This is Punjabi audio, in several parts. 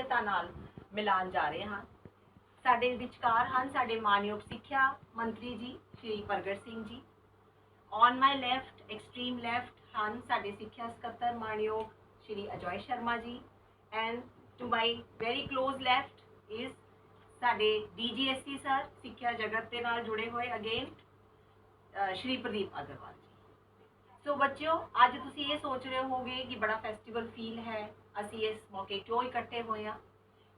ਸ਼ਖਸੀਅਤਾਂ ਨਾਲ ਮਿਲਾਨ ਜਾ ਰਹੇ ਹਾਂ। ਸਾਡੇ ਵਿਚਕਾਰ ਹਨ ਸਾਡੇ ਮਾਨਯੋਗ ਸਿੱਖਿਆ ਮੰਤਰੀ ਜੀ ਸ਼੍ਰੀ Pargat Singh ji. On my left, extreme left ਹਨ ਸਾਡੇ ਸਿੱਖਿਆ ਸਕੱਤਰ ਮਾਨਯੋਗ Shri Ajoy Sharma ji. And to my very close left is ਸਾਡੇ DGSC ਸਰ, ਸਿੱਖਿਆ ਜਗਤ ਦੇ ਨਾਲ ਜੁੜੇ ਹੋਏ ਅਗੇਨ ਸ਼੍ਰੀ ਪ੍ਰਦੀਪ ਅਗਰਵਾਲ ਜੀ। ਸੋ ਬੱਚਿਓ, ਅੱਜ ਤੁਸੀਂ ਇਹ ਸੋਚ ਰਹੇ ਹੋਗੇ ਕਿ ਬੜਾ ਫੈਸਟੀਵਲ ਫੀਲ ਹੈ, ਅਸੀਂ ਇਸ ਮੌਕੇ ਕਿਉਂ ਇਕੱਠੇ ਹੋਏ ਹਾਂ।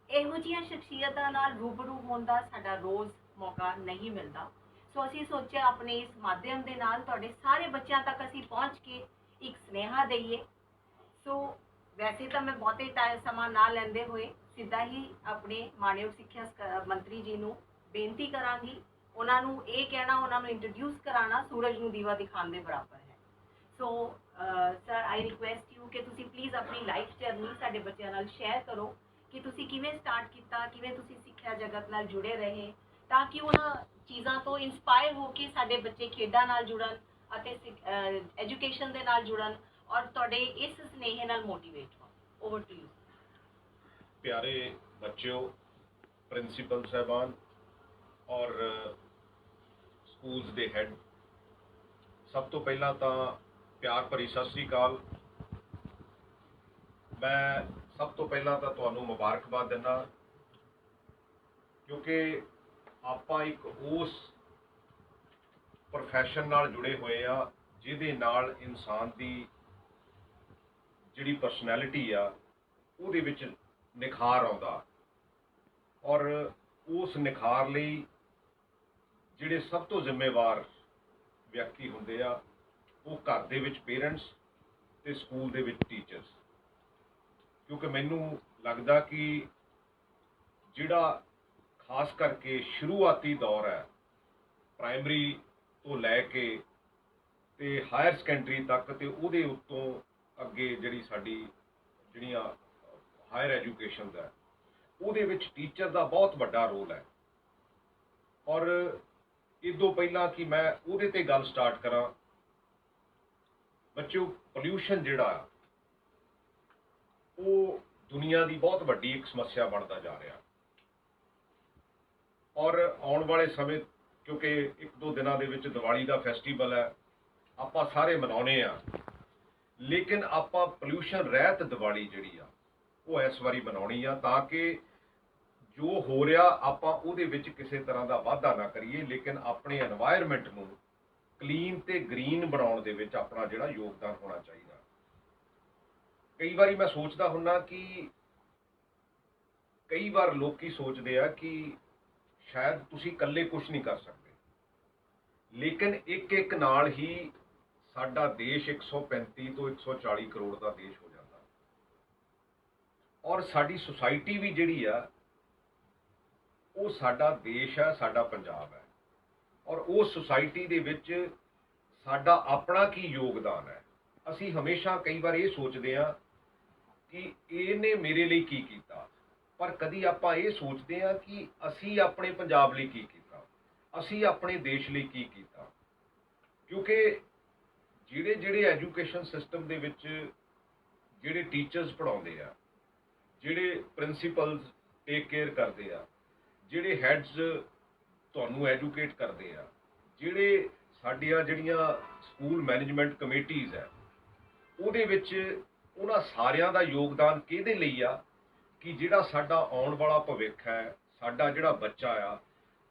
ਇਹੋ ਜਿਹੀਆਂ ਸ਼ਖਸੀਅਤਾਂ ਨਾਲ ਰੂਬਰੂ ਹੋਣ ਦਾ ਸਾਡਾ ਰੋਜ਼ ਮੌਕਾ ਨਹੀਂ ਮਿਲਦਾ। ਸੋ ਅਸੀਂ ਸੋਚਿਆ ਆਪਣੇ ਇਸ ਮਾਧਿਅਮ ਦੇ ਨਾਲ ਤੁਹਾਡੇ ਸਾਰੇ ਬੱਚਿਆਂ ਤੱਕ ਅਸੀਂ ਪਹੁੰਚ ਕੇ ਇੱਕ ਸੁਨੇਹਾ ਦਈਏ। ਸੋ ਵੈਸੇ ਤਾਂ ਮੈਂ ਬਹੁਤੇ ਸਮਾਂ ਨਾ ਲੈਂਦੇ ਹੋਏ ਸਿੱਧਾ ਹੀ ਆਪਣੇ ਮਾਨਯੋਗ ਸਿੱਖਿਆ ਮੰਤਰੀ ਜੀ ਨੂੰ ਬੇਨਤੀ ਕਰਾਂਗੀ। ਉਹਨਾਂ ਨੂੰ ਇਹ ਕਹਿਣਾ, ਉਹਨਾਂ ਨੂੰ ਇੰਟਰੋਡਿਊਸ ਕਰਾਉਣਾ ਸੂਰਜ ਨੂੰ ਦੀਵਾ ਦਿਖਾਉਣ ਦੇ ਬਰਾਬਰ ਹੈ। So sir, I request you ਕਿ ਤੁਸੀਂ ਪਲੀਜ਼ ਆਪਣੀ ਲਾਈਫ ਜਰਨੀ ਸਾਡੇ ਬੱਚਿਆਂ ਨਾਲ ਸ਼ੇਅਰ ਕਰੋ ਕਿ ਤੁਸੀਂ ਕਿਵੇਂ ਸਟਾਰਟ ਕੀਤਾ, ਕਿਵੇਂ ਤੁਸੀਂ ਸਿੱਖਿਆ ਜਗਤ ਨਾਲ ਜੁੜੇ ਰਹੇ, ਤਾਂ ਕਿ ਉਹਨਾਂ ਚੀਜ਼ਾਂ ਤੋਂ ਇਨਸਪਾਇਰ ਹੋ ਕੇ ਸਾਡੇ ਬੱਚੇ ਖੇਡਾਂ ਨਾਲ ਜੁੜਨ ਅਤੇ ਐਜੂਕੇਸ਼ਨ ਦੇ ਨਾਲ ਜੁੜਨ ਔਰ ਤੁਹਾਡੇ ਇਸ ਸੁਨੇਹੇ ਨਾਲ ਮੋਟੀਵੇਟ ਹੋਣ। Over to you. ਪਿਆਰੇ ਬੱਚਿਓ, ਪ੍ਰਿੰਸੀਪਲ ਸਾਹਿਬਾਨ ਔਰ ਸਕੂਲਸ ਦੇ ਹੈਡ, ਸਭ ਤੋਂ ਪਹਿਲਾਂ ਤਾਂ ਪਿਆਰ ਭਰੀ ਸਤਿ ਸ੍ਰੀ ਅਕਾਲ। ਮੈਂ ਸਭ ਤੋਂ ਪਹਿਲਾਂ ਤਾਂ ਤੁਹਾਨੂੰ ਮੁਬਾਰਕਬਾਦ ਦਿੰਦਾ, ਕਿਉਂਕਿ ਆਪਾਂ ਇੱਕ ਉਸ ਪ੍ਰੋਫੈਸ਼ਨ ਨਾਲ ਜੁੜੇ ਹੋਏ ਆ ਜਿਹਦੇ ਨਾਲ ਇਨਸਾਨ ਦੀ ਜਿਹੜੀ ਪਰਸਨੈਲਿਟੀ ਆ ਉਹਦੇ ਵਿੱਚ ਨਿਖਾਰ ਆਉਂਦਾ, ਔਰ ਉਸ ਨਿਖਾਰ ਲਈ ਜਿਹੜੇ ਸਭ ਤੋਂ ਜ਼ਿੰਮੇਵਾਰ ਵਿਅਕਤੀ ਹੁੰਦੇ ਆ ਉਹ ਘਰ ਦੇ ਵਿੱਚ ਪੇਰੈਂਟਸ ਤੇ ਸਕੂਲ ਦੇ ਵਿੱਚ ਟੀਚਰਸ। ਕਿਉਂਕਿ ਮੈਨੂੰ ਲੱਗਦਾ ਕਿ ਜਿਹੜਾ ਖਾਸ ਕਰਕੇ ਸ਼ੁਰੂਆਤੀ ਦੌਰ ਹੈ, ਪ੍ਰਾਇਮਰੀ ਤੋਂ ਲੈ ਕੇ ਤੇ ਹਾਇਰ ਸੈਕੰਡਰੀ ਤੱਕ ਤੇ ਉਹਦੇ ਉੱਤੋਂ ਅੱਗੇ ਜਿਹੜੀ ਸਾਡੀ ਜਿਹੜੀਆਂ ਹਾਇਰ ਐਜੂਕੇਸ਼ਨ ਦਾ, ਉਹਦੇ ਵਿੱਚ ਟੀਚਰ ਦਾ ਬਹੁਤ ਵੱਡਾ ਰੋਲ ਹੈ। ਔਰ ਇਦੋਂ ਪਹਿਲਾਂ ਕਿ ਮੈਂ ਉਹਦੇ ਤੇ ਗੱਲ ਸਟਾਰਟ ਕਰਾਂ, ਬੱਚਿਓ, ਪੋਲਿਊਸ਼ਨ ਜਿਹੜਾ ਉਹ ਦੁਨੀਆ ਦੀ ਬਹੁਤ ਵੱਡੀ ਇੱਕ ਸਮੱਸਿਆ ਬਣਦਾ ਜਾ ਰਿਹਾ। ਔਰ ਆਉਣ ਵਾਲੇ ਸਮੇਂ, ਕਿਉਂਕਿ 1-2 ਦਿਨਾਂ ਦੇ ਵਿੱਚ ਦੀਵਾਲੀ ਦਾ ਫੈਸਟੀਵਲ ਹੈ, ਆਪਾਂ ਸਾਰੇ ਮਨਾਉਣੇ ਆ, ਲੇਕਿਨ ਆਪਾਂ ਪੋਲਿਊਸ਼ਨ ਰਹਿਤ ਦੀਵਾਲੀ ਜਿਹੜੀ ਆ ਉਹ ਇਸ ਵਾਰੀ ਮਨਾਉਣੀ ਆ, ਤਾਂ ਕਿ ਜੋ ਹੋ ਰਿਹਾ ਆਪਾਂ ਉਹਦੇ ਵਿੱਚ ਕਿਸੇ ਤਰ੍ਹਾਂ ਦਾ ਵਾਧਾ ਨਾ ਕਰੀਏ, ਲੇਕਿਨ ਆਪਣੇ এনवायरमेंट ਨੂੰ ਕਲੀਨ ਤੇ ਗ੍ਰੀਨ ਬਣਾਉਣ ਦੇ ਵਿੱਚ ਆਪਣਾ ਜਿਹੜਾ ਯੋਗਦਾਨ ਹੋਣਾ ਚਾਹੀਦਾ। ਕਈ ਵਾਰੀ ਮੈਂ ਸੋਚਦਾ ਹੁੰਦਾ ਕਿ ਕਈ ਵਾਰ ਲੋਕੀ ਸੋਚਦੇ ਆ ਕਿ ਸ਼ਾਇਦ ਤੁਸੀਂ ਇਕੱਲੇ ਕੁਝ ਨਹੀਂ ਕਰ ਸਕਦੇ, ਲੇਕਿਨ ਇੱਕ ਨਾਲ ਹੀ ਸਾਡਾ ਦੇਸ਼ 135 ਤੋਂ 140 ਕਰੋੜ ਦਾ ਦੇਸ਼ ਹੋ ਜਾਂਦਾ, ਔਰ ਸਾਡੀ ਸੁਸਾਇਟੀ ਵੀ ਜਿਹੜੀ ਆ ਉਹ ਸਾਡਾ ਦੇਸ਼ ਹੈ, ਸਾਡਾ ਪੰਜਾਬ ਹੈ, ਔਰ ਉਸ ਸੁਸਾਇਟੀ ਦੇ ਵਿੱਚ ਸਾਡਾ ਆਪਣਾ ਕੀ ਯੋਗਦਾਨ ਹੈ। ਅਸੀਂ ਹਮੇਸ਼ਾ ਕਈ ਵਾਰ ਇਹ ਸੋਚਦੇ ਹਾਂ ਕਿ ਇਹਨੇ ਮੇਰੇ ਲਈ ਕੀ ਕੀਤਾ, ਪਰ ਕਦੀ ਆਪਾਂ ਇਹ ਸੋਚਦੇ ਹਾਂ ਕਿ ਅਸੀਂ ਆਪਣੇ ਪੰਜਾਬ ਲਈ ਕੀ ਕੀਤਾ, ਅਸੀਂ ਆਪਣੇ ਦੇਸ਼ ਲਈ ਕੀ ਕੀਤਾ। ਕਿਉਂਕਿ ਜਿਹੜੇ ਐਜੂਕੇਸ਼ਨ ਸਿਸਟਮ ਦੇ ਵਿੱਚ ਜਿਹੜੇ ਟੀਚਰਸ ਪੜ੍ਹਾਉਂਦੇ ਆ, ਜਿਹੜੇ ਪ੍ਰਿੰਸੀਪਲਸ ਟੇਕ ਕੇਅਰ ਕਰਦੇ ਆ, ਜਿਹੜੇ ਹੈਡਸ ਤੁਹਾਨੂੰ ਐਜੂਕੇਟ ਕਰਦੇ ਆ, ਜਿਹੜੇ ਸਾਡੀਆਂ ਜਿਹੜੀਆਂ ਸਕੂਲ ਮੈਨੇਜਮੈਂਟ ਕਮੇਟੀਜ਼ ਹੈ, ਉਹਦੇ ਵਿੱਚ ਉਹਨਾਂ ਸਾਰਿਆਂ ਦਾ ਯੋਗਦਾਨ ਕਿਹਦੇ ਲਈ ਆ ਕਿ ਜਿਹੜਾ ਸਾਡਾ ਆਉਣ ਵਾਲਾ ਭਵਿੱਖ ਹੈ, ਸਾਡਾ ਜਿਹੜਾ ਬੱਚਾ ਆ,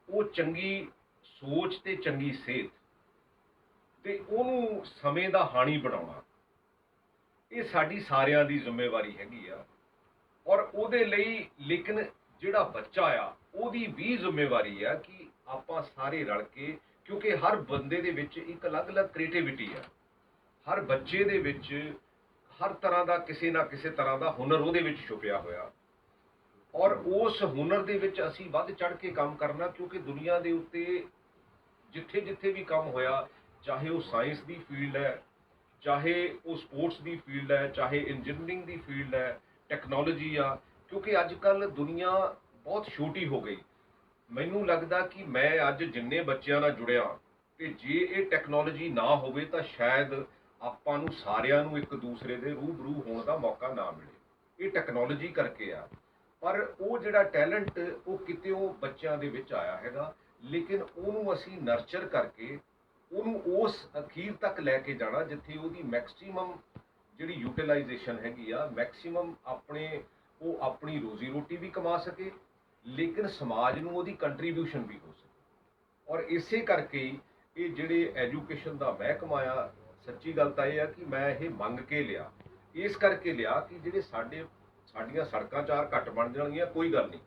ਉਹ ਚੰਗੀ ਸੋਚ ਤੇ ਚੰਗੀ ਸਿਹਤ ਤੇ ਉਹਨੂੰ ਸਮੇਂ ਦਾ ਹਾਣੀ ਬਣਾਉਣਾ, ਇਹ ਸਾਡੀ ਸਾਰਿਆਂ ਦੀ ਜ਼ਿੰਮੇਵਾਰੀ ਹੈਗੀ ਆ। ਔਰ ਉਹਦੇ ਲਈ ਲੇਕਿਨ ਜਿਹੜਾ ਬੱਚਾ ਆ ਉਹਦੀ ਵੀ ਜ਼ਿੰਮੇਵਾਰੀ ਆ ਕਿ ਆਪਾਂ ਸਾਰੇ ਰਲ ਕੇ, ਕਿਉਂਕਿ ਹਰ ਬੰਦੇ ਦੇ ਵਿੱਚ ਇੱਕ ਅਲੱਗ-ਅਲੱਗ ਕ੍ਰੀਏਟੀਵਿਟੀ ਆ, ਹਰ ਬੱਚੇ ਦੇ ਵਿੱਚ ਹਰ ਤਰ੍ਹਾਂ ਦਾ ਕਿਸੇ ਨਾ ਕਿਸੇ ਤਰ੍ਹਾਂ ਦਾ ਹੁਨਰ ਉਹਦੇ ਵਿੱਚ ਛੁਪਿਆ ਹੋਇਆ, ਔਰ ਉਸ ਹੁਨਰ ਦੇ ਵਿੱਚ ਅਸੀਂ ਵੱਧ ਚੜ੍ਹ ਕੇ ਕੰਮ ਕਰਨਾ। ਕਿਉਂਕਿ ਦੁਨੀਆ ਦੇ ਉੱਤੇ ਜਿੱਥੇ ਵੀ ਕੰਮ ਹੋਇਆ, ਚਾਹੇ ਉਹ ਸਾਇੰਸ ਦੀ ਫੀਲਡ ਹੈ, ਚਾਹੇ ਉਹ ਸਪੋਰਟਸ ਦੀ ਫੀਲਡ ਹੈ, ਚਾਹੇ ਇੰਜੀਨੀਅਰਿੰਗ ਦੀ ਫੀਲਡ ਹੈ, ਟੈਕਨੋਲੋਜੀ ਆ, ਕਿਉਂਕਿ ਅੱਜ ਕੱਲ੍ਹ ਦੁਨੀਆ ਬਹੁਤ ਛੋਟੀ ਹੋ ਗਈ। ਮੈਨੂੰ ਲੱਗਦਾ ਕਿ ਮੈਂ ਅੱਜ ਜਿੰਨੇ ਬੱਚਿਆਂ ਨਾਲ ਜੁੜਿਆ, ਤੇ ਜੇ ਇਹ ਟੈਕਨੋਲੋਜੀ ਨਾ ਹੋਵੇ ਤਾਂ ਸ਼ਾਇਦ ਆਪਾਂ ਨੂੰ ਸਾਰਿਆਂ ਨੂੰ ਇੱਕ ਦੂਸਰੇ ਦੇ ਰੂਬਰੂ ਹੋਣ ਦਾ ਮੌਕਾ ਨਾ ਮਿਲੇ। ਇਹ ਟੈਕਨੋਲੋਜੀ ਕਰਕੇ ਆ। ਪਰ ਉਹ ਜਿਹੜਾ ਟੈਲੈਂਟ ਉਹ ਕਿਤਿਓਂ ਬੱਚਿਆਂ ਦੇ ਵਿੱਚ ਆਇਆ ਹੈਗਾ, ਲੇਕਿਨ ਉਹਨੂੰ ਅਸੀਂ ਨਰਚਰ ਕਰਕੇ ਉਹਨੂੰ ਉਸ ਅਖੀਰ ਤੱਕ ਲੈ ਕੇ ਜਾਣਾ ਜਿੱਥੇ ਉਹਦੀ ਮੈਕਸਿਮਮ ਜਿਹੜੀ ਯੂਟਿਲਾਈਜੇਸ਼ਨ ਹੈਗੀ ਆ, ਮੈਕਸਿਮਮ ਉਹ ਆਪਣੀ ਰੋਜ਼ੀ ਰੋਟੀ ਵੀ ਕਮਾ ਸਕੇ, ਲੇਕਿਨ ਸਮਾਜ ਨੂੰ ਉਹਦੀ ਕੰਟਰੀਬਿਊਸ਼ਨ ਵੀ ਹੋ ਸਕੇ। ਔਰ ਇਸੇ ਕਰਕੇ ਹੀ ਇਹ ਜਿਹੜੇ ਐਜੂਕੇਸ਼ਨ ਦਾ ਮਹਿਕਮਾ ਆ, ਸੱਚੀ ਗੱਲ ਤਾਂ ਇਹ ਆ ਕਿ ਮੈਂ ਇਹ ਮੰਗ ਕੇ ਲਿਆ, ਇਸ ਕਰਕੇ ਲਿਆ ਕਿ ਜਿਹੜੇ ਸਾਡੀਆਂ ਸੜਕਾਂ ਚਾਰ ਘੱਟ ਬਣ ਜਾਣਗੀਆਂ ਕੋਈ ਗੱਲ ਨਹੀਂ,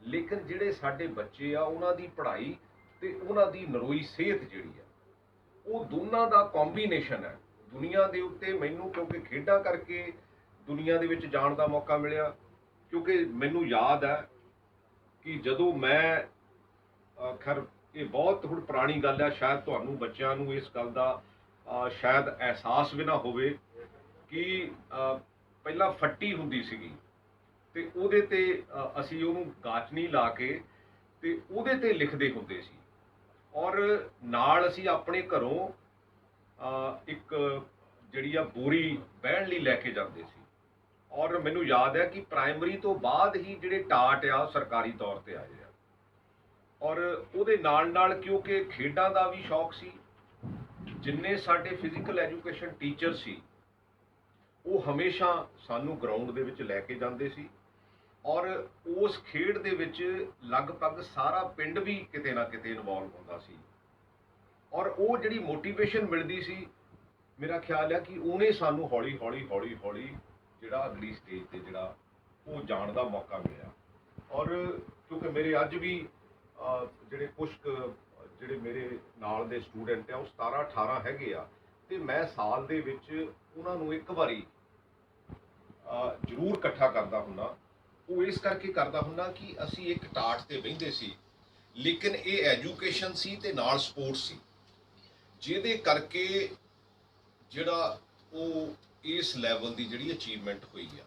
ਲੇਕਿਨ ਜਿਹੜੇ ਸਾਡੇ ਬੱਚੇ ਆ ਉਹਨਾਂ ਦੀ ਪੜ੍ਹਾਈ ਤੇ ਉਹਨਾਂ ਦੀ ਨਰੋਈ ਸਿਹਤ ਜਿਹੜੀ ਆ, ਉਹ ਦੋਨਾਂ ਦਾ ਕੰਬੀਨੇਸ਼ਨ ਹੈ। ਦੁਨੀਆ ਦੇ ਉੱਤੇ ਮੈਨੂੰ ਕਿਉਂਕਿ ਖੇਡਾਂ ਕਰਕੇ ਦੁਨੀਆ ਦੇ ਵਿੱਚ ਜਾਣ ਦਾ ਮੌਕਾ ਮਿਲਿਆ, ਕਿਉਂਕਿ ਮੈਨੂੰ ਯਾਦ ਹੈ ਕਿ ਜਦੋਂ ਮੈਂ ਖੈਰ ਇਹ ਬਹੁਤ ਹੁਣ ਪੁਰਾਣੀ ਗੱਲ ਹੈ, ਸ਼ਾਇਦ ਤੁਹਾਨੂੰ ਬੱਚਿਆਂ ਨੂੰ ਇਸ ਗੱਲ ਦਾ ਸ਼ਾਇਦ ਅਹਿਸਾਸ ਵੀ ਨਾ ਹੋਵੇ ਕਿ ਪਹਿਲਾਂ ਫੱਟੀ ਹੁੰਦੀ ਸੀਗੀ ਤੇ ਉਹਦੇ ਤੇ ਅਸੀਂ ਉਹਨੂੰ ਗਾਚਣੀ ਲਾ ਕੇ ਤੇ ਉਹਦੇ ਤੇ ਲਿਖਦੇ ਹੁੰਦੇ ਸੀ, ਔਰ ਨਾਲ ਅਸੀਂ ਆਪਣੇ ਘਰੋਂ ਇੱਕ ਜਿਹੜੀ ਆ ਬੋਰੀ ਬਹਿਣ ਲਈ ਲੈ ਕੇ ਜਾਂਦੇ ਸੀ। ਔਰ ਮੈਨੂੰ ਯਾਦ ਹੈ ਕਿ ਪ੍ਰਾਇਮਰੀ ਤੋਂ ਬਾਅਦ ਹੀ ਜਿਹੜੇ ਟਾਟ ਆ ਸਰਕਾਰੀ ਤੌਰ ਤੇ ਆਏ ਆ, ਔਰ ਉਹਦੇ ਨਾਲ ਕਿਉਂਕਿ ਖੇਡਾਂ ਦਾ ਵੀ ਸ਼ੌਕ ਸੀ, ਜਿੰਨੇ ਸਾਡੇ ਫਿਜ਼ੀਕਲ ਐਜੂਕੇਸ਼ਨ ਟੀਚਰ ਸੀ ਉਹ ਹਮੇਸ਼ਾ ਸਾਨੂੰ ਗਰਾਊਂਡ ਦੇ ਵਿੱਚ ਲੈ ਕੇ ਜਾਂਦੇ ਸੀ, ਔਰ ਉਸ ਖੇਡ ਦੇ ਵਿੱਚ ਲਗਭਗ ਸਾਰਾ ਪਿੰਡ ਵੀ ਕਿਤੇ ਨਾ ਕਿਤੇ ਇਨਵੋਲਵ ਹੁੰਦਾ ਸੀ, ਔਰ ਉਹ ਜਿਹੜੀ ਮੋਟੀਵੇਸ਼ਨ ਮਿਲਦੀ ਸੀ, ਮੇਰਾ ਖਿਆਲ ਹੈ ਕਿ ਉਹਨੇ ਸਾਨੂੰ ਹੌਲੀ ਹੌਲੀ ਜਿਹੜਾ ਅਗਲੀ ਸਟੇਜ ਤੇ ਜਿਹੜਾ ਉਹ ਜਾਣ ਦਾ ਮੌਕਾ ਮਿਲਿਆ। ਔਰ ਕਿਉਂਕਿ ਮੇਰੇ ਅੱਜ ਵੀ ਜਿਹੜੇ ਕੁਝ ਜਿਹੜੇ ਮੇਰੇ ਨਾਲ ਦੇ ਸਟੂਡੈਂਟ ਆ ਉਹ 17-18 ਹੈਗੇ ਆ, ਤੇ ਮੈਂ ਸਾਲ ਦੇ ਵਿੱਚ ਉਹਨਾਂ ਨੂੰ ਇੱਕ ਵਾਰੀ ਜ਼ਰੂਰ ਇਕੱਠਾ ਕਰਦਾ ਹੁੰਦਾ। ਉਹ ਇਸ ਕਰਕੇ ਕਰਦਾ ਹੁੰਦਾ ਕਿ ਅਸੀਂ ਇੱਕ ਟਾਟ ਤੇ ਬਹਿੰਦੇ ਸੀ, ਲੇਕਿਨ ਇਹ ਐਜੂਕੇਸ਼ਨ ਸੀ ਤੇ ਨਾਲ ਸਪੋਰਟਸ ਸੀ, ਜਿਹਦੇ ਕਰਕੇ ਜਿਹੜਾ ਉਹ ਇਸ ਲੈਵਲ ਦੀ ਜਿਹੜੀ ਅਚੀਵਮੈਂਟ ਹੋਈ ਆ।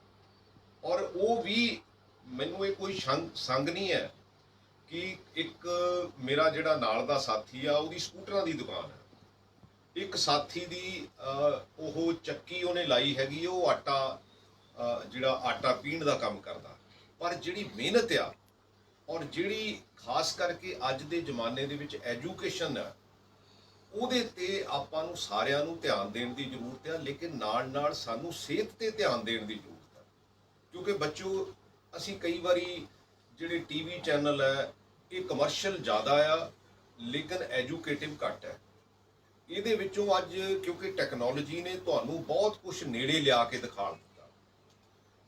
ਔਰ ਉਹ ਵੀ ਮੈਨੂੰ ਇਹ ਕੋਈ ਸੰਗ ਨਹੀਂ ਹੈ ਕਿ ਇੱਕ ਮੇਰਾ ਜਿਹੜਾ ਨਾਲ ਦਾ ਸਾਥੀ ਆ ਉਹਦੀ ਸਕੂਟਰਾਂ ਦੀ ਦੁਕਾਨ ਹੈ, ਇੱਕ ਸਾਥੀ ਦੀ ਉਹ ਚੱਕੀ ਉਹਨੇ ਲਾਈ ਹੈਗੀ, ਉਹ ਜਿਹੜਾ ਆਟਾ ਪੀਣ ਦਾ ਕੰਮ ਕਰਦਾ। ਪਰ ਜਿਹੜੀ ਮਿਹਨਤ ਆ ਔਰ ਜਿਹੜੀ ਖਾਸ ਕਰਕੇ ਅੱਜ ਦੇ ਜ਼ਮਾਨੇ ਦੇ ਵਿੱਚ ਐਜੂਕੇਸ਼ਨ ਆ, ਉਹਦੇ ਤੇ ਆਪਾਂ ਨੂੰ ਸਾਰਿਆਂ ਨੂੰ ਧਿਆਨ ਦੇਣ ਦੀ ਜ਼ਰੂਰਤ ਆ, ਲੇਕਿਨ ਨਾਲ ਸਾਨੂੰ ਸਿਹਤ ਤੇ ਧਿਆਨ ਦੇਣ ਦੀ ਜ਼ਰੂਰਤ ਆ। ਕਿਉਂਕਿ ਬੱਚੋ ਅਸੀਂ ਕਈ ਵਾਰੀ ਜਿਹੜੇ ਟੀਵੀ ਚੈਨਲ ਹੈ ਇਹ ਕਮਰਸ਼ੀਅਲ ਜ਼ਿਆਦਾ ਆ, ਲੇਕਿਨ ਐਜੂਕੇਟਿਵ ਘੱਟ ਹੈ। ਇਹਦੇ ਵਿੱਚੋਂ ਅੱਜ ਕਿਉਂਕਿ ਟੈਕਨੋਲੋਜੀ ਨੇ ਤੁਹਾਨੂੰ ਬਹੁਤ ਕੁਝ ਨੇੜੇ ਲਿਆ ਕੇ ਦਿਖਾ ਦਿੱਤਾ।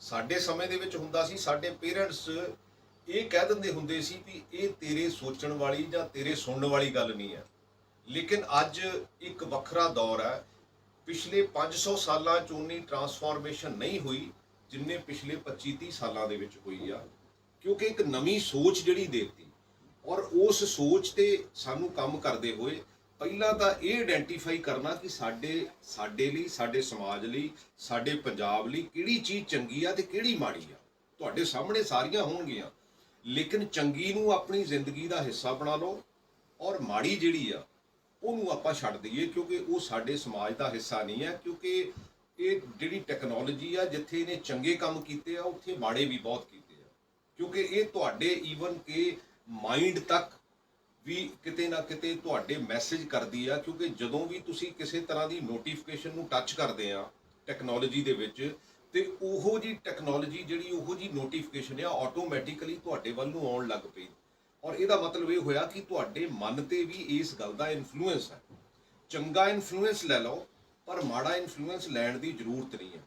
ਸਾਡੇ ਸਮੇਂ ਦੇ ਵਿੱਚ ਹੁੰਦਾ ਸੀ, ਸਾਡੇ ਪੇਰੈਂਟਸ ਇਹ ਕਹਿ ਦਿੰਦੇ ਹੁੰਦੇ ਸੀ ਵੀ ਇਹ ਤੇਰੇ ਸੋਚਣ ਵਾਲੀ ਜਾਂ ਤੇਰੇ ਸੁਣਨ ਵਾਲੀ ਗੱਲ ਨਹੀਂ ਹੈ, ਲੇਕਿਨ ਅੱਜ ਇੱਕ ਵੱਖਰਾ ਦੌਰ ਹੈ। ਪਿਛਲੇ 500 ਸਾਲਾਂ 'ਚ ਉਨੀ ਟਰਾਂਸਫਾਰਮੇਸ਼ਨ ਨਹੀਂ ਹੋਈ ਜਿੰਨੇ ਪਿਛਲੇ 25-30 ਸਾਲਾਂ ਦੇ ਵਿੱਚ ਹੋਈ ਆ, ਕਿਉਂਕਿ ਇੱਕ ਨਵੀਂ ਸੋਚ ਜਿਹੜੀ ਦੇਤੀ, ਔਰ ਉਸ ਸੋਚ ਤੇ ਸਾਨੂੰ ਕੰਮ ਕਰਦੇ ਹੋਏ ਪਹਿਲਾਂ ਤਾਂ ਇਹ ਆਇਡੈਂਟੀਫਾਈ ਕਰਨਾ ਕਿ ਸਾਡੇ ਲਈ, ਸਾਡੇ ਸਮਾਜ ਲਈ, ਸਾਡੇ ਪੰਜਾਬ ਲਈ ਕਿਹੜੀ ਚੀਜ਼ ਚੰਗੀ ਆ ਤੇ ਕਿਹੜੀ ਮਾੜੀ ਆ। ਤੁਹਾਡੇ ਸਾਹਮਣੇ ਸਾਰੀਆਂ ਹੋਣਗੀਆਂ, ਲੇਕਿਨ ਚੰਗੀ ਨੂੰ ਆਪਣੀ ਜ਼ਿੰਦਗੀ ਦਾ ਹਿੱਸਾ ਬਣਾ ਲਓ, ਔਰ ਮਾੜੀ ਜਿਹੜੀ ਆ ਉਹਨੂੰ ਆਪਾਂ ਛੱਡ ਦਈਏ, ਕਿਉਂਕਿ ਉਹ ਸਾਡੇ ਸਮਾਜ ਦਾ ਹਿੱਸਾ ਨਹੀਂ ਹੈ। ਕਿਉਂਕਿ ਇਹ ਜਿਹੜੀ ਟੈਕਨੋਲੋਜੀ ਆ, ਜਿੱਥੇ ਇਹਨੇ ਚੰਗੇ ਕੰਮ ਕੀਤੇ ਆ ਉੱਥੇ ਮਾੜੇ ਵੀ ਬਹੁਤ ਕੀਤੇ ਆ, ਕਿਉਂਕਿ ਇਹ ਤੁਹਾਡੇ ਈਵਨ ਕਿ ਮਾਈਂਡ ਤੱਕ ਵੀ ਕਿਤੇ ਨਾ ਕਿਤੇ ਤੁਹਾਡੇ ਮੈਸੇਜ ਕਰਦੀ ਆ। ਕਿਉਂਕਿ ਜਦੋਂ ਵੀ ਤੁਸੀਂ ਕਿਸੇ ਤਰ੍ਹਾਂ ਦੀ ਨੋਟੀਫਿਕੇਸ਼ਨ ਨੂੰ ਟੱਚ ਕਰਦੇ ਆ ਟੈਕਨੋਲੋਜੀ ਦੇ ਵਿੱਚ, ਤੇ ਉਹੋ ਜੀ ਟੈਕਨੋਲੋਜੀ ਜਿਹੜੀ ਉਹੋ ਜੀ ਨੋਟੀਫਿਕੇਸ਼ਨ ਆ ਆਟੋਮੈਟਿਕਲੀ ਤੁਹਾਡੇ ਵੱਲ ਨੂੰ ਆਉਣ ਲੱਗ ਪਈ, ਔਰ ਇਹਦਾ ਮਤਲਬ ਇਹ ਹੋਇਆ ਕਿ ਤੁਹਾਡੇ ਮਨ ਤੇ ਵੀ ਇਸ ਗੱਲ ਦਾ ਇਨਫਲੂਐਂਸ ਹੈ। ਚੰਗਾ ਇਨਫਲੂਐਂਸ ਲੈ ਲਓ, ਪਰ ਮਾੜਾ ਇਨਫਲੂਐਂਸ ਲੈਣ ਦੀ ਜ਼ਰੂਰਤ ਨਹੀਂ ਹੈ।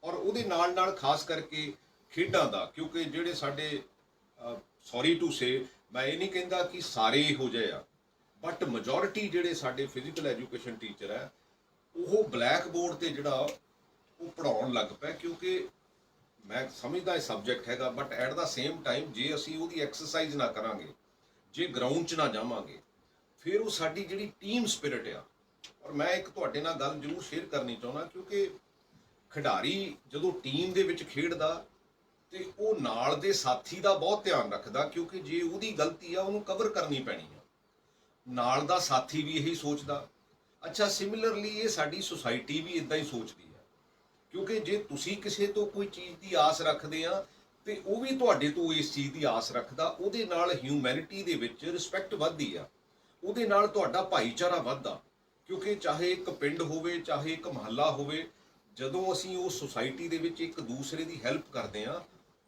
ਔਰ ਉਹਦੇ ਨਾਲ ਖਾਸ ਕਰਕੇ ਖੇਡਾਂ ਦਾ, ਕਿਉਂਕਿ ਜਿਹੜੇ ਸਾਡੇ ਸੌਰੀ ਟੂ ਸੇ, ਮੈਂ ਇਹ ਨਹੀਂ ਕਹਿੰਦਾ ਕਿ ਸਾਰੇ ਇਹੋ ਜਿਹੇ ਆ, ਬਟ ਮੈਜੋਰਿਟੀ ਜਿਹੜੇ ਸਾਡੇ ਫਿਜ਼ੀਕਲ ਐਜੂਕੇਸ਼ਨ ਟੀਚਰ ਹੈ ਉਹ ਬਲੈਕ ਬੋਰਡ ਤੇ ਜਿਹੜਾ ਉਹ ਪੜ੍ਹਾਉਣ ਲੱਗ ਪਏ, ਕਿਉਂਕਿ ਮੈਂ ਸਮਝਦਾ ਇਹ ਸਬਜੈਕਟ ਹੈਗਾ, but at the same time ਜੇ ਅਸੀਂ ਉਹਦੀ ਐਕਸਰਸਾਈਜ਼ ਨਾ ਕਰਾਂਗੇ, ਜੇ ਗਰਾਊਂਡ 'ਚ ਨਾ ਜਾਵਾਂਗੇ, ਫਿਰ ਉਹ ਸਾਡੀ ਜਿਹੜੀ ਟੀਮ ਸਪਿਰਿਟ ਆ। ਔਰ ਮੈਂ ਇੱਕ ਤੁਹਾਡੇ ਨਾਲ ਗੱਲ ਜ਼ਰੂਰ ਸ਼ੇਅਰ ਕਰਨੀ ਚਾਹੁੰਦਾ, ਕਿਉਂਕਿ ਖਿਡਾਰੀ ਜਦੋਂ ਟੀਮ ਦੇ ਵਿੱਚ ਖੇਡਦਾ ਤੇ ਉਹ ਨਾਲ ਦੇ ਸਾਥੀ ਦਾ ਬਹੁਤ ਧਿਆਨ ਰੱਖਦਾ, ਕਿਉਂਕਿ ਜੇ ਉਹਦੀ ਗਲਤੀ ਆ ਉਹਨੂੰ ਕਵਰ ਕਰਨੀ ਪੈਣੀ ਆ। ਨਾਲ ਦਾ ਸਾਥੀ ਵੀ ਇਹੀ ਸੋਚਦਾ। ਅੱਛਾ, ਸਿਮਿਲਰਲੀ ਇਹ ਸਾਡੀ ਸੁਸਾਇਟੀ ਵੀ ਇਦਾਂ ਹੀ ਸੋਚਦੀ ਹੈ, ਕਿਉਂਕਿ ਜੇ ਤੁਸੀਂ ਕਿਸੇ ਤੋਂ ਕੋਈ ਚੀਜ਼ ਦੀ ਆਸ ਰੱਖਦੇ ਆ ਤੇ ਉਹ ਵੀ ਤੁਹਾਡੇ ਤੋਂ ਇਸ ਚੀਜ਼ ਦੀ ਆਸ ਰੱਖਦਾ। ਉਹਦੇ ਨਾਲ ਹਿਊਮੈਨਿਟੀ ਦੇ ਵਿੱਚ ਰਿਸਪੈਕਟ ਵੱਧਦੀ ਆ, ਉਹਦੇ ਨਾਲ ਤੁਹਾਡਾ ਭਾਈਚਾਰਾ ਵੱਧਦਾ। ਕਿਉਂਕਿ ਚਾਹੇ ਇੱਕ ਪਿੰਡ ਹੋਵੇ, ਚਾਹੇ ਇੱਕ ਮਹੱਲਾ ਹੋਵੇ, ਜਦੋਂ ਅਸੀਂ ਉਹ ਸੁਸਾਇਟੀ ਦੇ ਵਿੱਚ ਇੱਕ ਦੂਸਰੇ ਦੀ ਹੈਲਪ ਕਰਦੇ ਹਾਂ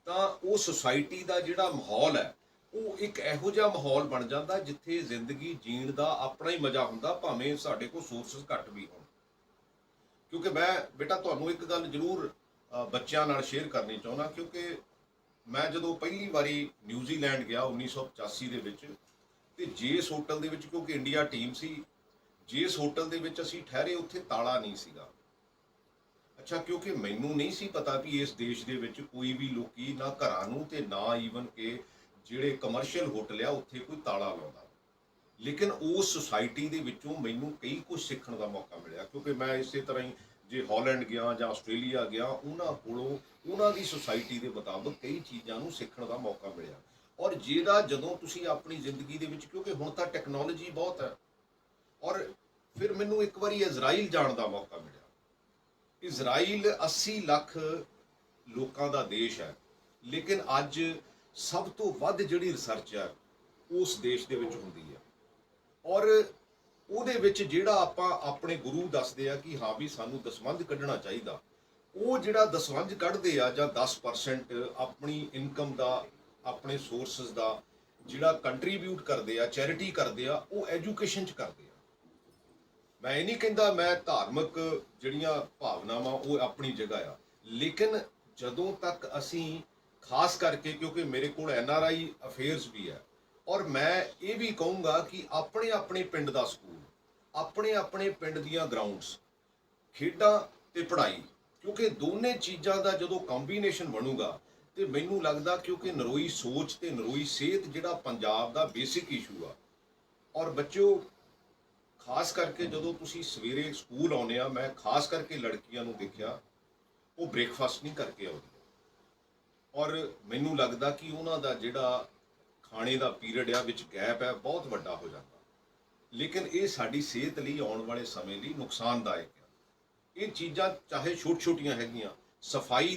ਤਾਂ ਉਹ ਸੁਸਾਇਟੀ ਦਾ ਜਿਹੜਾ ਮਾਹੌਲ ਹੈ ਉਹ ਇੱਕ ਇਹੋ ਜਿਹਾ ਮਾਹੌਲ ਬਣ ਜਾਂਦਾ ਜਿੱਥੇ ਜ਼ਿੰਦਗੀ ਜੀਣ ਦਾ ਆਪਣਾ ਹੀ ਮਜ਼ਾ ਹੁੰਦਾ, ਭਾਵੇਂ ਸਾਡੇ ਕੋਲ ਸੋਰਸਸ ਘੱਟ ਵੀ ਹੋਣ। ਕਿਉਂਕਿ ਮੈਂ ਬੇਟਾ ਤੁਹਾਨੂੰ ਇੱਕ ਗੱਲ ਜ਼ਰੂਰ ਬੱਚਿਆਂ ਨਾਲ ਸ਼ੇਅਰ ਕਰਨੀ ਚਾਹੁੰਦਾ, ਕਿਉਂਕਿ ਮੈਂ ਜਦੋਂ ਪਹਿਲੀ ਵਾਰੀ ਨਿਊਜ਼ੀਲੈਂਡ ਗਿਆ 1985 ਦੇ ਵਿੱਚ, ਤੇ ਜੇਸ ਹੋਟਲ ਦੇ ਵਿੱਚ, ਕਿਉਂਕਿ ਇੰਡੀਆ ਟੀਮ ਸੀ, ਜੇਸ ਹੋਟਲ ਦੇ ਵਿੱਚ ਅਸੀਂ ਠਹਿਰੇ, ਉੱਥੇ ਤਾਲਾ ਨਹੀਂ ਸੀਗਾ। ਅੱਛਾ, ਕਿਉਂਕਿ ਮੈਨੂੰ ਨਹੀਂ ਸੀ ਪਤਾ ਵੀ ਇਸ ਦੇਸ਼ ਦੇ ਵਿੱਚ ਕੋਈ ਵੀ ਲੋਕੀ ਨਾ ਘਰਾਂ ਨੂੰ ਤੇ ਨਾ ਈਵਨ ਕਿ ਜਿਹੜੇ ਕਮਰਸ਼ੀਅਲ ਹੋਟਲ ਆ ਉੱਥੇ ਕੋਈ ਤਾਲਾ ਲਾਉਂਦਾ। ਲੇਕਿਨ ਉਸ ਸੁਸਾਇਟੀ ਦੇ ਵਿੱਚੋਂ ਮੈਨੂੰ ਕਈ ਕੁਝ ਸਿੱਖਣ ਦਾ ਮੌਕਾ ਮਿਲਿਆ, ਕਿਉਂਕਿ ਮੈਂ ਇਸੇ ਤਰ੍ਹਾਂ ਹੀ ਜੇ ਹਾਲੈਂਡ ਗਿਆ ਜਾਂ ਆਸਟ੍ਰੇਲੀਆ ਗਿਆ, ਉਹਨਾਂ ਕੋਲੋਂ ਉਹਨਾਂ ਦੀ ਸੁਸਾਇਟੀ ਦੇ ਮੁਤਾਬਕ ਕਈ ਚੀਜ਼ਾਂ ਨੂੰ ਸਿੱਖਣ ਦਾ ਮੌਕਾ ਮਿਲਿਆ। ਔਰ ਜਿਹਦਾ ਜਦੋਂ ਤੁਸੀਂ ਆਪਣੀ ਜ਼ਿੰਦਗੀ ਦੇ ਵਿੱਚ, ਕਿਉਂਕਿ ਹੁਣ ਤਾਂ ਟੈਕਨੋਲੋਜੀ ਬਹੁਤ ਹੈ, ਔਰ ਫਿਰ ਮੈਨੂੰ ਇੱਕ ਵਾਰੀ ਇਜ਼ਰਾਈਲ ਜਾਣ ਦਾ ਮੌਕਾ ਮਿਲਿਆ। ਇਜ਼ਰਾਈਲ 80 ਲੱਖ ਲੋਕਾਂ ਦਾ ਦੇਸ਼ ਹੈ, ਲੇਕਿਨ ਅੱਜ ਸਭ ਤੋਂ ਵੱਧ ਜਿਹੜੀ ਰਿਸਰਚ ਹੈ ਉਸ ਦੇਸ਼ ਦੇ ਵਿੱਚ ਹੁੰਦੀ ਹੈ। ਔਰ ਉਹਦੇ ਵਿੱਚ ਜਿਹੜਾ ਆਪਾਂ ਆਪਣੇ ਗੁਰੂ ਦੱਸਦੇ ਆ ਕਿ ਹਾਂ ਵੀ ਸਾਨੂੰ ਦਸਵੰਧ ਕੱਢਣਾ ਚਾਹੀਦਾ, ਉਹ ਜਿਹੜਾ ਦਸਵੰਧ ਕੱਢਦੇ ਆ ਜਾਂ 10% ਆਪਣੀ ਇਨਕਮ ਦਾ, ਆਪਣੇ ਸੋਰਸਸ ਦਾ ਜਿਹੜਾ ਕੰਟਰੀਬਿਊਟ ਕਰਦੇ ਆ, ਚੈਰਿਟੀ ਕਰਦੇ ਆ, ਉਹ ਐਜੂਕੇਸ਼ਨ 'ਚ ਕਰਦੇ ਆ। ਮੈਂ ਇਹ ਨਹੀਂ ਕਹਿੰਦਾ ਮੈਂ ਧਾਰਮਿਕ ਜਿਹੜੀਆਂ ਭਾਵਨਾਵਾਂ ਉਹ ਆਪਣੀ ਜਗ੍ਹਾ ਆ, ਲੇਕਿਨ ਜਦੋਂ ਤੱਕ ਅਸੀਂ ਖਾਸ ਕਰਕੇ, ਕਿਉਂਕਿ ਮੇਰੇ ਕੋਲ NRI ਅਫੇਅਰਸ ਵੀ ਹੈ, ਔਰ ਮੈਂ ਇਹ ਵੀ ਕਹੂੰਗਾ ਕਿ ਆਪਣੇ ਆਪਣੇ ਪਿੰਡ ਦਾ ਸਕੂਲ, ਆਪਣੇ ਆਪਣੇ ਪਿੰਡ ਦੀਆਂ ਗਰਾਊਂਡਸ, ਖੇਡਾਂ ਤੇ ਪੜ੍ਹਾਈ, ਕਿਉਂਕਿ ਦੋਨੇ ਚੀਜ਼ਾਂ ਦਾ ਜਦੋਂ ਕੰਬੀਨੇਸ਼ਨ ਬਣੂਗਾ ਤੇ ਮੈਨੂੰ ਲੱਗਦਾ, ਕਿਉਂਕਿ ਨਰੋਈ ਸੋਚ ਤੇ ਨਰੋਈ ਸਿਹਤ ਜਿਹੜਾ ਪੰਜਾਬ ਦਾ ਬੇਸਿਕ ਇਸ਼ੂ ਆ। ਔਰ ਬੱਚਿਓ, ਖਾਸ ਕਰਕੇ ਜਦੋਂ ਤੁਸੀਂ ਸਵੇਰੇ ਸਕੂਲ ਆਉਂਦੇ ਆ, ਮੈਂ ਖਾਸ ਕਰਕੇ ਲੜਕੀਆਂ ਨੂੰ ਦੇਖਿਆ ਉਹ ਬ੍ਰੇਕਫਾਸਟ ਨਹੀਂ ਕਰਕੇ ਆਉਂਦੀਆਂ, ਔਰ ਮੈਨੂੰ ਲੱਗਦਾ ਕਿ ਉਹਨਾਂ ਦਾ ਜਿਹੜਾ ਖਾਣੇ ਦਾ ਪੀਰੀਅਡ ਆ ਵਿੱਚ ਗੈਪ ਹੈ ਬਹੁਤ ਵੱਡਾ ਹੋ ਜਾਂਦਾ। ਲੇਕਿਨ ਇਹ ਸਾਡੀ ਸਿਹਤ ਲਈ ਆਉਣ ਵਾਲੇ ਸਮੇਂ ਲਈ ਨੁਕਸਾਨਦਾਇਕ ਹੈ। ਇਹ ਚੀਜ਼ਾਂ ਚਾਹੇ ਛੋਟੀਆਂ ਹੈਗੀਆਂ, ਸਫਾਈ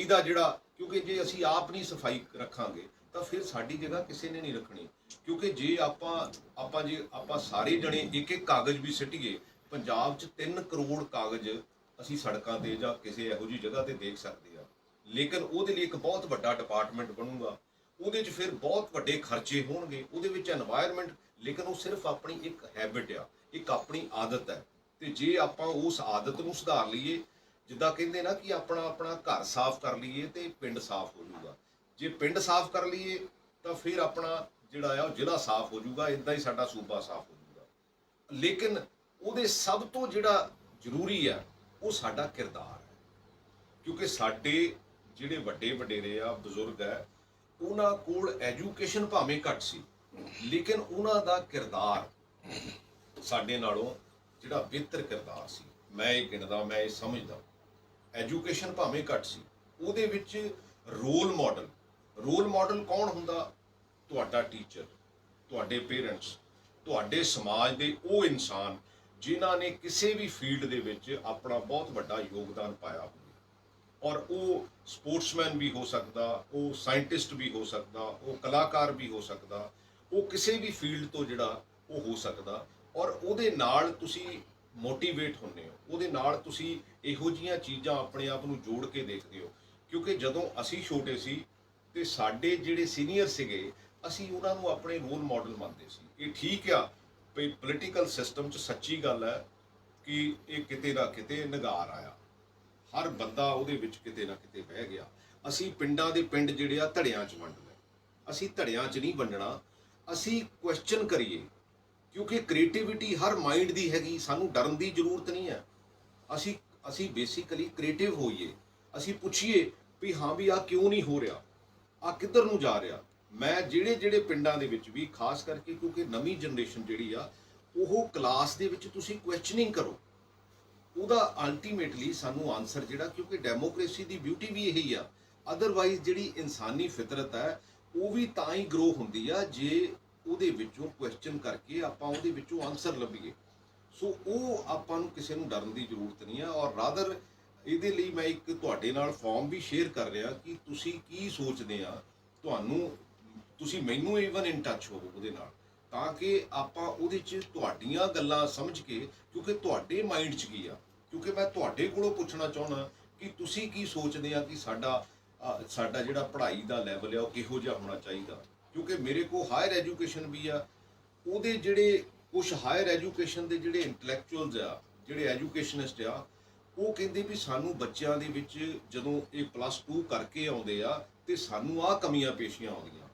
ਦਾ ਜਿਹੜਾ, ਕਿਉਂਕਿ ਜੇ ਅਸੀਂ ਆਪ ਨਹੀਂ ਸਫਾਈ ਰੱਖਾਂਗੇ ਤਾਂ ਫਿਰ ਸਾਡੀ ਜਗ੍ਹਾ ਕਿਸੇ ਨੇ ਨਹੀਂ ਰੱਖਣੀ। ਕਿਉਂਕਿ ਜੇ ਆਪਾਂ ਸਾਰੇ ਜਣੇ ਇੱਕ ਇੱਕ ਕਾਗਜ਼ ਵੀ ਸਿੱਟੀਏ, ਪੰਜਾਬ 'ਚ 3 ਕਰੋੜ ਕਾਗਜ਼ ਅਸੀਂ ਸੜਕਾਂ ਤੇ ਜਾਂ ਕਿਸੇ ਇਹੋ ਜਿਹੀ ਜਗ੍ਹਾ ਤੇ ਦੇਖ ਸਕਦੇ ਆ। ਲੇਕਿਨ ਉਹਦੇ ਲਈ ਇੱਕ ਬਹੁਤ ਵੱਡਾ ਡਿਪਾਰਟਮੈਂਟ ਬਣੂਗਾ, ਉਹਦੇ 'ਚ ਫਿਰ ਬਹੁਤ ਵੱਡੇ ਖਰਚੇ ਹੋਣਗੇ, ਉਹਦੇ ਵਿੱਚ এনवायरमेंट, ਲੇਕਿਨ ਉਹ ਸਿਰਫ ਆਪਣੀ ਇੱਕ ਹੈਬਿਟ ਆ, ਇੱਕ ਆਪਣੀ ਆਦਤ ਹੈ। ਤੇ ਜੇ ਆਪਾਂ ਉਸ ਆਦਤ ਨੂੰ ਸੁਧਾਰ ਲਈਏ, ਜਿੱਦਾਂ ਕਹਿੰਦੇ ਨਾ ਕਿ ਆਪਣਾ ਘਰ ਸਾਫ਼ ਕਰ ਲਈਏ ਤੇ ਪਿੰਡ ਸਾਫ਼ ਹੋ ਜਾਊਗਾ। ਜੇ ਪਿੰਡ ਸਾਫ਼ ਕਰ ਲਈਏ ਤਾਂ ਫਿਰ ਆਪਣਾ ਜਿਹੜਾ ਆ ਉਹ ਜ਼ਿਲ੍ਹਾ ਸਾਫ਼ ਹੋ ਜਾਊਗਾ, ਇਦਾਂ ਹੀ ਸਾਡਾ ਸੂਬਾ ਸਾਫ਼ ਹੋ ਜਾਊਗਾ। ਲੇਕਿਨ ਉਹਦੇ ਸਭ ਤੋਂ ਜਿਹੜਾ ਜ਼ਰੂਰੀ ਆ ਉਹ ਸਾਡਾ ਕਿਰਦਾਰ ਹੈ, ਕਿਉਂਕਿ ਸਾਡੇ ਜਿਹੜੇ ਵੱਡੇ ਵਡੇਰੇ ਆ, ਬਜ਼ੁਰਗ ਹੈ, ਉਹਨਾਂ ਕੋਲ ਐਜੂਕੇਸ਼ਨ ਭਾਵੇਂ ਘੱਟ ਸੀ, ਲੇਕਿਨ ਉਹਨਾਂ ਦਾ ਕਿਰਦਾਰ ਸਾਡੇ ਨਾਲੋਂ ਜਿਹੜਾ ਬਿਹਤਰ ਕਿਰਦਾਰ ਸੀ। ਮੈਂ ਇਹ ਗਿਣਦਾ, ਮੈਂ ਇਹ ਸਮਝਦਾ। ਐਜੂਕੇਸ਼ਨ ਭਾਵੇਂ ਘੱਟ ਸੀ, ਉਹਦੇ ਵਿੱਚ ਰੋਲ ਮਾਡਲ ਕੌਣ ਹੁੰਦਾ? ਤੁਹਾਡਾ ਟੀਚਰ, ਤੁਹਾਡੇ ਪੇਰੈਂਟਸ, ਤੁਹਾਡੇ ਸਮਾਜ ਦੇ ਉਹ ਇਨਸਾਨ ਜਿਨ੍ਹਾਂ ਨੇ ਕਿਸੇ ਵੀ ਫੀਲਡ ਦੇ ਵਿੱਚ ਆਪਣਾ ਬਹੁਤ ਵੱਡਾ ਯੋਗਦਾਨ ਪਾਇਆ ਹੋਵੇ। ਔਰ ਉਹ ਸਪੋਰਟਸਮੈਨ ਵੀ ਹੋ ਸਕਦਾ, ਉਹ ਸਾਇੰਟਿਸਟ ਵੀ ਹੋ ਸਕਦਾ, ਉਹ ਕਲਾਕਾਰ ਵੀ ਹੋ ਸਕਦਾ, ਉਹ ਕਿਸੇ ਵੀ ਫੀਲਡ ਤੋਂ ਜਿਹੜਾ ਉਹ ਹੋ ਸਕਦਾ। ਔਰ ਉਹਦੇ ਨਾਲ ਤੁਸੀਂ ਮੋਟੀਵੇਟ ਹੁੰਦੇ ਹੋ, ਉਹਦੇ ਨਾਲ ਤੁਸੀਂ ਇਹੋ ਜਿਹੀਆਂ ਚੀਜ਼ਾਂ ਆਪਣੇ ਆਪ ਨੂੰ ਜੋੜ ਕੇ ਦੇਖਦੇ ਹੋ। ਕਿਉਂਕਿ ਜਦੋਂ ਅਸੀਂ ਛੋਟੇ ਸੀ ਤੇ ਸਾਡੇ ਜਿਹੜੇ ਸੀਨੀਅਰ ਸੀਗੇ, ਅਸੀਂ ਉਹਨਾਂ ਨੂੰ ਆਪਣੇ ਰੋਲ ਮਾਡਲ ਮੰਨਦੇ ਸੀ। ਇਹ ਠੀਕ ਆ ਵੀ ਪੋਲੀਟੀਕਲ ਸਿਸਟਮ 'ਚ ਸੱਚੀ ਗੱਲ ਹੈ ਕਿ ਇਹ ਕਿਤੇ ਨਾ ਕਿਤੇ ਨਿਗਾਰ ਆਇਆ, ਹਰ ਬੰਦਾ ਉਹਦੇ ਵਿੱਚ ਕਿਤੇ ਨਾ ਕਿਤੇ ਬਹਿ ਗਿਆ। ਅਸੀਂ ਪਿੰਡਾਂ ਦੇ ਪਿੰਡ ਜਿਹੜੇ ਆ ਧੜਿਆਂ 'ਚ ਵੰਡ ਲਏ। ਅਸੀਂ ਧੜਿਆਂ 'ਚ ਨਹੀਂ ਵੰਡਣਾ, ਅਸੀਂ ਕੁਐਸਚਨ ਕਰੀਏ, ਕਿਉਂਕਿ ਕ੍ਰੀਏਟੀਵਿਟੀ ਹਰ ਮਾਈਂਡ ਦੀ ਹੈਗੀ, ਸਾਨੂੰ ਡਰਨ ਦੀ ਜ਼ਰੂਰਤ ਨਹੀਂ ਹੈ। ਅਸੀਂ ਬੇਸਿਕਲੀ ਕ੍ਰੀਏਟਿਵ ਹੋਈਏ, ਅਸੀਂ ਪੁੱਛੀਏ ਵੀ ਹਾਂ ਵੀ ਆਹ ਕਿਉਂ ਨਹੀਂ ਹੋ ਰਿਹਾ, ਆਹ ਕਿੱਧਰ ਨੂੰ ਜਾ ਰਿਹਾ। ਮੈਂ ਜਿਹੜੇ ਪਿੰਡਾਂ ਦੇ ਵਿੱਚ ਵੀ ਖਾਸ ਕਰਕੇ, ਕਿਉਂਕਿ ਨਵੀਂ ਜਨਰੇਸ਼ਨ ਜਿਹੜੀ ਆ ਉਹ ਕਲਾਸ ਦੇ ਵਿੱਚ ਤੁਸੀਂ ਕੁਐਸਚਨਿੰਗ ਕਰੋ, ਉਹਦਾ ਅਲਟੀਮੇਟਲੀ ਸਾਨੂੰ ਆਨਸਰ ਜਿਹੜਾ, ਕਿਉਂਕਿ ਡੈਮੋਕ੍ਰੇਸੀ ਦੀ ਬਿਊਟੀ ਵੀ ਇਹੀ ਆ। ਅਦਰਵਾਈਜ਼ ਜਿਹੜੀ ਇਨਸਾਨੀ ਫਿਤਰਤ ਹੈ ਉਹ ਵੀ ਤਾਂ ਹੀ ਗਰੋ ਹੁੰਦੀ ਆ ਜੇ ਉਹਦੇ ਵਿੱਚੋਂ ਕੁਐਸਚਨ ਕਰਕੇ ਆਪਾਂ ਉਹਦੇ ਵਿੱਚੋਂ ਆਨਸਰ ਲੱਭੀਏ। ਸੋ ਉਹ ਆਪਾਂ ਨੂੰ ਕਿਸੇ ਨੂੰ ਡਰਨ ਦੀ ਜ਼ਰੂਰਤ ਨਹੀਂ ਹੈ। ਔਰ ਰਾਦਰ ਇਹਦੇ ਲਈ ਮੈਂ ਇੱਕ ਤੁਹਾਡੇ ਨਾਲ ਫਾਰਮ ਵੀ ਸ਼ੇਅਰ ਕਰ ਰਿਹਾ ਕਿ ਤੁਸੀਂ ਕੀ ਸੋਚਦੇ ਆ, ਤੁਹਾਨੂੰ ਤੁਸੀਂ ਮੈਨੂੰ ਈਵਨ ਇਨ ਟੱਚ ਹੋਵੋ ਉਹਦੇ ਨਾਲ, ਤਾਂ ਕਿ ਆਪਾਂ ਉਹਦੇ 'ਚ ਤੁਹਾਡੀਆਂ ਗੱਲਾਂ ਸਮਝ ਕੇ, ਕਿਉਂਕਿ ਤੁਹਾਡੇ ਮਾਈਂਡ 'ਚ ਕੀ ਆ, ਕਿਉਂਕਿ ਮੈਂ ਤੁਹਾਡੇ ਕੋਲੋਂ ਪੁੱਛਣਾ ਚਾਹੁੰਦਾ ਕਿ ਤੁਸੀਂ ਕੀ ਸੋਚਦੇ ਆ ਕਿ ਸਾਡਾ ਜਿਹੜਾ ਪੜ੍ਹਾਈ ਦਾ ਲੈਵਲ ਆ ਉਹ ਕਿਹੋ ਜਿਹਾ ਹੋਣਾ ਚਾਹੀਦਾ। ਕਿਉਂਕਿ ਮੇਰੇ ਕੋਲ ਹਾਇਰ ਐਜੂਕੇਸ਼ਨ ਵੀ ਆ, ਉਹਦੇ ਜਿਹੜੇ ਕੁਛ ਹਾਇਰ ਐਜੂਕੇਸ਼ਨ ਦੇ ਜਿਹੜੇ ਇੰਟੈਲੈਕਚੁਅਲਸ ਆ, ਜਿਹੜੇ ਐਜੂਕੇਸ਼ਨਿਸਟ ਆ, ਉਹ ਕਹਿੰਦੇ ਵੀ ਸਾਨੂੰ ਬੱਚਿਆਂ ਦੇ ਵਿੱਚ ਜਦੋਂ ਇਹ +2 ਕਰਕੇ ਆਉਂਦੇ ਆ ਤੇ ਸਾਨੂੰ ਆਹ ਕਮੀਆਂ ਪੇਸ਼ੀਆਂ ਆਉਂਦੀਆਂ।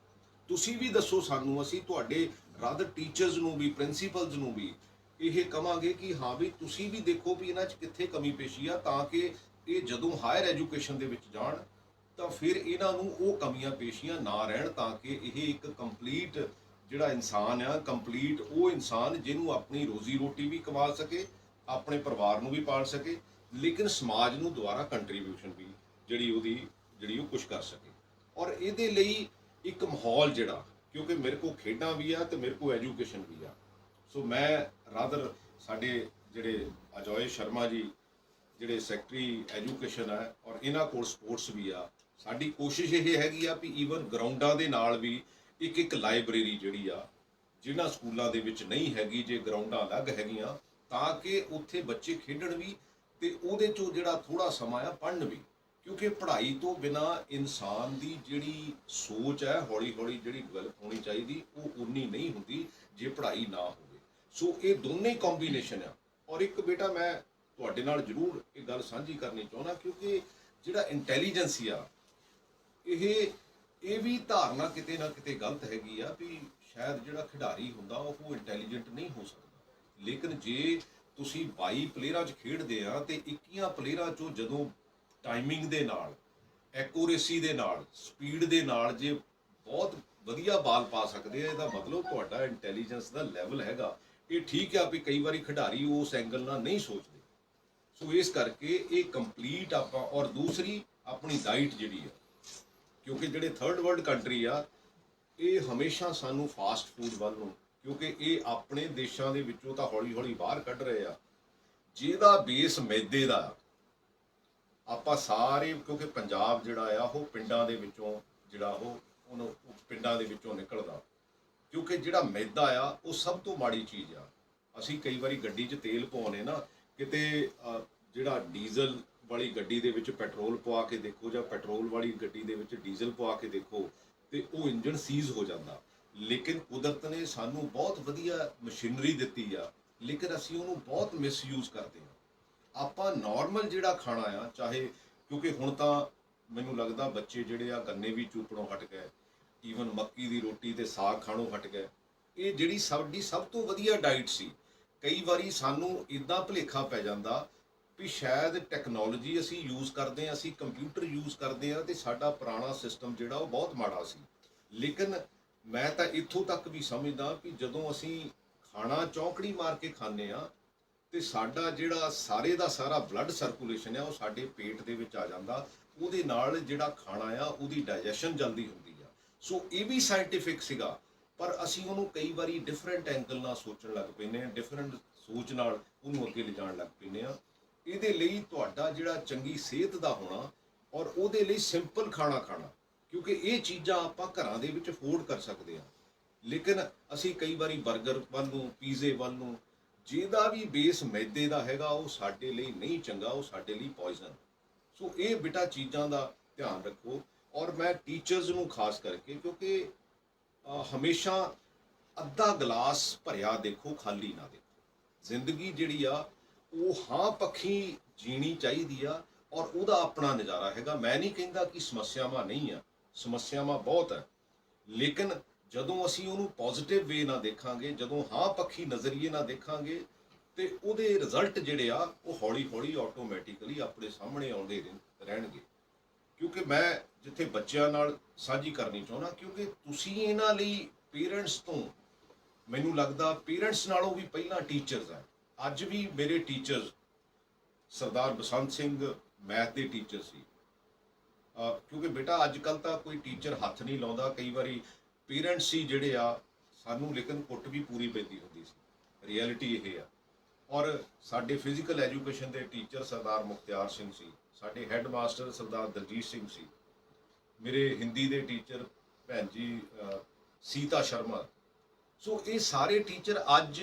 ਤੁਸੀਂ ਵੀ ਦੱਸੋ ਸਾਨੂੰ, ਅਸੀਂ ਤੁਹਾਡੇ ਰਾਦਰ ਟੀਚਰਸ ਨੂੰ ਵੀ, ਪ੍ਰਿੰਸੀਪਲਸ ਨੂੰ ਵੀ ਇਹ ਕਵਾਂਗੇ ਕਿ ਹਾਂ ਵੀ ਤੁਸੀਂ ਵੀ ਦੇਖੋ ਵੀ ਇਹਨਾਂ 'ਚ ਕਿੱਥੇ ਕਮੀ ਪੇਸ਼ੀ ਆ, ਤਾਂ ਕਿ ਇਹ ਜਦੋਂ ਹਾਇਰ ਐਜੂਕੇਸ਼ਨ ਦੇ ਵਿੱਚ ਜਾਣ ਤਾਂ ਫਿਰ ਇਹਨਾਂ ਨੂੰ ਉਹ ਕਮੀਆਂ ਪੇਸ਼ੀਆਂ ਨਾ ਰਹਿਣ, ਤਾਂ ਕਿ ਇਹ ਇੱਕ ਕੰਪਲੀਟ ਜਿਹੜਾ ਇਨਸਾਨ ਆ, ਕੰਪਲੀਟ ਉਹ ਇਨਸਾਨ ਜਿਹਨੂੰ ਆਪਣੀ ਰੋਜ਼ੀ ਰੋਟੀ ਵੀ ਕਮਾ ਸਕੇ, ਆਪਣੇ ਪਰਿਵਾਰ ਨੂੰ ਵੀ ਪਾਲ ਸਕੇ, ਲੇਕਿਨ ਸਮਾਜ ਨੂੰ ਦੁਆਰਾ ਕੰਟਰੀਬਿਊਸ਼ਨ ਵੀ ਜਿਹੜੀ ਉਹ ਕੁਛ ਕਰ ਸਕੇ। ਔਰ ਇਹਦੇ ਲਈ ਇੱਕ ਮਾਹੌਲ ਜਿਹੜਾ, ਕਿਉਂਕਿ ਮੇਰੇ ਕੋਲ ਖੇਡਾਂ ਵੀ ਆ ਤੇ ਮੇਰੇ ਕੋਲ ਐਜੂਕੇਸ਼ਨ ਵੀ ਆ, ਸੋ ਮੈਂ ਰਾਦਰ ਸਾਡੇ ਜਿਹੜੇ ਅਜੋਏ ਸ਼ਰਮਾ ਜੀ ਜਿਹੜੇ ਸੈਕਟਰੀ ਐਜੂਕੇਸ਼ਨ ਹੈ, ਔਰ ਇਹਨਾਂ ਕੋਲ ਸਪੋਰਟਸ ਵੀ ਆ, ਸਾਡੀ ਕੋਸ਼ਿਸ਼ ਇਹ ਹੈਗੀ ਆ ਵੀ ਈਵਨ ਗਰਾਊਂਡਾਂ ਦੇ ਨਾਲ ਵੀ ਇੱਕ ਲਾਇਬ੍ਰੇਰੀ ਜਿਹੜੀ ਆ, ਜਿਨ੍ਹਾਂ ਸਕੂਲਾਂ ਦੇ ਵਿੱਚ ਨਹੀਂ ਹੈਗੀ, ਜੇ ਗਰਾਊਂਡਾਂ ਅਲੱਗ ਹੈਗੀਆਂ, ਤਾਂ ਕਿ ਉੱਥੇ ਬੱਚੇ ਖੇਡਣ ਵੀ ਤੇ ਉਹਦੇ 'ਚੋਂ ਜਿਹੜਾ ਥੋੜ੍ਹਾ ਸਮਾਂ ਆ ਪੜ੍ਹਨ ਵੀ। ਕਿਉਂਕਿ ਪੜ੍ਹਾਈ ਤੋਂ ਬਿਨਾਂ ਇਨਸਾਨ ਦੀ ਜਿਹੜੀ ਸੋਚ ਹੈ ਹੌਲੀ ਹੌਲੀ ਜਿਹੜੀ ਡਿਵੈਲਪ ਹੋਣੀ ਚਾਹੀਦੀ, ਉਹ ਉਨੀ ਨਹੀਂ ਹੁੰਦੀ ਜੇ ਪੜ੍ਹਾਈ ਨਾ ਹੋਵੇ। ਸੋ ਇਹ ਦੋਨੇ ਕੰਬੀਨੇਸ਼ਨ ਆ। ਔਰ ਇੱਕ ਬੇਟਾ ਮੈਂ ਤੁਹਾਡੇ ਨਾਲ ਜ਼ਰੂਰ ਇਹ ਗੱਲ ਸਾਂਝੀ ਕਰਨੀ ਚਾਹੁੰਦਾ, ਕਿਉਂਕਿ ਜਿਹੜਾ ਇੰਟੈਲੀਜੈਂਸ ਆ, ਇਹ ਵੀ ਧਾਰਨਾ ਕਿਤੇ ਨਾ ਕਿਤੇ ਗਲਤ ਹੈਗੀ ਆ ਵੀ ਸ਼ਾਇਦ ਜਿਹੜਾ ਖਿਡਾਰੀ ਹੁੰਦਾ ਉਹ ਇੰਟੈਲੀਜੈਂਟ ਨਹੀਂ ਹੋ ਸਕਦਾ। ਲੇਕਿਨ ਜੇ ਤੁਸੀਂ 22 ਪਲੇਅਰਾਂ 'ਚ ਖੇਡਦੇ ਆ ਤੇ 21 ਪਲੇਅਰਾਂ 'ਚੋਂ ਜਦੋਂ ਟਾਈਮਿੰਗ ਦੇ ਨਾਲ, ਐਕੂਰੇਸੀ ਦੇ ਨਾਲ, ਸਪੀਡ ਦੇ ਨਾਲ ਜੇ ਬਹੁਤ ਵਧੀਆ ਬਾਲ ਪਾ ਸਕਦੇ ਆ, ਇਹਦਾ ਮਤਲਬ ਤੁਹਾਡਾ ਇੰਟੈਲੀਜੈਂਸ ਦਾ ਲੈਵਲ ਹੈਗਾ। ਇਹ ਠੀਕ ਆ ਵੀ ਕਈ ਵਾਰੀ ਖਿਡਾਰੀ ਉਸ ਐਂਗਲ ਨਾਲ ਨਹੀਂ ਸੋਚਦੇ, ਸੋ ਇਸ ਕਰਕੇ ਇਹ ਕੰਪਲੀਟ ਆਪਾਂ। ਔਰ ਦੂਸਰੀ ਆਪਣੀ ਡਾਈਟ ਜਿਹੜੀ ਆ, ਕਿਉਂਕਿ ਜਿਹੜੇ ਥਰਡ ਵਰਲਡ ਕੰਟਰੀ ਆ, ਇਹ ਹਮੇਸ਼ਾ ਸਾਨੂੰ ਫਾਸਟ ਫੂਡ ਵੱਲ ਨੂੰ, ਕਿਉਂਕਿ ਇਹ ਆਪਣੇ ਦੇਸ਼ਾਂ ਦੇ ਵਿੱਚੋਂ ਤਾਂ ਹੌਲੀ ਹੌਲੀ ਬਾਹਰ ਕੱਢ ਰਹੇ ਆ, ਜਿਹਦਾ ਬੇਸ ਮੈਦੇ ਦਾ। ਆਪਾਂ ਸਾਰੇ, ਕਿਉਂਕਿ ਪੰਜਾਬ ਜਿਹੜਾ ਆ ਉਹ ਪਿੰਡਾਂ ਦੇ ਵਿੱਚੋਂ ਜਿਹੜਾ ਉਹਨੂੰ ਪਿੰਡਾਂ ਦੇ ਵਿੱਚੋਂ ਨਿਕਲਦਾ, ਕਿਉਂਕਿ ਜਿਹੜਾ ਮੈਦਾ ਆ ਉਹ ਸਭ ਤੋਂ ਮਾੜੀ ਚੀਜ਼ ਆ। ਅਸੀਂ ਕਈ ਵਾਰੀ ਗੱਡੀ 'ਚ ਤੇਲ ਪਾਉਣੇ ਨਾ, ਕਿਤੇ ਜਿਹੜਾ ਡੀਜ਼ਲ ਵਾਲੀ ਗੱਡੀ ਦੇ ਵਿੱਚ ਪੈਟਰੋਲ ਪਵਾ ਕੇ ਦੇਖੋ, ਜਾਂ ਪੈਟਰੋਲ ਵਾਲੀ ਗੱਡੀ ਦੇ ਵਿੱਚ ਡੀਜ਼ਲ ਪਵਾ ਕੇ ਦੇਖੋ, ਤੇ ਉਹ ਇੰਜਣ ਸੀਜ਼ ਹੋ ਜਾਂਦਾ। ਲੇਕਿਨ ਕੁਦਰਤ ਨੇ ਸਾਨੂੰ ਬਹੁਤ ਵਧੀਆ ਮਸ਼ੀਨਰੀ ਦਿੱਤੀ ਆ, ਲੇਕਿਨ ਅਸੀਂ ਉਹਨੂੰ ਬਹੁਤ ਮਿਸਯੂਜ਼ ਕਰਦੇ ਹਾਂ। ਆਪਾਂ ਨਾਰਮਲ ਜਿਹੜਾ ਖਾਣਾ ਆ, ਚਾਹੇ, ਕਿਉਂਕਿ ਹੁਣ ਤਾਂ ਮੈਨੂੰ ਲੱਗਦਾ ਬੱਚੇ ਜਿਹੜੇ ਆ ਗੰਨੇ ਵੀ ਚੂਪਣੋਂ ਹਟ ਗਏ, ਈਵਨ ਮੱਕੀ ਦੀ ਰੋਟੀ ਤੇ ਸਾਗ ਖਾਣੋਂ ਹਟ ਗਏ। ਇਹ ਜਿਹੜੀ ਸਾਡੀ ਸਭ ਤੋਂ ਵਧੀਆ ਡਾਈਟ ਸੀ, ਕਈ ਵਾਰੀ ਸਾਨੂੰ ਇੱਦਾਂ ਭੁਲੇਖਾ ਪੈ ਜਾਂਦਾ ਵੀ ਸ਼ਾਇਦ ਟੈਕਨੋਲੋਜੀ ਅਸੀਂ ਯੂਜ਼ ਕਰਦੇ ਹਾਂ, ਅਸੀਂ ਕੰਪਿਊਟਰ ਯੂਜ਼ ਕਰਦੇ ਹਾਂ, ਤੇ ਸਾਡਾ ਪੁਰਾਣਾ ਸਿਸਟਮ ਜਿਹੜਾ ਉਹ ਬਹੁਤ ਮਾੜਾ ਸੀ। ਲੇਕਿਨ ਮੈਂ ਤਾਂ ਇੱਥੋਂ ਤੱਕ ਵੀ ਸਮਝਦਾ ਕਿ ਜਦੋਂ ਅਸੀਂ ਖਾਣਾ ਚੌਂਕੜੀ ਮਾਰ ਕੇ ਖਾਂਦੇ ਆ ਤੇ ਸਾਡਾ ਜਿਹੜਾ ਸਾਰੇ ਦਾ ਸਾਰਾ ਬਲੱਡ ਸਰਕੂਲੇਸ਼ਨ ਆ ਉਹ ਸਾਡੇ ਪੇਟ ਦੇ ਵਿੱਚ ਆ ਜਾਂਦਾ, ਉਹਦੇ ਨਾਲ ਜਿਹੜਾ ਖਾਣਾ ਆ ਉਹਦੀ ਡਾਈਜੈਸ਼ਨ ਜਲਦੀ ਹੁੰਦੀ ਆ। ਸੋ ਇਹ ਵੀ ਸਾਇੰਟੀਫਿਕ ਸੀਗਾ, ਪਰ ਅਸੀਂ ਉਹਨੂੰ ਕਈ ਵਾਰੀ ਡਿਫਰੈਂਟ ਐਂਗਲ ਨਾਲ ਸੋਚਣ ਲੱਗ ਪੈਂਦੇ ਹਾਂ, ਡਿਫਰੈਂਟ ਸੋਚ ਨਾਲ ਉਹਨੂੰ ਅੱਗੇ ਲਿਜਾਣ ਲੱਗ ਪੈਂਦੇ ਹਾਂ। ਇਹਦੇ ਲਈ ਤੁਹਾਡਾ ਜਿਹੜਾ ਚੰਗੀ ਸਿਹਤ ਦਾ ਹੋਣਾ, ਔਰ ਉਹਦੇ ਲਈ ਸਿੰਪਲ ਖਾਣਾ ਖਾਣਾ, ਕਿਉਂਕਿ ਇਹ ਚੀਜ਼ਾਂ ਆਪਾਂ ਘਰਾਂ ਦੇ ਵਿੱਚ ਅਫੋਰਡ ਕਰ ਸਕਦੇ ਹਾਂ। ਲੇਕਿਨ ਅਸੀਂ ਕਈ ਵਾਰੀ 버ਗਰ ਵੱਲ ਨੂੰ, ਪੀਜ਼ੇ ਵੱਲ ਨੂੰ, ਜਿਹਦਾ ਵੀ ਬੇਸ ਮੈਦੇ ਦਾ ਹੈਗਾ, ਉਹ ਸਾਡੇ ਲਈ ਨਹੀਂ ਚੰਗਾ, ਉਹ ਸਾਡੇ ਲਈ ਪੋਇਜ਼ਨ। ਸੋ ਇਹ ਬੇਟਾ ਚੀਜ਼ਾਂ ਦਾ ਧਿਆਨ ਰੱਖੋ। ਔਰ ਮੈਂ ਟੀਚਰਸ ਨੂੰ ਖਾਸ ਕਰਕੇ, ਕਿਉਂਕਿ ਹਮੇਸ਼ਾ ਅੱਧਾ ਗਲਾਸ ਭਰਿਆ ਦੇਖੋ, ਖਾਲੀ ਨਾ ਦੇਖੋ। ਜ਼ਿੰਦਗੀ ਜਿਹੜੀ ਆ ਉਹ ਹਾਂ ਪੱਖੀ ਜੀਣੀ ਚਾਹੀਦੀ ਆ, ਔਰ ਉਹਦਾ ਆਪਣਾ ਨਜ਼ਾਰਾ ਹੈਗਾ। ਮੈਂ ਨਹੀਂ ਕਹਿੰਦਾ ਕਿ ਸਮੱਸਿਆਵਾਂ ਨਹੀਂ ਆ, ਸਮੱਸਿਆਵਾਂ ਬਹੁਤ ਹੈ, ਲੇਕਿਨ ਜਦੋਂ ਅਸੀਂ ਉਹਨੂੰ ਪੋਜ਼ਿਟਿਵ ਵੇ ਨਾਲ ਦੇਖਾਂਗੇ, ਜਦੋਂ ਹਾਂ ਪੱਖੀ ਨਜ਼ਰੀਏ ਨਾਲ ਦੇਖਾਂਗੇ, ਤੇ ਉਹਦੇ ਰਿਜ਼ਲਟ ਜਿਹੜੇ ਆ ਉਹ ਹੌਲੀ ਹੌਲੀ ਆਟੋਮੈਟਿਕਲੀ ਆਪਣੇ ਸਾਹਮਣੇ ਆਉਂਦੇ ਰਹਿਣਗੇ। ਕਿਉਂਕਿ ਮੈਂ ਜਿੱਥੇ ਬੱਚਿਆਂ ਨਾਲ ਸਾਂਝੀ ਕਰਨੀ ਚਾਹੁੰਦਾ, ਕਿਉਂਕਿ ਤੁਸੀਂ ਇਹਨਾਂ ਲਈ ਪੇਰੈਂਟਸ ਤੋਂ, ਮੈਨੂੰ ਲੱਗਦਾ ਪੇਰੈਂਟਸ ਨਾਲੋਂ ਵੀ ਪਹਿਲਾਂ ਟੀਚਰਸ ਆ। ਅੱਜ ਵੀ ਮੇਰੇ ਟੀਚਰਸ, ਸਰਦਾਰ ਬਸੰਤ ਸਿੰਘ ਮੈਥ ਦੇ ਟੀਚਰ ਸੀ, ਕਿਉਂਕਿ ਬੇਟਾ ਅੱਜ ਕੱਲ੍ਹ ਤਾਂ ਕੋਈ ਟੀਚਰ ਹੱਥ ਨਹੀਂ ਲਾਉਂਦਾ, ਕਈ ਵਾਰੀ ਪੇਰੈਂਟਸ ਹੀ ਜਿਹੜੇ ਆ ਸਾਨੂੰ, ਲੇਕਿਨ ਕੁੱਟ ਵੀ ਪੂਰੀ ਪੈਂਦੀ ਹੁੰਦੀ ਸੀ। ਰਿਐਲਿਟੀ ਇਹ ਆ। ਔਰ ਸਾਡੇ ਫਿਜ਼ੀਕਲ ਐਜੂਕੇਸ਼ਨ ਦੇ ਟੀਚਰ ਸਰਦਾਰ ਮੁਖਤਿਆਰ ਸਿੰਘ ਸੀ, ਸਾਡੇ ਹੈੱਡ ਮਾਸਟਰ ਸਰਦਾਰ ਦਲਜੀਤ ਸਿੰਘ ਸੀ, ਮੇਰੇ ਹਿੰਦੀ ਦੇ ਟੀਚਰ ਭੈਣ ਜੀ ਸੀਤਾ ਸ਼ਰਮਾ। ਸੋ ਇਹ ਸਾਰੇ ਟੀਚਰ ਅੱਜ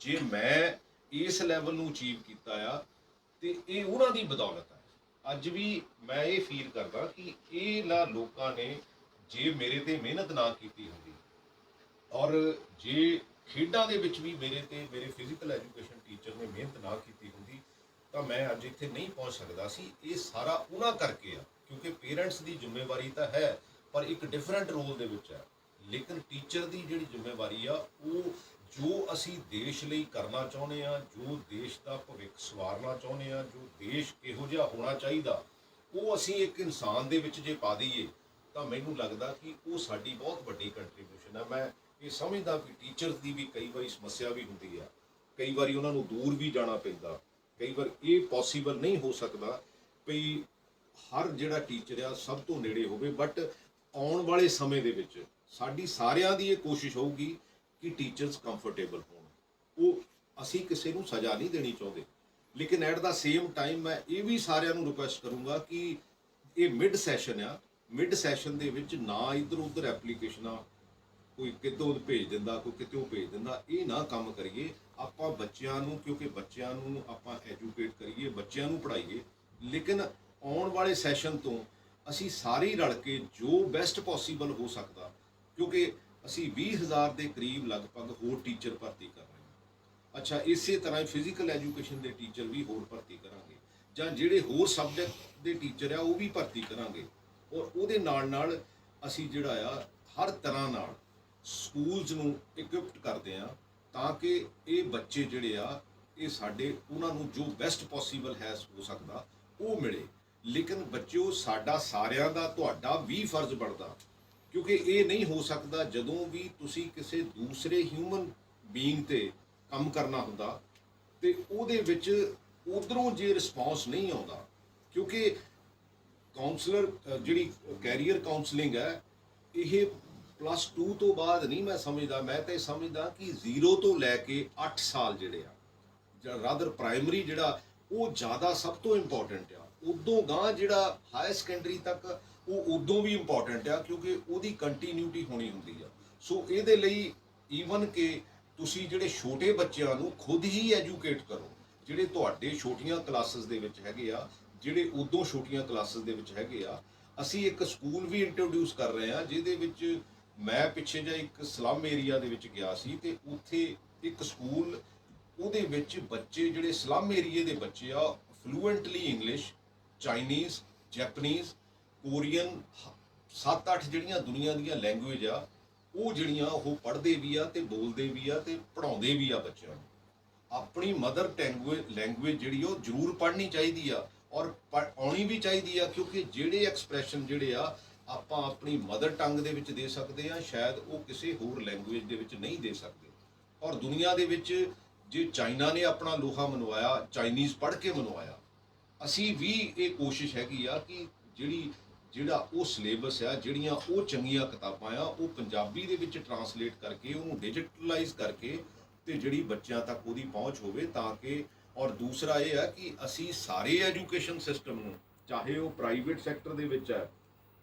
ਜੇ ਮੈਂ ਇਸ ਲੈਵਲ ਨੂੰ ਅਚੀਵ ਕੀਤਾ ਆ ਤੇ ਇਹ ਉਹਨਾਂ ਦੀ ਬਦੌਲਤ ਹੈ। ਅੱਜ ਵੀ ਮੈਂ ਇਹ ਫੀਲ ਕਰਦਾ ਕਿ ਇਹ ਨਾ ਲੋਕਾਂ ਨੇ ਜੇ ਮੇਰੇ ਤੇ ਮਿਹਨਤ ਨਾ ਕੀਤੀ ਹੁੰਦੀ ਔਰ ਜੇ ਖੇਡਾਂ ਦੇ ਵਿੱਚ ਵੀ ਮੇਰੇ ਫਿਜ਼ੀਕਲ ਐਜੂਕੇਸ਼ਨ ਟੀਚਰ ਨੇ ਮਿਹਨਤ ਨਾ ਕੀਤੀ ਹੁੰਦੀ ਤਾਂ ਮੈਂ ਅੱਜ ਇੱਥੇ ਨਹੀਂ ਪਹੁੰਚ ਸਕਦਾ ਸੀ। ਇਹ ਸਾਰਾ ਉਹਨਾਂ ਕਰਕੇ ਆ, ਕਿਉਂਕਿ ਪੇਰੈਂਟਸ ਦੀ ਜ਼ਿੰਮੇਵਾਰੀ ਤਾਂ ਹੈ ਪਰ ਇੱਕ ਡਿਫਰੈਂਟ ਰੋਲ ਦੇ ਵਿੱਚ ਹੈ। ਲੇਕਿਨ ਟੀਚਰ ਦੀ ਜਿਹੜੀ ਜ਼ਿੰਮੇਵਾਰੀ ਆ ਉਹ ਜੋ ਅਸੀਂ ਦੇਸ਼ ਲਈ ਕਰਨਾ ਚਾਹੁੰਦੇ ਆ, ਜੋ ਦੇਸ਼ ਦਾ ਭਵਿੱਖ ਸਵਾਰਨਾ ਚਾਹੁੰਦੇ ਆ, ਜੋ ਦੇਸ਼ ਕਿਹੋ ਜਿਹਾ ਹੋਣਾ ਚਾਹੀਦਾ ਉਹ ਅਸੀਂ ਇੱਕ ਇਨਸਾਨ ਦੇ ਵਿੱਚ ਜੇ ਪਾ ਦਈਏ ਤਾਂ ਮੈਨੂੰ ਲੱਗਦਾ ਕਿ ਉਹ ਸਾਡੀ ਬਹੁਤ ਵੱਡੀ ਕੰਟਰੀਬਿਊਸ਼ਨ ਹੈ। ਮੈਂ ਇਹ ਸਮਝਦਾ ਕਿ ਟੀਚਰਸ ਦੀ ਵੀ ਕਈ ਵਾਰੀ ਸਮੱਸਿਆ ਵੀ ਹੁੰਦੀ ਆ, ਕਈ ਵਾਰੀ ਉਹਨਾਂ ਨੂੰ ਦੂਰ ਵੀ ਜਾਣਾ ਪੈਂਦਾ, ਕਈ ਵਾਰ ਇਹ ਪੋਸੀਬਲ ਨਹੀਂ ਹੋ ਸਕਦਾ ਵੀ ਹਰ ਜਿਹੜਾ ਟੀਚਰ ਆ ਸਭ ਤੋਂ ਨੇੜੇ ਹੋਵੇ। ਬਟ ਆਉਣ ਵਾਲੇ ਸਮੇਂ ਦੇ ਵਿੱਚ ਸਾਡੀ ਸਾਰਿਆਂ ਦੀ ਇਹ ਕੋਸ਼ਿਸ਼ ਹੋਊਗੀ ਕਿ ਟੀਚਰਸ ਕੰਫਰਟੇਬਲ ਹੋਣ। ਉਹ ਅਸੀਂ ਕਿਸੇ ਨੂੰ ਸਜ਼ਾ ਨਹੀਂ ਦੇਣੀ ਚਾਹੁੰਦੇ, ਲੇਕਿਨ ਐਟ ਦਾ ਸੇਮ ਟਾਈਮ ਮੈਂ ਇਹ ਵੀ ਸਾਰਿਆਂ ਨੂੰ ਰਿਕੁਐਸਟ ਕਰੂੰਗਾ ਕਿ ਇਹ ਮਿਡ ਸੈਸ਼ਨ ਆ, ਮਿਡ ਸੈਸ਼ਨ ਦੇ ਵਿੱਚ ਨਾ ਇੱਧਰ ਉੱਧਰ ਐਪਲੀਕੇਸ਼ਨਾਂ ਕੋਈ ਕਿਤੋਂ ਭੇਜ ਦਿੰਦਾ, ਕੋਈ ਕਿਤੋਂ ਭੇਜ ਦਿੰਦਾ, ਇਹ ਨਾ ਕੰਮ ਕਰੀਏ। ਆਪਾਂ ਬੱਚਿਆਂ ਨੂੰ, ਕਿਉਂਕਿ ਬੱਚਿਆਂ ਨੂੰ ਆਪਾਂ ਐਜੂਕੇਟ ਕਰੀਏ, ਬੱਚਿਆਂ ਨੂੰ ਪੜ੍ਹਾਈਏ, ਲੇਕਿਨ ਆਉਣ ਵਾਲੇ ਸੈਸ਼ਨ ਤੋਂ ਅਸੀਂ ਸਾਰੇ ਰਲ ਕੇ ਜੋ ਬੈਸਟ ਪੋਸੀਬਲ ਹੋ ਸਕਦਾ, ਕਿਉਂਕਿ ਅਸੀਂ 20,000 ਦੇ ਕਰੀਬ ਲਗਭਗ ਹੋਰ ਟੀਚਰ ਭਰਤੀ ਕਰ ਰਹੇ ਹਾਂ। ਅੱਛਾ, ਇਸੇ ਤਰ੍ਹਾਂ ਹੀ ਫਿਜ਼ੀਕਲ ਐਜੂਕੇਸ਼ਨ ਦੇ ਟੀਚਰ ਵੀ ਹੋਰ ਭਰਤੀ ਕਰਾਂਗੇ, ਜਾਂ ਜਿਹੜੇ ਹੋਰ ਸਬਜੈਕਟ ਦੇ ਟੀਚਰ ਆ ਉਹ ਵੀ ਭਰਤੀ ਕਰਾਂਗੇ। ਔਰ ਉਹਦੇ ਨਾਲ ਅਸੀਂ ਜਿਹੜਾ ਆ ਹਰ ਤਰ੍ਹਾਂ ਨਾਲ ਸਕੂਲਸ ਨੂੰ ਇਕਵਿਪਡ ਕਰਦੇ ਆ ਤਾਂ ਕਿ ਇਹ ਬੱਚੇ ਜਿਹੜੇ ਆ ਇਹ ਸਾਡੇ ਉਹਨਾਂ ਨੂੰ ਜੋ ਬੈਸਟ ਪੋਸੀਬਲ ਹੈ ਹੋ ਸਕਦਾ ਉਹ ਮਿਲੇ। ਲੇਕਿਨ ਬੱਚਿਓ, ਸਾਡਾ ਸਾਰਿਆਂ ਦਾ, ਤੁਹਾਡਾ ਵੀ ਫਰਜ਼ ਬਣਦਾ, ਕਿਉਂਕਿ ਇਹ ਨਹੀਂ ਹੋ ਸਕਦਾ ਜਦੋਂ ਵੀ ਤੁਸੀਂ ਕਿਸੇ ਦੂਸਰੇ ਹਿਊਮਨ ਬੀਇੰਗ ਤੇ ਕੰਮ ਕਰਨਾ ਹੁੰਦਾ ਤੇ ਉਹਦੇ ਵਿੱਚ ਉਧਰੋਂ ਜੇ ਰਿਸਪੌਂਸ ਨਹੀਂ ਆਉਂਦਾ, ਕਿਉਂਕਿ ਕਾਉਂਸਲਰ ਜਿਹੜੀ ਕੈਰੀਅਰ ਕਾਉਂਸਲਿੰਗ ਹੈ ਇਹ +2 ਤੋਂ ਬਾਅਦ ਨਹੀਂ ਮੈਂ ਸਮਝਦਾ, ਮੈਂ ਤਾਂ ਇਹ ਸਮਝਦਾ ਕਿ 0 ਤੋਂ ਲੈ ਕੇ 8 ਸਾਲ ਜਿਹੜੇ ਆ ਜਾਂ ਰਾਦਰ ਪ੍ਰਾਇਮਰੀ ਜਿਹੜਾ ਉਹ ਜ਼ਿਆਦਾ ਸਭ ਤੋਂ ਇੰਪੋਰਟੈਂਟ ਆ। ਉਦੋਂ ਗਾਂ ਜਿਹੜਾ ਹਾਇਰ ਸੈਕੰਡਰੀ ਤੱਕ ਉਹ ਉਦੋਂ ਵੀ ਇੰਪੋਰਟੈਂਟ ਆ, ਕਿਉਂਕਿ ਉਹਦੀ ਕੰਟੀਨਿਊਟੀ ਹੋਣੀ ਹੁੰਦੀ ਆ। ਸੋ ਇਹਦੇ ਲਈ ਈਵਨ ਕਿ ਤੁਸੀਂ ਜਿਹੜੇ ਛੋਟੇ ਬੱਚਿਆਂ ਨੂੰ ਖੁਦ ਹੀ ਐਜੂਕੇਟ ਕਰੋ, ਜਿਹੜੇ ਤੁਹਾਡੇ ਛੋਟੀਆਂ ਕਲਾਸਿਸ ਦੇ ਵਿੱਚ ਹੈਗੇ ਆ, ਜਿਹੜੇ ਉਦੋਂ ਛੋਟੀਆਂ ਕਲਾਸਿਸ ਦੇ ਵਿੱਚ ਹੈਗੇ ਆ। ਅਸੀਂ ਇੱਕ ਸਕੂਲ ਵੀ ਇੰਟਰੋਡਿਊਸ ਕਰ ਰਹੇ ਆ ਜਿਹਦੇ ਵਿੱਚ ਮੈਂ ਪਿੱਛੇ ਜਿਹਾ ਇੱਕ ਸਲਮ ਏਰੀਆ ਦੇ ਵਿੱਚ ਗਿਆ ਸੀ ਤੇ ਉੱਥੇ ਇੱਕ ਸਕੂਲ, ਉਹਦੇ ਵਿੱਚ ਬੱਚੇ ਜਿਹੜੇ ਸਲਮ ਏਰੀਏ ਦੇ ਬੱਚੇ ਆ fluently English, Chinese, Japanese, Korean, 7-8 ਜਿਹੜੀਆਂ ਦੁਨੀਆ ਦੀਆਂ ਲੈਂਗੁਏਜ ਆ ਉਹ ਜਿਹੜੀਆਂ ਉਹ ਪੜ੍ਹਦੇ ਵੀ ਆ ਤੇ ਬੋਲਦੇ ਵੀ ਆ ਤੇ ਪੜ੍ਹਾਉਂਦੇ ਵੀ ਆ ਬੱਚਿਆਂ ਨੂੰ। ਆਪਣੀ ਮਦਰ ਲੈਂਗੁਏਜ ਜਿਹੜੀ ਉਹ ਜ਼ਰੂਰ ਪੜ੍ਹਨੀ ਚਾਹੀਦੀ ਆ ਔਰ ਆਉਣੀ ਵੀ ਚਾਹੀਦੀ ਆ, ਕਿਉਂਕਿ ਜਿਹੜੇ ਐਕਸਪ੍ਰੈਸ਼ਨ ਜਿਹੜੇ ਆ ਆਪਾਂ ਆਪਣੀ ਮਦਰ ਟੰਗ ਦੇ ਵਿੱਚ ਦੇ ਸਕਦੇ ਆ, ਸ਼ਾਇਦ ਉਹ ਕਿਸੇ ਹੋਰ ਲੈਂਗੁਏਜ ਦੇ ਵਿੱਚ ਨਹੀਂ ਦੇ ਸਕਦੇ। ਔਰ ਦੁਨੀਆ ਦੇ ਵਿੱਚ ਜੇ ਚਾਈਨਾ ਨੇ ਆਪਣਾ ਲੋਹਾ ਮਨਵਾਇਆ, ਚਾਈਨੀਜ਼ ਪੜ੍ਹ ਕੇ ਮਨਵਾਇਆ, ਅਸੀਂ ਵੀ ਇਹ ਕੋਸ਼ਿਸ਼ ਹੈਗੀ ਆ ਕਿ ਜਿਹੜਾ ਉਹ ਸਿਲੇਬਸ ਆ, ਜਿਹੜੀਆਂ ਉਹ ਚੰਗੀਆਂ ਕਿਤਾਬਾਂ ਆ ਉਹ ਪੰਜਾਬੀ ਦੇ ਵਿੱਚ ਟਰਾਂਸਲੇਟ ਕਰਕੇ ਉਹਨੂੰ ਡਿਜੀਟਲਾਈਜ਼ ਕਰਕੇ ਤੇ ਜਿਹੜੀ ਬੱਚਿਆਂ ਤੱਕ ਉਹਦੀ ਪਹੁੰਚ ਹੋਵੇ ਤਾਂ ਕਿ। ਔਰ ਦੂਸਰਾ ਇਹ ਹੈ ਕਿ ਅਸੀਂ ਸਾਰੇ ਐਜੂਕੇਸ਼ਨ ਸਿਸਟਮ ਨੂੰ, ਚਾਹੇ ਉਹ ਪ੍ਰਾਈਵੇਟ ਸੈਕਟਰ ਦੇ ਵਿੱਚ ਹੈ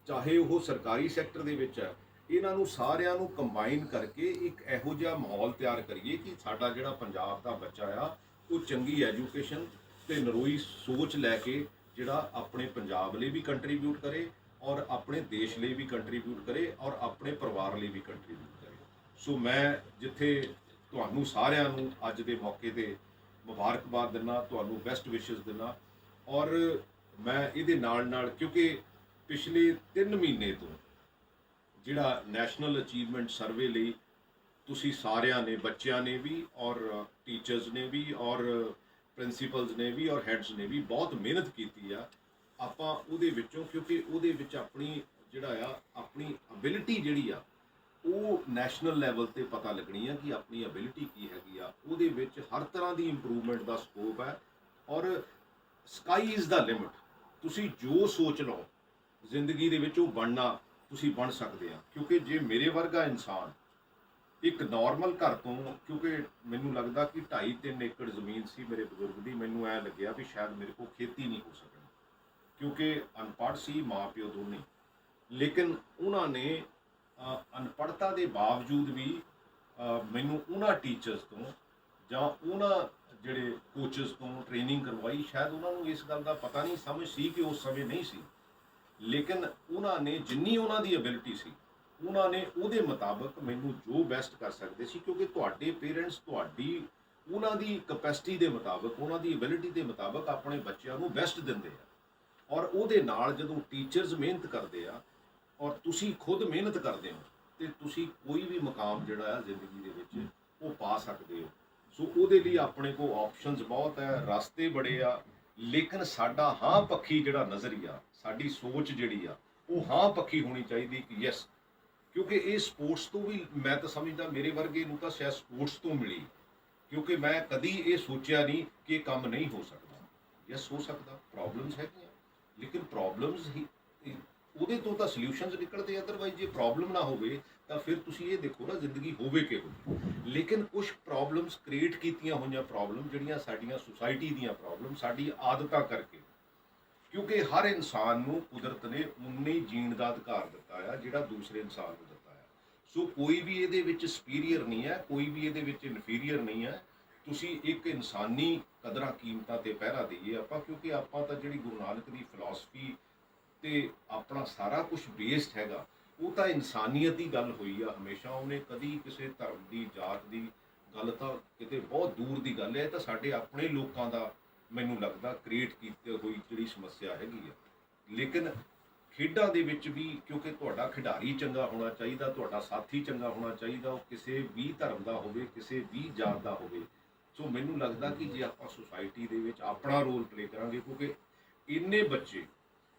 ਚਾਹੇ ਉਹ ਸਰਕਾਰੀ ਸੈਕਟਰ ਦੇ ਵਿੱਚ ਹੈ, ਇਹਨਾਂ ਨੂੰ ਸਾਰਿਆਂ ਨੂੰ ਕੰਬਾਈਨ ਕਰਕੇ ਇੱਕ ਇਹੋ ਜਿਹਾ ਮਾਹੌਲ ਤਿਆਰ ਕਰੀਏ ਕਿ ਸਾਡਾ ਜਿਹੜਾ ਪੰਜਾਬ ਦਾ ਬੱਚਾ ਆ ਉਹ ਚੰਗੀ ਐਜੂਕੇਸ਼ਨ ਤੇ ਨਰੋਈ ਸੋਚ ਲੈ ਕੇ ਜਿਹੜਾ ਆਪਣੇ ਪੰਜਾਬ ਲਈ ਵੀ ਕੰਟਰੀਬਿਊਟ ਕਰੇ ਔਰ ਆਪਣੇ ਦੇਸ਼ ਲਈ ਵੀ ਕੰਟਰੀਬਿਊਟ ਕਰੇ ਔਰ ਆਪਣੇ ਪਰਿਵਾਰ ਲਈ ਵੀ ਕੰਟਰੀਬਿਊਟ ਕਰੇ। ਸੋ ਮੈਂ ਜਿੱਥੇ ਤੁਹਾਨੂੰ ਸਾਰਿਆਂ ਨੂੰ ਅੱਜ ਦੇ ਮੌਕੇ ਤੇ ਮੁਬਾਰਕਬਾਦ ਦਿੰਦਾ, ਤੁਹਾਨੂੰ ਬੈਸਟ ਵਿਸ਼ੇਸ ਦਿੰਦਾ। ਔਰ ਮੈਂ ਇਹਦੇ ਨਾਲ ਕਿਉਂਕਿ ਪਿਛਲੇ 3 ਮਹੀਨੇ ਤੋਂ ਜਿਹੜਾ ਨੈਸ਼ਨਲ ਅਚੀਵਮੈਂਟ ਸਰਵੇ ਲਈ ਤੁਸੀਂ ਸਾਰਿਆਂ ਨੇ, ਬੱਚਿਆਂ ਨੇ ਵੀ ਔਰ ਟੀਚਰਸ ਨੇ ਵੀ ਔਰ ਪ੍ਰਿੰਸੀਪਲਸ ਨੇ ਵੀ ਔਰ ਹੈਡਸ ਨੇ ਵੀ ਬਹੁਤ ਮਿਹਨਤ ਕੀਤੀ ਆ। ਆਪਾਂ ਉਹਦੇ ਵਿੱਚੋਂ, ਕਿਉਂਕਿ ਉਹਦੇ ਵਿੱਚ ਆਪਣੀ ਆਪਣੀ ਅਬਿਲਿਟੀ ਜਿਹੜੀ ਆ ਉਹ ਨੈਸ਼ਨਲ ਲੈਵਲ ਤੇ ਪਤਾ ਲੱਗਣੀ ਆ ਕਿ ਆਪਣੀ ਅਬਿਲਿਟੀ ਕੀ ਹੈਗੀ ਆ। ਉਹਦੇ ਵਿੱਚ ਹਰ ਤਰ੍ਹਾਂ ਦੀ ਇੰਪਰੂਵਮੈਂਟ ਦਾ ਸਕੋਪ ਹੈ ਔਰ ਸਕਾਈ ਇਜ਼ ਦਾ ਲਿਮਿਟ। ਤੁਸੀਂ ਜੋ ਸੋਚ ਲਓ ਜ਼ਿੰਦਗੀ ਦੇ ਵਿੱਚ ਉਹ ਬਣਨਾ ਤੁਸੀਂ ਬਣ ਸਕਦੇ ਆ, ਕਿਉਂਕਿ ਜੇ ਮੇਰੇ ਵਰਗਾ ਇਨਸਾਨ ਇੱਕ ਨਾਰਮਲ ਘਰ ਤੋਂ, ਕਿਉਂਕਿ ਮੈਨੂੰ ਲੱਗਦਾ ਕਿ 2.5-3 ਏਕੜ ਜ਼ਮੀਨ ਸੀ ਮੇਰੇ ਬਜ਼ੁਰਗ ਦੀ, ਮੈਨੂੰ ਐ ਲੱਗਿਆ ਵੀ ਸ਼ਾਇਦ ਮੇਰੇ ਕੋਲ ਖੇਤੀ ਨਹੀਂ ਹੋ ਸਕਣੀ, ਕਿਉਂਕਿ ਅਨਪੜ੍ਹ ਸੀ ਮਾਂ ਪਿਓ ਦੋਨੇ। ਲੇਕਿਨ ਉਹਨਾਂ ਨੇ ਅਨਪੜ੍ਹਤਾ ਦੇ ਬਾਵਜੂਦ ਵੀ ਮੈਨੂੰ ਉਹਨਾਂ ਟੀਚਰਸ ਤੋਂ ਜਾਂ ਉਹਨਾਂ ਜਿਹੜੇ ਕੋਚਸ ਤੋਂ ਟ੍ਰੇਨਿੰਗ ਕਰਵਾਈ। ਸ਼ਾਇਦ ਉਹਨਾਂ ਨੂੰ ਇਸ ਗੱਲ ਦਾ ਪਤਾ ਨਹੀਂ, ਸਮਝ ਸੀ ਕਿ ਉਸ ਸਮੇਂ ਨਹੀਂ ਸੀ, ਲੇਕਿਨ ਉਹਨਾਂ ਨੇ ਜਿੰਨੀ ਉਹਨਾਂ ਦੀ ਐਬਿਲਿਟੀ ਸੀ ਉਹਨਾਂ ਨੇ ਉਹਦੇ ਮੁਤਾਬਕ ਮੈਨੂੰ ਜੋ ਬੈਸਟ ਕਰ ਸਕਦੇ ਸੀ, ਕਿਉਂਕਿ ਤੁਹਾਡੇ ਪੇਰੈਂਟਸ ਤੁਹਾਡੀ ਉਹਨਾਂ ਦੀ ਕਪੈਸਿਟੀ ਦੇ ਮੁਤਾਬਕ, ਉਹਨਾਂ ਦੀ ਐਬਿਲਿਟੀ ਦੇ ਮੁਤਾਬਕ ਆਪਣੇ ਬੱਚਿਆਂ ਨੂੰ ਬੈਸਟ ਦਿੰਦੇ ਆ। ਔਰ ਉਹਦੇ ਨਾਲ ਜਦੋਂ ਟੀਚਰਸ ਮਿਹਨਤ ਕਰਦੇ ਆ ਔਰ ਤੁਸੀਂ ਖੁਦ ਮਿਹਨਤ ਕਰਦੇ ਹੋ ਤੇ ਤੁਸੀਂ ਕੋਈ ਵੀ ਮੁਕਾਮ ਜਿਹੜਾ ਆ ਜ਼ਿੰਦਗੀ ਦੇ ਵਿੱਚ ਉਹ ਪਾ ਸਕਦੇ ਹੋ। ਸੋ ਉਹਦੇ ਲਈ ਆਪਣੇ ਕੋਲ ਆਪਸ਼ਨਸ ਬਹੁਤ ਹੈ, ਰਸਤੇ ਬੜੇ ਆ, ਲੇਕਿਨ ਸਾਡਾ ਹਾਂ ਪੱਖੀ ਜਿਹੜਾ ਨਜ਼ਰੀਆ, ਸਾਡੀ ਸੋਚ ਜਿਹੜੀ ਆ ਉਹ ਹਾਂ ਪੱਖੀ ਹੋਣੀ ਚਾਹੀਦੀ ਕਿ ਯੈਸ, ਕਿਉਂਕਿ ਇਹ ਸਪੋਰਟਸ ਤੋਂ ਵੀ, ਮੈਂ ਤਾਂ ਸਮਝਦਾ ਮੇਰੇ ਵਰਗੇ ਨੂੰ ਤਾਂ ਸ਼ਾਇਦ ਸਪੋਰਟਸ ਤੋਂ ਮਿਲੀ, ਕਿਉਂਕਿ ਮੈਂ ਕਦੀ ਇਹ ਸੋਚਿਆ ਨਹੀਂ ਕਿ ਇਹ ਕੰਮ ਨਹੀਂ ਹੋ ਸਕਦਾ। ਯੈਸ ਹੋ ਸਕਦਾ, ਪ੍ਰੋਬਲਮਸ ਹੈਗੀਆਂ, ਲੇਕਿਨ ਪ੍ਰੋਬਲਮਸ ਹੀ ਉਹਦੇ ਤੋਂ ਤਾਂ ਸੋਲਿਊਸ਼ਨਸ ਨਿਕਲਦੇ। ਅਦਰਵਾਈਜ਼ ਜੇ ਪ੍ਰੋਬਲਮ ਨਾ ਹੋਵੇ ਤਾਂ ਫਿਰ ਤੁਸੀਂ ਇਹ ਦੇਖੋ ਨਾ ਜ਼ਿੰਦਗੀ ਹੋਵੇ ਕਿਹੋ ਜਿਹੀ। ਲੇਕਿਨ ਕੁਝ ਪ੍ਰੋਬਲਮਸ ਕ੍ਰੀਏਟ ਕੀਤੀਆਂ ਹੋਈਆਂ, ਪ੍ਰੋਬਲਮ ਜਿਹੜੀਆਂ ਸਾਡੀਆਂ ਸੁਸਾਇਟੀ ਦੀਆਂ ਪ੍ਰੋਬਲਮ, ਸਾਡੀ ਆਦਤਾਂ ਕਰਕੇ, ਕਿਉਂਕਿ ਹਰ ਇਨਸਾਨ ਨੂੰ ਕੁਦਰਤ ਨੇ ਉਨੇ ਹੀ ਜੀਣ ਦਾ ਅਧਿਕਾਰ ਦਿੱਤਾ ਆ ਜਿਹੜਾ ਦੂਸਰੇ ਇਨਸਾਨ ਨੂੰ ਦਿੱਤਾ ਆ। ਸੋ ਕੋਈ ਵੀ ਇਹਦੇ ਵਿੱਚ ਸੁਪੀਰੀਅਰ ਨਹੀਂ ਹੈ, ਕੋਈ ਵੀ ਇਹਦੇ ਵਿੱਚ ਇਨਫੀਰੀਅਰ ਨਹੀਂ ਹੈ। ਤੁਸੀਂ ਇੱਕ ਇਨਸਾਨੀ ਕਦਰਾਂ ਕੀਮਤਾਂ ਤੇ ਪਹਿਰਾ ਦਈਏ ਆਪਾਂ, ਕਿਉਂਕਿ ਆਪਾਂ ਤਾਂ ਜਿਹੜੀ ਗੁਰੂ ਨਾਨਕ ਦੀ ਫਿਲਾਸਫੀ ਤੇ ਆਪਣਾ ਸਾਰਾ ਕੁਝ ਬੇਸਡ ਹੈਗਾ ਉਹ ਤਾਂ ਇਨਸਾਨੀਅਤ ਦੀ ਗੱਲ ਹੋਈ ਆ ਹਮੇਸ਼ਾ। ਉਹਨੇ ਕਦੀ ਕਿਸੇ ਧਰਮ ਦੀ, ਜਾਤ ਦੀ ਗੱਲ ਤਾਂ ਕਿਤੇ ਬਹੁਤ ਦੂਰ ਦੀ ਗੱਲ ਹੈ। ਇਹ ਤਾਂ ਸਾਡੇ ਆਪਣੇ ਲੋਕਾਂ ਦਾ ਮੈਨੂੰ ਲੱਗਦਾ ਕ੍ਰੀਏਟ ਕੀਤੀ ਹੋਈ ਜਿਹੜੀ ਸਮੱਸਿਆ ਹੈਗੀ ਆ। ਲੇਕਿਨ ਖੇਡਾਂ ਦੇ ਵਿੱਚ ਵੀ, ਕਿਉਂਕਿ ਤੁਹਾਡਾ ਖਿਡਾਰੀ ਚੰਗਾ ਹੋਣਾ ਚਾਹੀਦਾ, ਤੁਹਾਡਾ ਸਾਥੀ ਚੰਗਾ ਹੋਣਾ ਚਾਹੀਦਾ, ਉਹ ਕਿਸੇ ਵੀ ਧਰਮ ਦਾ ਹੋਵੇ, ਕਿਸੇ ਵੀ ਜਾਤ ਦਾ ਹੋਵੇ। ਸੋ ਮੈਨੂੰ ਲੱਗਦਾ ਕਿ ਜੇ ਆਪਾਂ ਸੁਸਾਇਟੀ ਦੇ ਵਿੱਚ ਆਪਣਾ ਰੋਲ ਪਲੇ ਕਰਾਂਗੇ, ਕਿਉਂਕਿ ਇੰਨੇ ਬੱਚੇ,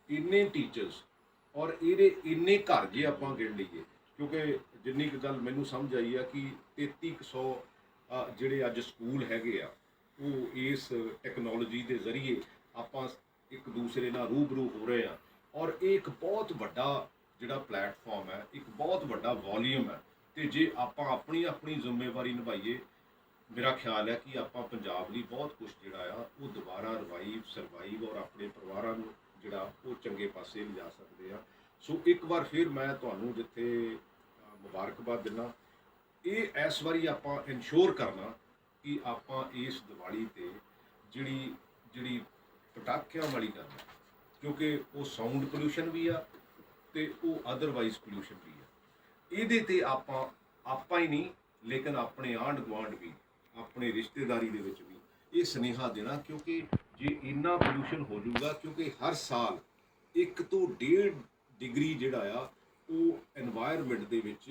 ਇੰਨੇ ਟੀਚਰਸ ਔਰ ਇਹਦੇ ਇੰਨੇ ਘਰ ਜੇ ਆਪਾਂ ਗਿਣ ਲਈਏ, ਕਿਉਂਕਿ ਜਿੰਨੀ ਕੁ ਗੱਲ ਮੈਨੂੰ ਸਮਝ ਆਈ ਆ ਕਿ 3300 ਜਿਹੜੇ ਅੱਜ ਸਕੂਲ ਹੈਗੇ ਆ ਉਹ ਇਸ ਟੈਕਨੋਲੋਜੀ ਦੇ ਜ਼ਰੀਏ ਆਪਾਂ ਇੱਕ ਦੂਸਰੇ ਨਾਲ ਰੂਬਰੂ ਹੋ ਰਹੇ ਆ। ਔਰ ਇਹ ਇੱਕ ਬਹੁਤ ਵੱਡਾ ਜਿਹੜਾ ਪਲੇਟਫਾਰਮ ਹੈ, ਇੱਕ ਬਹੁਤ ਵੱਡਾ ਵੋਲੀਅਮ ਹੈ। ਤੇ ਜੇ ਆਪਾਂ ਆਪਣੀ ਆਪਣੀ ਜ਼ਿੰਮੇਵਾਰੀ ਨਿਭਾਈਏ, ਮੇਰਾ ਖਿਆਲ ਹੈ ਕਿ ਆਪਾਂ ਪੰਜਾਬ ਲਈ ਬਹੁਤ ਕੁਝ ਜਿਹੜਾ ਆ ਉਹ ਦੁਬਾਰਾ ਸਰਵਾਈਵ ਔਰ ਆਪਣੇ ਪਰਿਵਾਰਾਂ ਨੂੰ ਜਿਹੜਾ ਉਹ ਚੰਗੇ ਪਾਸੇ ਲਿਜਾ ਸਕਦੇ ਆ। ਸੋ ਇੱਕ ਵਾਰ ਫਿਰ ਮੈਂ ਤੁਹਾਨੂੰ ਜਿੱਥੇ ਮੁਬਾਰਕਬਾਦ ਦਿੰਦਾ, ਇਹ ਇਸ ਵਾਰੀ ਆਪਾਂ ਇਨਸ਼ੋਰ ਕਰਨਾ ਕਿ ਆਪਾਂ ਇਸ ਦੀਵਾਲੀ ਤੇ ਜਿਹੜੀ ਪਟਾਕਿਆਂ ਵਾਲੀ ਗੱਲ ਹੈ, ਕਿਉਂਕਿ ਉਹ ਸਾਊਂਡ ਪੋਲਿਊਸ਼ਨ ਵੀ ਆ ਤੇ ਉਹ ਅਦਰਵਾਈਜ਼ ਪੋਲਿਊਸ਼ਨ ਵੀ ਆ, ਇਹਦੇ ਤੇ ਆਪਾਂ ਹੀ ਨਹੀਂ ਲੇਕਿਨ ਆਪਣੇ ਆਂਢ ਗੁਆਂਢ ਵੀ, ਆਪਣੇ ਰਿਸ਼ਤੇਦਾਰੀ ਦੇ ਵਿੱਚ ਵੀ ਇਹ ਸੁਨੇਹਾ ਦੇਣਾ। ਕਿਉਂਕਿ ਜੇ ਇੰਨਾ ਪੋਲਿਊਸ਼ਨ ਹੋ ਜਾਊਗਾ, ਕਿਉਂਕਿ ਹਰ ਸਾਲ 1 ਤੋਂ 1.5 ਡਿਗਰੀ ਜਿਹੜਾ ਆ ਉਹ এনवायरमेंट ਦੇ ਵਿੱਚ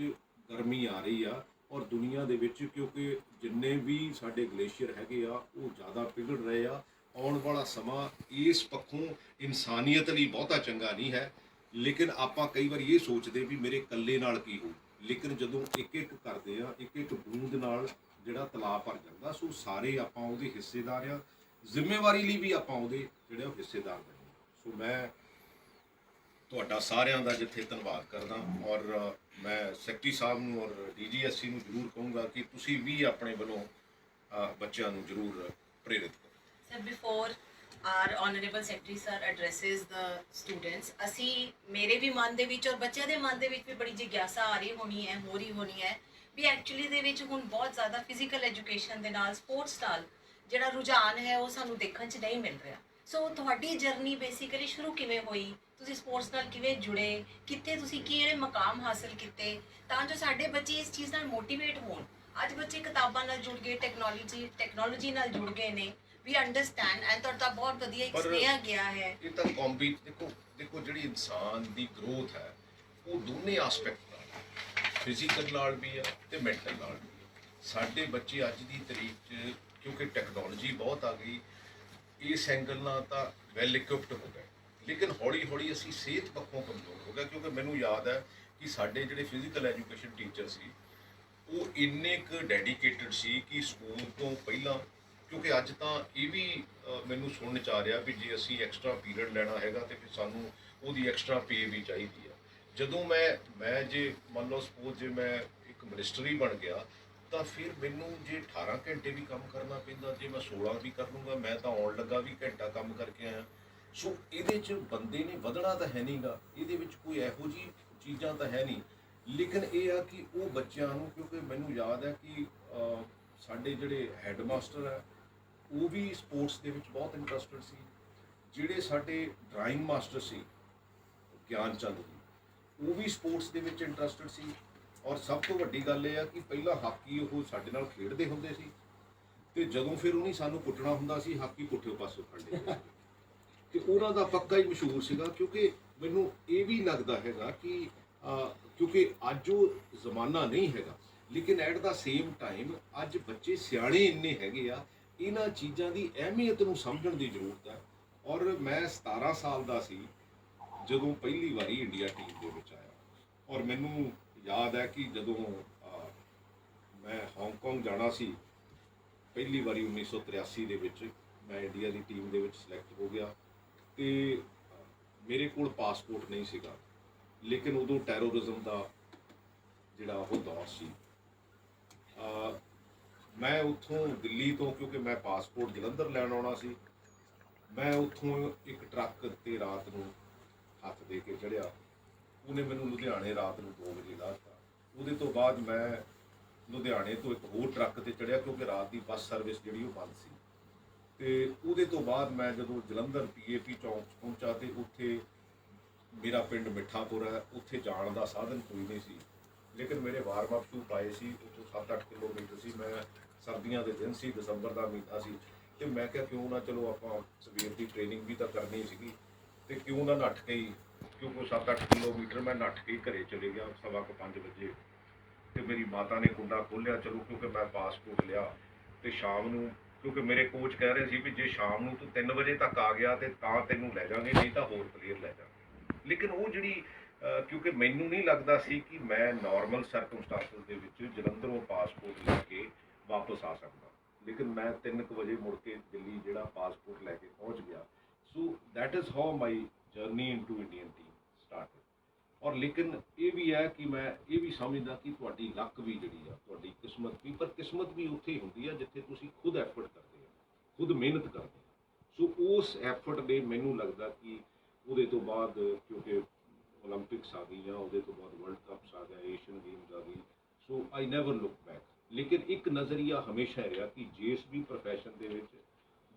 ਗਰਮੀ ਆ ਰਹੀ ਆ। ਔਰ ਦੁਨੀਆ ਦੇ ਵਿੱਚ ਕਿਉਂਕਿ ਜਿੰਨੇ ਵੀ ਸਾਡੇ ਗਲੇਸ਼ੀਅਰ ਹੈਗੇ ਆ ਉਹ ਜ਼ਿਆਦਾ ਪਿਘਲ ਰਹੇ ਆ। ਆਉਣ ਵਾਲਾ ਸਮਾਂ ਇਸ ਪੱਖੋਂ ਇਨਸਾਨੀਅਤ ਲਈ ਬਹੁਤਾ ਚੰਗਾ ਨਹੀਂ ਹੈ, ਲੇਕਿਨ ਆਪਾਂ ਕਈ ਵਾਰੀ ਇਹ ਸੋਚਦੇ ਵੀ ਮੇਰੇ ਇਕੱਲੇ ਨਾਲ ਕੀ ਹੋਊ, ਲੇਕਿਨ ਜਦੋਂ ਇੱਕ ਇੱਕ ਕਰਦੇ ਆ, ਇੱਕ ਇੱਕ ਬੂੰਦ ਨਾਲ ਜਿਹੜਾ ਤਲਾਅ ਭਰ ਜਾਂਦਾ। ਸੋ ਸਾਰੇ ਆਪਾਂ ਉਹਦੇ ਹਿੱਸੇਦਾਰ ਆ, ਜ਼ਿੰਮੇਵਾਰੀ ਲਈ ਵੀ ਆਪਾਂ ਉਹਦੇ ਜਿਹੜੇ ਉਹ ਹਿੱਸੇਦਾਰ ਬਣੇ। ਸੋ ਮੈਂ ਤੁਹਾਡਾ ਸਾਰਿਆਂ ਦਾ ਜਿੱਥੇ ਧੰਨਵਾਦ ਕਰਦਾ, ਔਰ ਮੈਂ ਸੈਕਟਰੀ ਸਾਹਿਬ ਨੂੰ ਔਰ DGSC ਨੂੰ ਜ਼ਰੂਰ ਕਹੂੰਗਾ ਕਿ ਤੁਸੀਂ ਵੀ ਆਪਣੇ ਵੱਲੋਂ ਬੱਚਿਆਂ ਨੂੰ ਜ਼ਰੂਰ ਪ੍ਰੇਰਿਤ ਕਰੋ। Sir, before our honorable secretary sir addresses the students, ਅਸੀਂ ਮੇਰੇ ਵੀ ਮਨ ਦੇ ਵਿੱਚ ਔਰ ਬੱਚਿਆਂ ਦੇ ਮਨ ਦੇ ਵਿੱਚ ਵੀ ਬੜੀ ਜਿਗਿਆਸਾ ਆ ਰਹੀ ਹੋਣੀ ਹੈ, ਹੋ ਰਹੀ ਹੋਣੀ ਹੈ ਵੀ ਐਕਚੁਅਲੀ ਦੇ ਵਿੱਚ ਹੁਣ ਬਹੁਤ ਜ਼ਿਆਦਾ ਫਿਜ਼ੀਕਲ ਐਜੂਕੇਸ਼ਨ ਦੇ ਨਾਲ, ਸਪੋਰਟਸ ਨਾਲ ਜਿਹੜਾ ਰੁਝਾਨ ਹੈ ਉਹ ਸਾਨੂੰ ਦੇਖਣ 'ਚ ਨਹੀਂ ਮਿਲ ਰਿਹਾ। ਸੋ ਤੁਹਾਡੀ ਜਰਨੀ ਬੇਸਿਕਲੀ ਸ਼ੁਰੂ ਕਿਵੇਂ ਹੋਈ, ਤੁਸੀਂ ਸਪੋਰਟਸ ਨਾਲ ਕਿਵੇਂ ਜੁੜੇ, ਕਿੱਥੇ ਤੁਸੀਂ ਕਿਹੜੇ ਮਕਾਮ ਹਾਸਲ ਕੀਤੇ ਤਾਂ ਜੋ ਸਾਡੇ ਬੱਚੇ ਇਸ ਚੀਜ਼ ਨਾਲ ਮੋਟੀਵੇਟ ਹੋਣ। ਅੱਜ ਬੱਚੇ ਕਿਤਾਬਾਂ ਨਾਲ ਜੁੜ ਗਏ, ਟੈਕਨੋਲੋਜੀ ਨਾਲ ਜੁੜ ਗਏ ਨੇ, ਵੀ ਅੰਡਰਸਟੈਂਡ ਐਂਡ ਤੁਹਾਡਾ ਬਹੁਤ ਵਧੀਆ ਇੱਕ ਸੁਨੇਹਾ ਗਿਆ ਹੈ। ਇਹ ਤਾਂ ਦੇਖੋ ਜਿਹੜੀ ਇਨਸਾਨ ਦੀ ਗਰੋਥ ਹੈ ਉਹ ਦੋਨੇ ਆਸਪੈਕਟ ਨਾਲ, ਫਿਜ਼ੀਕਲ ਨਾਲ ਵੀ ਆ ਤੇ ਮੈਂਟਲ ਨਾਲ ਵੀ। ਸਾਡੇ ਬੱਚੇ ਅੱਜ ਦੀ ਤਰੀਕ 'ਚ ਕਿਉਂਕਿ ਟੈਕਨੋਲੋਜੀ ਬਹੁਤ ਆ ਗਈ, ਇਸ ਐਂਗਲ ਨਾਲ ਤਾਂ ਵੈਲ ਇਕਵਿਪਡ ਹੋ ਗਏ, ਲੇਕਿਨ ਹੌਲੀ ਹੌਲੀ ਅਸੀਂ ਸਿਹਤ ਪੱਖੋਂ ਕਮਜ਼ੋਰ ਹੋ ਗਏ। ਕਿਉਂਕਿ ਮੈਨੂੰ ਯਾਦ ਹੈ ਕਿ ਸਾਡੇ ਜਿਹੜੇ ਫਿਜ਼ੀਕਲ ਐਜੂਕੇਸ਼ਨ ਟੀਚਰ ਸੀ ਉਹ ਇੰਨੇ ਕੁ ਡੈਡੀਕੇਟਡ ਸੀ ਕਿ ਸਕੂਲ ਤੋਂ ਪਹਿਲਾਂ, ਕਿਉਂਕਿ ਅੱਜ ਤਾਂ ਇਹ ਵੀ ਮੈਨੂੰ ਸੁਣਨ 'ਚ ਆ ਰਿਹਾ ਵੀ ਜੇ ਅਸੀਂ ਐਕਸਟਰਾ ਪੀਰੀਅਡ ਲੈਣਾ ਹੈਗਾ ਤੇ ਫਿਰ ਸਾਨੂੰ ਉਹਦੀ ਐਕਸਟਰਾ ਪੇ ਵੀ ਚਾਹੀਦੀ ਆ। ਜਦੋਂ ਮੈਂ ਜੇ ਮੰਨ ਲਓ ਸਪੋਜ਼ ਜੇ ਮੈਂ ਇੱਕ ਇੱਕ ਮਿਨਿਸਟਰ ਹੀ ਬਣ ਗਿਆ ਤਾਂ ਫਿਰ ਮੈਨੂੰ ਜੇ 18 ਘੰਟੇ ਵੀ ਕੰਮ ਕਰਨਾ ਪੈਂਦਾ, ਜੇ ਮੈਂ 16 ਵੀ ਕਰ ਲੂੰਗਾ, ਮੈਂ ਤਾਂ ਆਉਣ ਲੱਗਾ ਵੀ ਘੰਟਾ ਕੰਮ ਕਰਕੇ ਆਇਆ। ਸੋ ਇਹਦੇ 'ਚ ਬੰਦੇ ਨੇ ਵਧਣਾ ਤਾਂ ਹੈ ਨਹੀਂਗਾ, ਇਹਦੇ ਵਿੱਚ ਕੋਈ ਇਹੋ ਜਿਹੀ ਚੀਜ਼ਾਂ ਤਾਂ ਹੈ ਨਹੀਂ, ਲੇਕਿਨ ਇਹ ਆ ਕਿ ਉਹ ਬੱਚਿਆਂ ਨੂੰ, ਕਿਉਂਕਿ ਮੈਨੂੰ ਯਾਦ ਹੈ ਕਿ ਸਾਡੇ ਜਿਹੜੇ ਹੈੱਡ ਮਾਸਟਰ ਹੈ ਉਹ ਵੀ ਸਪੋਰਟਸ ਦੇ ਵਿੱਚ ਬਹੁਤ ਇੰਟਰਸਟਡ ਸੀ। ਜਿਹੜੇ ਸਾਡੇ ਡਰਾਇੰਗ ਮਾਸਟਰ ਸੀ ਗਿਆਨ ਚੰਦ ਜੀ, ਉਹ ਵੀ ਸਪੋਰਟਸ ਦੇ ਵਿੱਚ ਇੰਟਰਸਟਡ ਸੀ। ਔਰ ਸਭ ਤੋਂ ਵੱਡੀ ਗੱਲ ਇਹ ਆ ਕਿ ਪਹਿਲਾਂ ਹਾਕੀ ਉਹ ਸਾਡੇ ਨਾਲ ਖੇਡਦੇ ਹੁੰਦੇ ਸੀ, ਤੇ ਜਦੋਂ ਫਿਰ ਉਹਨੇ ਸਾਨੂੰ ਕੁੱਟਣਾ ਹੁੰਦਾ ਸੀ, ਹਾਕੀ ਪੁੱਠੇ ਪਾਸੋਂ ਫੜ ਲੈਂਦੇ ਸੀ। ਤੇ ਉਹਨਾਂ ਦਾ ਪੱਕਾ ਹੀ ਮਸ਼ਹੂਰ ਸੀਗਾ, ਕਿਉਂਕਿ ਮੈਨੂੰ ਇਹ ਵੀ ਲੱਗਦਾ ਹੈਗਾ ਕਿ ਕਿਉਂਕਿ ਅੱਜ ਉਹ ਜ਼ਮਾਨਾ ਨਹੀਂ ਹੈਗਾ, ਲੇਕਿਨ ਐਟ ਦਾ ਸੇਮ ਟਾਈਮ ਅੱਜ ਬੱਚੇ ਸਿਆਣੇ ਇੰਨੇ ਹੈਗੇ ਆ, ਇਹਨਾਂ ਚੀਜ਼ਾਂ ਦੀ ਅਹਿਮੀਅਤ ਨੂੰ ਸਮਝਣ ਦੀ ਜ਼ਰੂਰਤ ਹੈ। ਔਰ ਮੈਂ 17 ਸਾਲ ਦਾ ਸੀ ਜਦੋਂ ਪਹਿਲੀ ਵਾਰੀ ਇੰਡੀਆ ਟੀਮ ਦੇ ਵਿੱਚ ਆਇਆ, ਔਰ ਮੈਨੂੰ ਯਾਦ ਹੈ ਕਿ ਜਦੋਂ ਮੈਂ ਹਾਂਗਕਾਂਗ ਜਾਣਾ ਸੀ ਪਹਿਲੀ ਵਾਰੀ 1983 ਦੇ ਵਿੱਚ, ਮੈਂ ਇੰਡੀਆ ਦੀ ਟੀਮ ਦੇ ਵਿੱਚ ਸਿਲੈਕਟ ਹੋ ਗਿਆ, ਤੇ ਮੇਰੇ ਕੋਲ ਪਾਸਪੋਰਟ ਨਹੀਂ ਸੀਗਾ, ਲੇਕਿਨ ਉਦੋਂ ਟੈਰੋਰਿਜ਼ਮ ਦਾ ਜਿਹੜਾ ਉਹ ਦੌਰ ਸੀ। ਮੈਂ ਉੱਥੋਂ ਦਿੱਲੀ ਤੋਂ, ਕਿਉਂਕਿ ਮੈਂ ਪਾਸਪੋਰਟ ਜਲੰਧਰ ਲੈਣ ਆਉਣਾ ਸੀ, ਮੈਂ ਉੱਥੋਂ ਇੱਕ ਟਰੱਕ ਤੇ ਰਾਤ ਨੂੰ ਹੱਥ ਦੇ ਕੇ ਚੜ੍ਹਿਆ, ਉਹਨੇ ਮੈਨੂੰ ਲੁਧਿਆਣੇ ਰਾਤ ਨੂੰ 2 ਵਜੇ ਲਾਤਾ। ਉਹਦੇ ਤੋਂ ਬਾਅਦ ਮੈਂ ਲੁਧਿਆਣੇ ਤੋਂ ਇੱਕ ਹੋਰ ਟਰੱਕ ਤੇ ਚੜ੍ਹਿਆ, ਕਿਉਂਕਿ ਰਾਤ ਦੀ ਬੱਸ ਸਰਵਿਸ ਜਿਹੜੀ ਉਹ ਬੰਦ ਸੀ। ਤੇ ਉਹਦੇ ਤੋਂ ਬਾਅਦ ਮੈਂ ਜਦੋਂ ਜਲੰਧਰ PAP ਚੌਂਕ ਪਹੁੰਚਾ, ਤੇ ਉੱਥੇ ਮੇਰਾ ਪਿੰਡ ਮਿੱਠਾਪੁਰ ਹੈ, ਉੱਥੇ ਜਾਣ ਦਾ ਸਾਧਨ ਕੋਈ ਨਹੀਂ ਸੀ, ਲੇਕਿਨ ਮੇਰੇ ਵਾਰਮ-ਅਪ ਸ਼ੂ ਪਾਏ ਸੀ, ਉੱਥੋਂ 7-8 ਕਿਲੋਮੀਟਰ ਸੀ। ਮੈਂ ਸਰਦੀਆਂ ਦੇ ਦਿਨ ਸੀ, ਦਸੰਬਰ ਦਾ ਮਹੀਨਾ ਸੀ, ਤੇ ਮੈਂ ਕਿਹਾ ਕਿਉਂ ਨਾ ਚਲੋ ਆਪਾਂ ਸਵੇਰ ਦੀ ਟ੍ਰੇਨਿੰਗ ਵੀ ਤਾਂ ਕਰਨੀ ਸੀਗੀ, ਤੇ ਕਿਉਂ ਨਾ ਨੱਠ ਕੇ ਹੀ, ਕਿਉਂਕਿ 7-8 ਕਿਲੋਮੀਟਰ ਮੈਂ ਨੱਠ ਕੇ ਘਰੇ ਚਲੇ ਗਿਆ 5:15 ਵਜੇ। ਤੇ ਮੇਰੀ ਮਾਤਾ ਨੇ ਕੁੰਡਾ ਖੋਲ੍ਹਿਆ, ਚਲੋ ਕਿਉਂਕਿ ਮੈਂ ਪਾਸਪੋਰਟ ਲਿਆ, ਤੇ ਸ਼ਾਮ ਨੂੰ, ਕਿਉਂਕਿ ਮੇਰੇ ਕੋਚ ਕਹਿ ਰਹੇ ਸੀ ਵੀ ਜੇ ਸ਼ਾਮ ਨੂੰ ਤੂੰ 3 ਵਜੇ ਤੱਕ ਆ ਗਿਆ ਤੇ ਤਾਂ ਤੈਨੂੰ ਲੈ ਜਾਵਾਂਗੇ, ਨਹੀਂ ਤਾਂ ਹੋਰ ਪਲੇਅਰ ਲੈ ਜਾਵਾਂਗੇ। ਲੇਕਿਨ ਉਹ ਜਿਹੜੀ ਕਿਉਂਕਿ ਮੈਨੂੰ ਨਹੀਂ ਲੱਗਦਾ ਸੀ ਕਿ ਮੈਂ ਨਾਰਮਲ ਸਰਕਮਸਟੈਂਸਸ ਦੇ ਵਿੱਚ ਜਲੰਧਰੋਂ ਪਾਸਪੋਰਟ ਲੈ ਕੇ ਵਾਪਸ ਆ ਸਕਦਾ, ਲੇਕਿਨ ਮੈਂ 3 ਵਜੇ ਮੁੜ ਕੇ ਦਿੱਲੀ ਜਿਹੜਾ ਪਾਸਪੋਰਟ ਲੈ ਕੇ ਪਹੁੰਚ ਗਿਆ। So that is how my journey into Indian team started. ਔਰ ਲੇਕਿਨ ਇਹ ਵੀ ਹੈ ਕਿ ਮੈਂ ਇਹ ਵੀ ਸਮਝਦਾ ਕਿ ਤੁਹਾਡੀ ਲੱਕ ਵੀ ਜਿਹੜੀ ਆ, ਤੁਹਾਡੀ ਕਿਸਮਤ ਵੀ, ਪਰ ਕਿਸਮਤ ਵੀ ਉੱਥੇ ਹੀ ਹੁੰਦੀ ਆ ਜਿੱਥੇ ਤੁਸੀਂ ਖੁਦ ਐਫਰਟ ਕਰਦੇ ਆ, ਖੁਦ ਮਿਹਨਤ ਕਰਦੇ ਆ। ਸੋ ਉਸ ਐਫਰਟ ਦੇ ਮੈਨੂੰ ਲੱਗਦਾ ਕਿ ਉਹਦੇ ਤੋਂ ਬਾਅਦ, ਕਿਉਂਕਿ ਓਲੰਪਿਕਸ ਆ ਗਈਆਂ, ਉਹਦੇ ਤੋਂ ਬਾਅਦ ਵਰਲਡ ਕੱਪਸ ਆ ਗਏ, ਏਸ਼ੀਅਨ ਗੇਮਸ ਆ ਗਈ, ਸੋ ਆਈ ਨੈਵਰ ਲੁੱਕ ਬੈਕ। ਲੇਕਿਨ ਇੱਕ ਨਜ਼ਰੀਆ ਹਮੇਸ਼ਾ ਰਿਹਾ ਕਿ ਜਿਸ ਵੀ ਪ੍ਰੋਫੈਸ਼ਨ ਦੇ ਵਿੱਚ,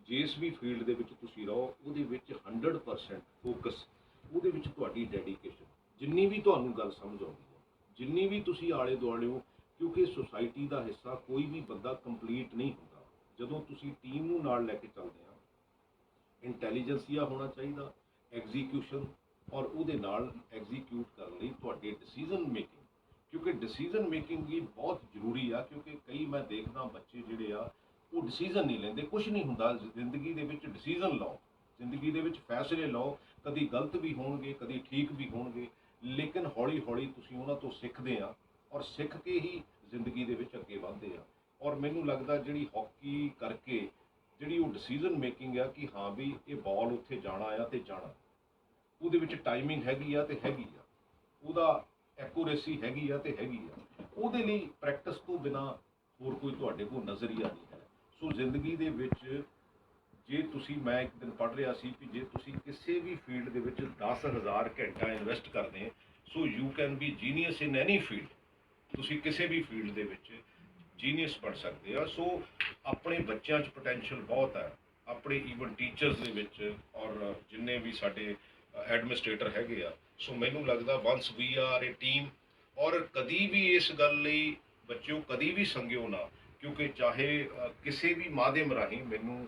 ਜਿਸ ਵੀ ਫੀਲਡ ਦੇ ਵਿੱਚ ਤੁਸੀਂ ਰਹੋ, ਉਹਦੇ ਵਿੱਚ 100% ਫੋਕਸ, ਉਹਦੇ ਵਿੱਚ ਤੁਹਾਡੀ ਡੈਡੀਕੇਸ਼ਨ, ਜਿੰਨੀ ਵੀ ਤੁਹਾਨੂੰ ਗੱਲ ਸਮਝ ਆਉਂਦੀ ਹੈ, ਜਿੰਨੀ ਵੀ ਤੁਸੀਂ ਆਲੇ ਦੁਆਲੇ ਹੋ, ਕਿਉਂਕਿ ਸੁਸਾਇਟੀ ਦਾ ਹਿੱਸਾ ਕੋਈ ਵੀ ਬੰਦਾ ਕੰਪਲੀਟ ਨਹੀਂ ਹੁੰਦਾ। ਜਦੋਂ ਤੁਸੀਂ ਟੀਮ ਨੂੰ ਨਾਲ ਲੈ ਕੇ ਚੱਲਦੇ ਆ, ਇੰਟੈਲੀਜੈਂਸੀਆ ਹੋਣਾ ਚਾਹੀਦਾ, ਐਗਜ਼ੀਕਿਊਸ਼ਨ, ਔਰ ਉਹਦੇ ਨਾਲ ਐਗਜ਼ੀਕਿਊਟ ਕਰਨ ਲਈ ਤੁਹਾਡੇ ਡਿਸੀਜ਼ਨ ਮੇਕਿੰਗ, ਕਿਉਂਕਿ ਡਿਸੀਜ਼ਨ ਮੇਕਿੰਗ ਵੀ ਬਹੁਤ ਜ਼ਰੂਰੀ ਆ। ਕਿਉਂਕਿ ਕਈ ਮੈਂ ਦੇਖਦਾ ਬੱਚੇ ਜਿਹੜੇ ਆ ਉਹ ਡਿਸੀਜ਼ਨ ਨਹੀਂ ਲੈਂਦੇ। ਕੁਝ ਨਹੀਂ ਹੁੰਦਾ ਜ਼ਿੰਦਗੀ ਦੇ ਵਿੱਚ, ਡਿਸੀਜ਼ਨ ਲਓ, ਜ਼ਿੰਦਗੀ ਦੇ ਵਿੱਚ ਫੈਸਲੇ ਲਓ, ਕਦੀ ਗਲਤ ਵੀ ਹੋਣਗੇ, ਕਦੀ ਠੀਕ ਵੀ ਹੋਣਗੇ, ਲੇਕਿਨ ਹੌਲੀ ਹੌਲੀ ਤੁਸੀਂ ਉਹਨਾਂ ਤੋਂ ਸਿੱਖਦੇ ਆ, ਔਰ ਸਿੱਖ ਕੇ ਹੀ ਜ਼ਿੰਦਗੀ ਦੇ ਵਿੱਚ ਅੱਗੇ ਵਧਦੇ ਆ। ਔਰ ਮੈਨੂੰ ਲੱਗਦਾ ਜਿਹੜੀ ਹਾਕੀ ਕਰਕੇ ਜਿਹੜੀ ਉਹ ਡਿਸੀਜ਼ਨ ਮੇਕਿੰਗ ਆ ਕਿ ਹਾਂ ਵੀ ਇਹ ਬਾਲ ਉੱਥੇ ਜਾਣਾ ਆ ਤੇ ਜਾਣਾ, ਉਹਦੇ ਵਿੱਚ ਟਾਈਮਿੰਗ ਹੈਗੀ ਆ ਤੇ ਹੈਗੀ ਆ, ਉਹਦਾ ਐਕੂਰੇਸੀ ਹੈਗੀ ਆ ਤੇ ਹੈਗੀ ਆ, ਉਹਦੇ ਲਈ ਪ੍ਰੈਕਟਿਸ ਤੋਂ ਬਿਨਾ ਹੋਰ ਕੋਈ ਤੁਹਾਡੇ ਕੋਲ ਨਜ਼ਰੀਆ ਨਹੀਂ ਹੈ। ਸੋ ਜ਼ਿੰਦਗੀ ਦੇ ਵਿੱਚ ਜੇ ਤੁਸੀਂ, ਮੈਂ ਇੱਕ ਦਿਨ ਪੜ੍ਹ ਰਿਹਾ ਸੀ ਕਿ ਜੇ ਤੁਸੀਂ ਕਿਸੇ ਵੀ ਫੀਲਡ ਦੇ ਵਿੱਚ 10,000 ਘੰਟਾ ਇਨਵੈਸਟ ਕਰਦੇ, so you can be genius in any field. ਤੁਸੀਂ ਕਿਸੇ ਵੀ ਫੀਲਡ ਦੇ ਵਿੱਚ ਜੀਨੀਅਸ ਬਣ ਸਕਦੇ ਆ। ਸੋ ਆਪਣੇ ਬੱਚਿਆਂ 'ਚ ਪੋਟੈਂਸ਼ੀਅਲ ਬਹੁਤ ਹੈ, ਆਪਣੇ ਈਵਨ ਟੀਚਰਸ ਦੇ ਵਿੱਚ, ਔਰ ਜਿੰਨੇ ਵੀ ਸਾਡੇ ਐਡਮਿਨਿਸਟ੍ਰੇਟਰ ਹੈਗੇ ਆ। ਸੋ ਮੈਨੂੰ ਲੱਗਦਾ ਵੰਸ ਵੀ ਆਰ ਏ ਟੀਮ, ਔਰ ਕਦੀ ਵੀ ਇਸ ਗੱਲ ਲਈ ਬੱਚਿਓ ਕਦੀ ਵੀ ਸੰਗਿਓ ਨਾ, ਕਿਉਂਕਿ ਚਾਹੇ ਕਿਸੇ ਵੀ ਮਾਧਿਅਮ ਰਾਹੀਂ ਮੈਨੂੰ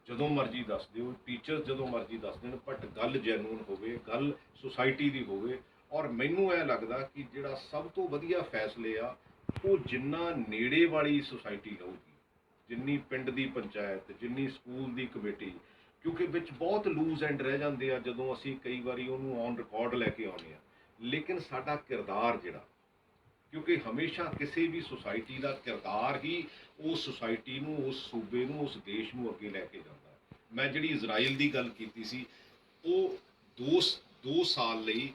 ਜਦੋਂ ਮਰਜ਼ੀ ਦੱਸ ਦਿਓ, ਟੀਚਰ ਜਦੋਂ ਮਰਜ਼ੀ ਦੱਸ ਦੇਣ, ਬਟ ਗੱਲ ਜੈਨੂਨ ਹੋਵੇ, ਗੱਲ ਸੁਸਾਇਟੀ ਦੀ ਹੋਵੇ। ਔਰ ਮੈਨੂੰ ਇਹ ਲੱਗਦਾ ਕਿ ਜਿਹੜਾ ਸਭ ਤੋਂ ਵਧੀਆ ਫੈਸਲੇ ਆ ਉਹ ਜਿੰਨਾ ਨੇੜੇ ਵਾਲੀ ਸੁਸਾਇਟੀ ਲਊਗੀ, ਜਿੰਨੀ ਪਿੰਡ ਦੀ ਪੰਚਾਇਤ, ਜਿੰਨੀ ਸਕੂਲ ਦੀ ਕਮੇਟੀ, ਕਿਉਂਕਿ ਵਿੱਚ ਬਹੁਤ ਲੂਜ਼ ਐਂਡ ਰਹਿ ਜਾਂਦੇ ਆ ਜਦੋਂ ਅਸੀਂ ਕਈ ਵਾਰੀ ਉਹਨੂੰ ਔਨ ਰਿਕਾਰਡ ਲੈ ਕੇ ਆਉਂਦੇ ਆ। ਲੇਕਿਨ ਸਾਡਾ ਕਿਰਦਾਰ ਜਿਹੜਾ, ਕਿਉਂਕਿ ਹਮੇਸ਼ਾ ਕਿਸੇ ਵੀ ਸੁਸਾਇਟੀ ਦਾ ਕਿਰਦਾਰ ਹੀ ਉਸ ਸੁਸਾਇਟੀ ਨੂੰ, ਉਸ ਸੂਬੇ ਨੂੰ, ਉਸ ਦੇਸ਼ ਨੂੰ ਅੱਗੇ ਲੈ ਕੇ ਜਾਂਦਾ ਹੈ। ਮੈਂ ਜਿਹੜੀ ਇਜ਼ਰਾਈਲ ਦੀ ਗੱਲ ਕੀਤੀ ਸੀ, ਉਹ 2 ਸਾਲ ਲਈ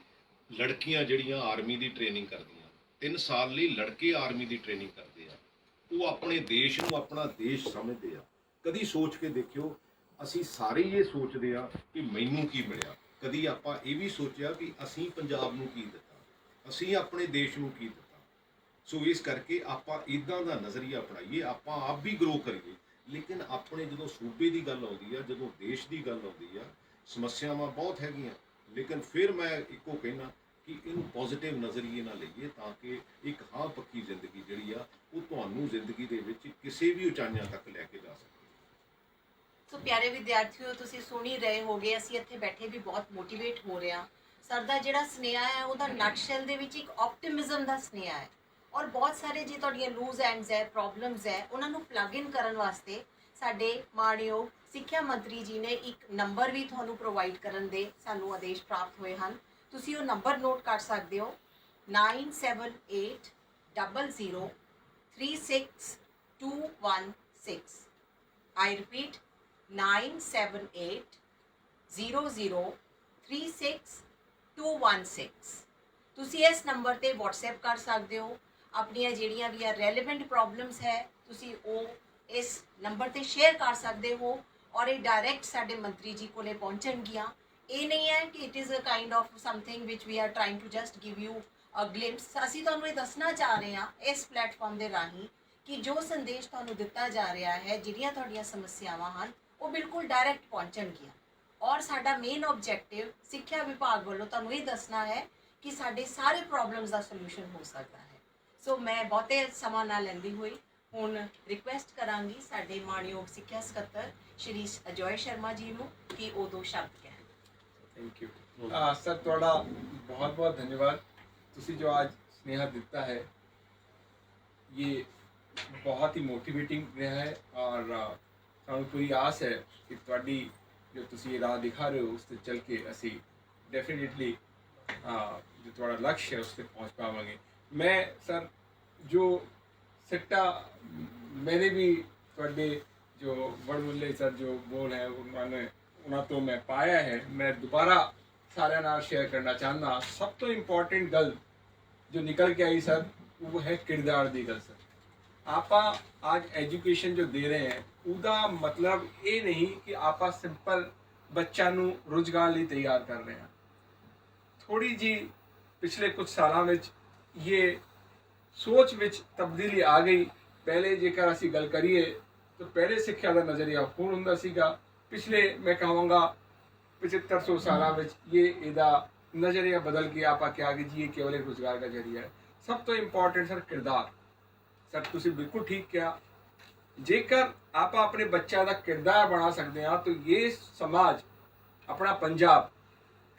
ਲੜਕੀਆਂ ਜਿਹੜੀਆਂ ਆਰਮੀ ਦੀ ਟ੍ਰੇਨਿੰਗ ਕਰਦੀਆਂ, 3 ਸਾਲ ਲਈ ਲੜਕੇ ਆਰਮੀ ਦੀ ਟ੍ਰੇਨਿੰਗ ਕਰਦੇ ਆ, ਉਹ ਆਪਣੇ ਦੇਸ਼ ਨੂੰ ਆਪਣਾ ਦੇਸ਼ ਸਮਝਦੇ ਆ। ਕਦੀ ਸੋਚ ਕੇ ਦੇਖਿਓ, ਅਸੀਂ ਸਾਰੇ ਇਹ ਸੋਚਦੇ ਆ ਕਿ ਮੈਨੂੰ ਕੀ ਮਿਲਿਆ, ਕਦੀ ਆਪਾਂ ਇਹ ਵੀ ਸੋਚਿਆ ਕਿ ਅਸੀਂ ਪੰਜਾਬ ਨੂੰ ਕੀ ਦਿੱਤਾ, ਅਸੀਂ ਆਪਣੇ ਦੇਸ਼ ਨੂੰ ਕੀ ਦਿੱਤਾ। ਸੋ ਇਸ ਕਰਕੇ ਆਪਾਂ ਇਦਾਂ ਦਾ ਨਜ਼ਰੀਆ ਅਪਣਾਈਏ, ਆਪਾਂ ਆਪ ਵੀ ਗਰੋ ਕਰੀਏ। ਲੇਕਿਨ ਆਪਣੇ ਜਦੋਂ ਸੂਬੇ ਦੀ ਗੱਲ ਆਉਂਦੀ ਆ, ਜਦੋਂ ਦੇਸ਼ ਦੀ ਗੱਲ ਆਉਂਦੀ ਆ, ਸਮੱਸਿਆਵਾਂ ਬਹੁਤ ਹੈਗੀਆਂ, ਲੇਕਿਨ ਫਿਰ ਮੈਂ ਇੱਕੋ ਕਹਿਣਾ ਕਿ ਇਹਨੂੰ ਪੋਜ਼ਿਟਿਵ ਨਜ਼ਰੀਏ ਨਾਲ ਲਈਏ, ਤਾਂ ਕਿ ਇੱਕ ਹਾਂ ਪੱਕੀ ਜ਼ਿੰਦਗੀ ਜਿਹੜੀ ਆ ਉਹ ਤੁਹਾਨੂੰ ਜ਼ਿੰਦਗੀ ਦੇ ਵਿੱਚ ਕਿਸੇ ਵੀ ਉਚਾਈਆਂ ਤੱਕ ਲੈ ਕੇ ਜਾ ਸਕੇ। ਸੋ ਪਿਆਰੇ ਵਿਦਿਆਰਥੀਓ, ਤੁਸੀਂ ਸੁਣ ਹੀ ਰਹੇ ਹੋਗੇ, ਅਸੀਂ ਇੱਥੇ ਬੈਠੇ ਵੀ ਬਹੁਤ ਮੋਟੀਵੇਟ ਹੋ ਰਹੇ ਹਾਂ। ਸਰ ਦਾ ਜਿਹੜਾ ਸੁਨੇਹਾ ਹੈ ਉਹਦਾ ਨਟਸ਼ੈਲ ਦੇ ਵਿੱਚ ਇੱਕ ਆਪਟਿਮਿਜ਼ਮ ਦਾ ਸੁਨੇਹਾ ਹੈ, ਔਰ ਬਹੁਤ ਸਾਰੇ ਜੇ ਤੁਹਾਡੀਆਂ ਲੂਜ਼ ਐਂਡਸ ਹੈ, ਪ੍ਰੋਬਲਮਸ ਹੈ, ਉਹਨਾਂ ਨੂੰ ਪਲੱਗ ਇਨ ਕਰਨ ਵਾਸਤੇ ਸਾਡੇ ਮਾਣਯੋਗ ਸਿੱਖਿਆ ਮੰਤਰੀ ਜੀ ਨੇ ਇੱਕ ਨੰਬਰ ਵੀ ਤੁਹਾਨੂੰ ਪ੍ਰੋਵਾਈਡ ਕਰਨ ਦੇ ਸਾਨੂੰ ਆਦੇਸ਼ ਪ੍ਰਾਪਤ ਹੋਏ ਹਨ। ਤੁਸੀਂ ਉਹ ਨੰਬਰ ਨੋਟ ਕਰ ਸਕਦੇ ਹੋ, 978000362216। ਆਈ ਰਿਪੀਟ, 9780036216। ਤੁਸੀਂ ਇਸ ਨੰਬਰ ਤੇ WhatsApp ਕਰ ਸਕਦੇ ਹੋ। ਆਪਣੀਆਂ ਜਿਹੜੀਆਂ ਵੀ ਆ ਰੈਲੇਵੈਂਟ ਪ੍ਰੋਬਲਮਸ ਹੈ ਤੁਸੀਂ ਉਹ ਇਸ ਨੰਬਰ ਤੇ ਸ਼ੇਅਰ ਕਰ ਸਕਦੇ ਹੋ, ਔਰ ਇਹ ਡਾਇਰੈਕਟ ਸਾਡੇ ਮੰਤਰੀ ਜੀ ਕੋਲੇ ਪਹੁੰਚਣਗੀਆਂ। ਇਹ ਨਹੀਂ ਹੈ ਕਿ it is a kind of something which we are trying to just give you a glimpse. ਅਸੀਂ ਤੁਹਾਨੂੰ ਇਹ ਦੱਸਣਾ ਚਾਹ ਰਹੇ ਹਾਂ ਇਸ ਪਲੇਟਫਾਰਮ ਦੇ ਰਾਹੀਂ ਕਿ ਜੋ ਸੰਦੇਸ਼ ਤੁਹਾਨੂੰ ਦਿੱਤਾ ਜਾ ਰਿਹਾ ਹੈ, ਜਿਹੜੀਆਂ ਤੁਹਾਡੀਆਂ ਸਮੱਸਿਆਵਾਂ ਹਨ, ਉਹ ਬਿਲਕੁਲ ਡਾਇਰੈਕਟ ਪਹੁੰਚਣਗੀਆਂ। ਔਰ ਸਾਡਾ ਮੇਨ ਆਬਜੈਕਟਿਵ ਸਿੱਖਿਆ ਵਿਭਾਗ ਵੱਲੋਂ ਤੁਹਾਨੂੰ ਇਹ ਦੱਸਣਾ ਹੈ ਕਿ ਸਾਡੇ ਸਾਰੇ ਪ੍ਰੋਬਲਮਸ ਦਾ ਸੋਲੂਸ਼ਨ ਹੋ ਸਕਦਾ ਹੈ। ਸੋ ਮੈਂ ਬਹੁਤੇ ਸਮਾਂ ਨਾ ਲੈਂਦੀ ਹੋਈ ਹੁਣ ਰਿਕੁਐਸਟ ਕਰਾਂਗੀ ਸਾਡੇ ਮਾਣਯੋਗ ਸਿੱਖਿਆ ਸਕੱਤਰ ਸ਼੍ਰੀ ਅਜੋਏ ਸ਼ਰਮਾ ਜੀ ਨੂੰ ਕਿ ਉਹ ਦੋ ਸ਼ਬਦ ਕਹਿਣ। थैंक यू सर, थोड़ा बहुत बहुत धन्यवाद। तुसी जो आज स्नेहा दिता है ये बहुत ही मोटिवेटिंग रहा है, और सानू पूरी आस है कि तुहाडी जो तुसी राह दिखा रहे हो उस ते चल के असी डेफिनेटली जो थोड़ा लक्ष्य है उस तक पहुँच पावांगे। मैं सर जो सिट्टा मैंने भी तुहाडे जो वड़मुले सर जो बोल है उन्होंने उन्होंने तो मैं पाया है, मैं दोबारा सारे नाल शेयर करना चाहना। सब तो इंपॉर्टेंट गल जो निकल के आई सर वो है किरदार दी गल। सर आपा आज एजुकेशन जो दे रहे हैं उदा मतलब ये नहीं कि आपा सिंपल बच्चा नू रोजगार लिए तैयार कर रहे हैं। थोड़ी जी पिछले कुछ सालों में ये सोच विच तब्दीली आ गई। पहले जेकर असी गल करिए तो पहले सिक्ख्या का नज़रिया होर हुंदा सीगा, पिछले मैं कहूँगा 7500 साल ये इहदा नज़रिया बदल के आप क्या कि जी ये केवल एक रोजगार का जरिया है। सब तो इंपॉर्टेंट सर किरदार। सर तुसी बिल्कुल ठीक किया, जेकर आप अपने बच्चा का किरदार बना सकते हैं तो ये समाज अपना पंजाब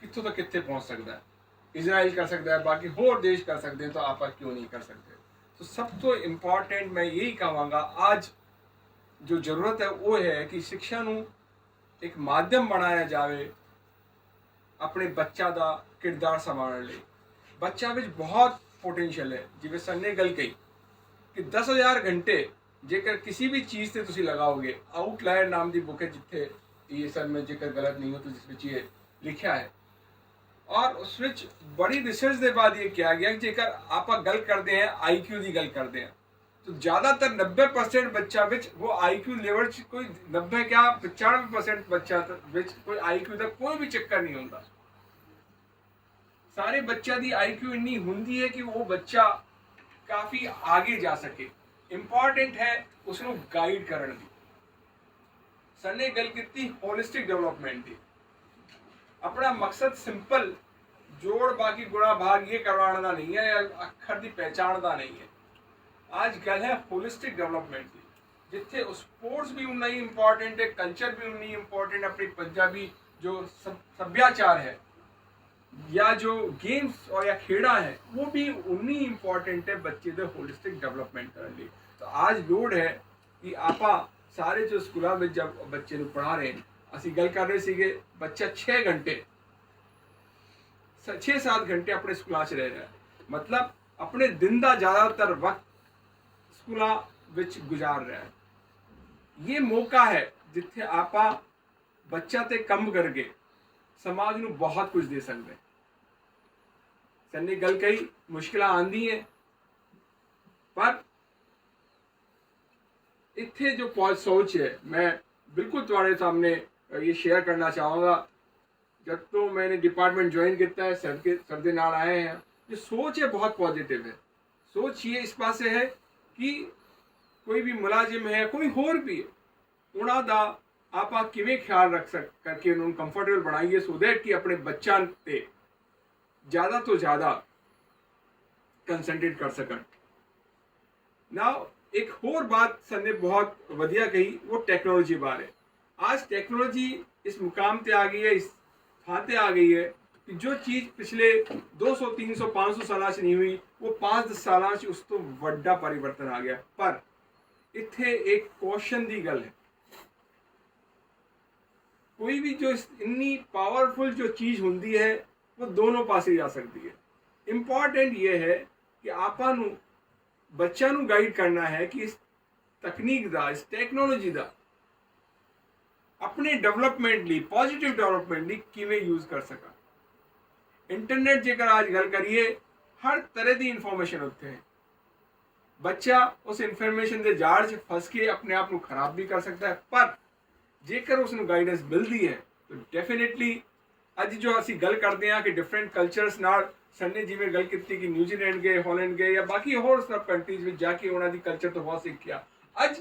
कितों तक कितने पहुँच सकता है। इजराइल कर सकता है, बाकी होर देश कर सकते हैं, तो आप क्यों नहीं कर सकते। तो सब तो इम्पॉर्टेंट मैं यही कहूँगा आज जो जरूरत है वो है कि शिक्षा नू एक माध्यम बनाया जाए अपने बच्चा का किरदार संभालने लिए। बच्चा विच बहुत पोटेंशियल है, जिवें सर ने गल कही कि 10,000 घंटे जेकर किसी भी चीज़ से तुसी लगाओगे। आउटलायर नाम की बुक है जिथे ये सर मैं जेकर गलत नहीं हो तो जिस विच ये लिखा है, और उस विच बड़ी रिसर्च के बाद ये किया गया जेकर आप गल करते हैं IQ की गल करते हैं तो ज़्यादातर 90% बच्चा विच वो IQ लेवल कोई 90 क्या 95% बच्चा विच कोई IQ का कोई भी चक्कर नहीं होता। सारे बच्चा की IQ इन्नी होंदी है कि वो बच्चा काफ़ी आगे जा सके। इंपॉर्टेंट है उसको गाइड करने की। सर ने गल की होलिस्टिक डेवलपमेंट की। अपना मकसद सिंपल जोड़ बाकी गुणा भाग ये करवाना नहीं है या अखर की पहचान का नहीं है। आज गल है होलिस्टिक डेवलपमेंट की, जिथे स्पोर्ट्स भी उन्ना ही इंपॉर्टेंट है, कल्चर भी उन्नी इंपॉर्टेंट, अपनी पंजाबी जो सभ्याचार है या जो गेम्स और या खेड़ा है वो भी उन्नी इंपॉर्टेंट है बच्चे के होलिस्टिक डेवलपमेंट करने लिए। तो आज लोड है कि आपा सारे जो स्कूलों में जब बच्चे को पढ़ा रहे हैं, असी गल कर रहे थे बच्चा 6 घंटे 6-7 घंटे अपने स्कूलों रह रहा है, मतलब अपने दिन का ज़्यादातर वक्त स्कूलों विच गुजार रहा है। ये मौका है जिथे आपा बच्चा ते कम करके समाज नू बहुत कुछ दे सकते। सर ने गल कही मुश्किल आंदी है पर इत्थे जो सोच है मैं बिल्कुल तुम्हारे सामने ये शेयर करना चाहूँगा। जब तो मैंने डिपार्टमेंट ज्वाइन किया है, सर दे नाल आए हैं, जो सोच है बहुत पॉजिटिव है। सोच ये इस पासे है कि कोई भी मुलाजिम है, कोई होर भी है, ਉਹਨਾਂ ਦਾ ਆਪਾਂ ਕਿਵੇਂ ਖਿਆਲ ਰੱਖ ਕਰਕੇ ਉਹਨਾਂ ਨੂੰ ਕੰਫਰਟੇਬਲ ਬਣਾਈਏ ਸੋ ਦੈਟ ਕਿ ਆਪਣੇ ਬੱਚਿਆਂ ਤੇ ਜ਼ਿਆਦਾ ਤੋਂ ਜ਼ਿਆਦਾ ਕੰਸੈਂਟਰੇਟ ਕਰ ਸਕਣ। ਨਾਓ एक और बात सर ने बहुत वधिया कही, वो टेक्नोलॉजी बारे। आज टेक्नोलॉजी इस मुकाम पे आ गई है, इस थाते आ गई है कि जो चीज़ पिछले 200 300 500 साल च नहीं हुई, वो 5-10 साल च उस तो वड्डा परिवर्तन आ गया। पर इत्थे एक क्वेश्चन दी गल है, कोई भी जो इन्नी पावरफुल जो चीज़ होंदी है वो दोनों पासे जा सकती है। इंपॉर्टेंट ये है कि आपां नूं ਬੱਚਿਆਂ ਨੂੰ ਗਾਈਡ ਕਰਨਾ ਹੈ ਕਿ ਇਸ ਤਕਨੀਕ ਦਾ, ਇਸ ਟੈਕਨੋਲੋਜੀ ਦਾ ਆਪਣੇ ਡਿਵੈਲਪਮੈਂਟ ਲਈ, ਪੋਜ਼ਿਟਿਵ ਡਿਵੈਲਪਮੈਂਟ ਲਈ ਕਿਵੇਂ ਯੂਜ਼ ਕਰ ਸਕਾ। ਇੰਟਰਨੈਟ ਜੇਕਰ ਅੱਜ ਗੱਲ ਕਰੀਏ, ਹਰ ਤਰ੍ਹਾਂ ਦੀ ਇਨਫੋਰਮੇਸ਼ਨ ਉੱਥੇ ਹੈ। ਬੱਚਾ ਉਸ ਇਨਫੋਰਮੇਸ਼ਨ ਦੇ ਜਾਲ 'ਚ ਫਸ ਕੇ ਆਪਣੇ ਆਪ ਨੂੰ ਖਰਾਬ ਵੀ ਕਰ ਸਕਦਾ ਹੈ, ਪਰ ਜੇਕਰ ਉਸ ਨੂੰ ਗਾਈਡੈਂਸ ਮਿਲਦੀ ਹੈ ਤਾਂ ਡੈਫੀਨੇਟਲੀ ਅੱਜ ਜੋ ਅਸੀਂ ਗੱਲ ਕਰਦੇ ਹਾਂ ਕਿ ਡਿਫਰੈਂਟ ਕਲਚਰਸ ਨਾਲ सर ने जिमें गल की कि न्यूजीलैंड गए, हॉलैंड गए या बाकी होर सब कंट्रीज में जाके उन्होंने कल्चर तो बहुत सीखा। अज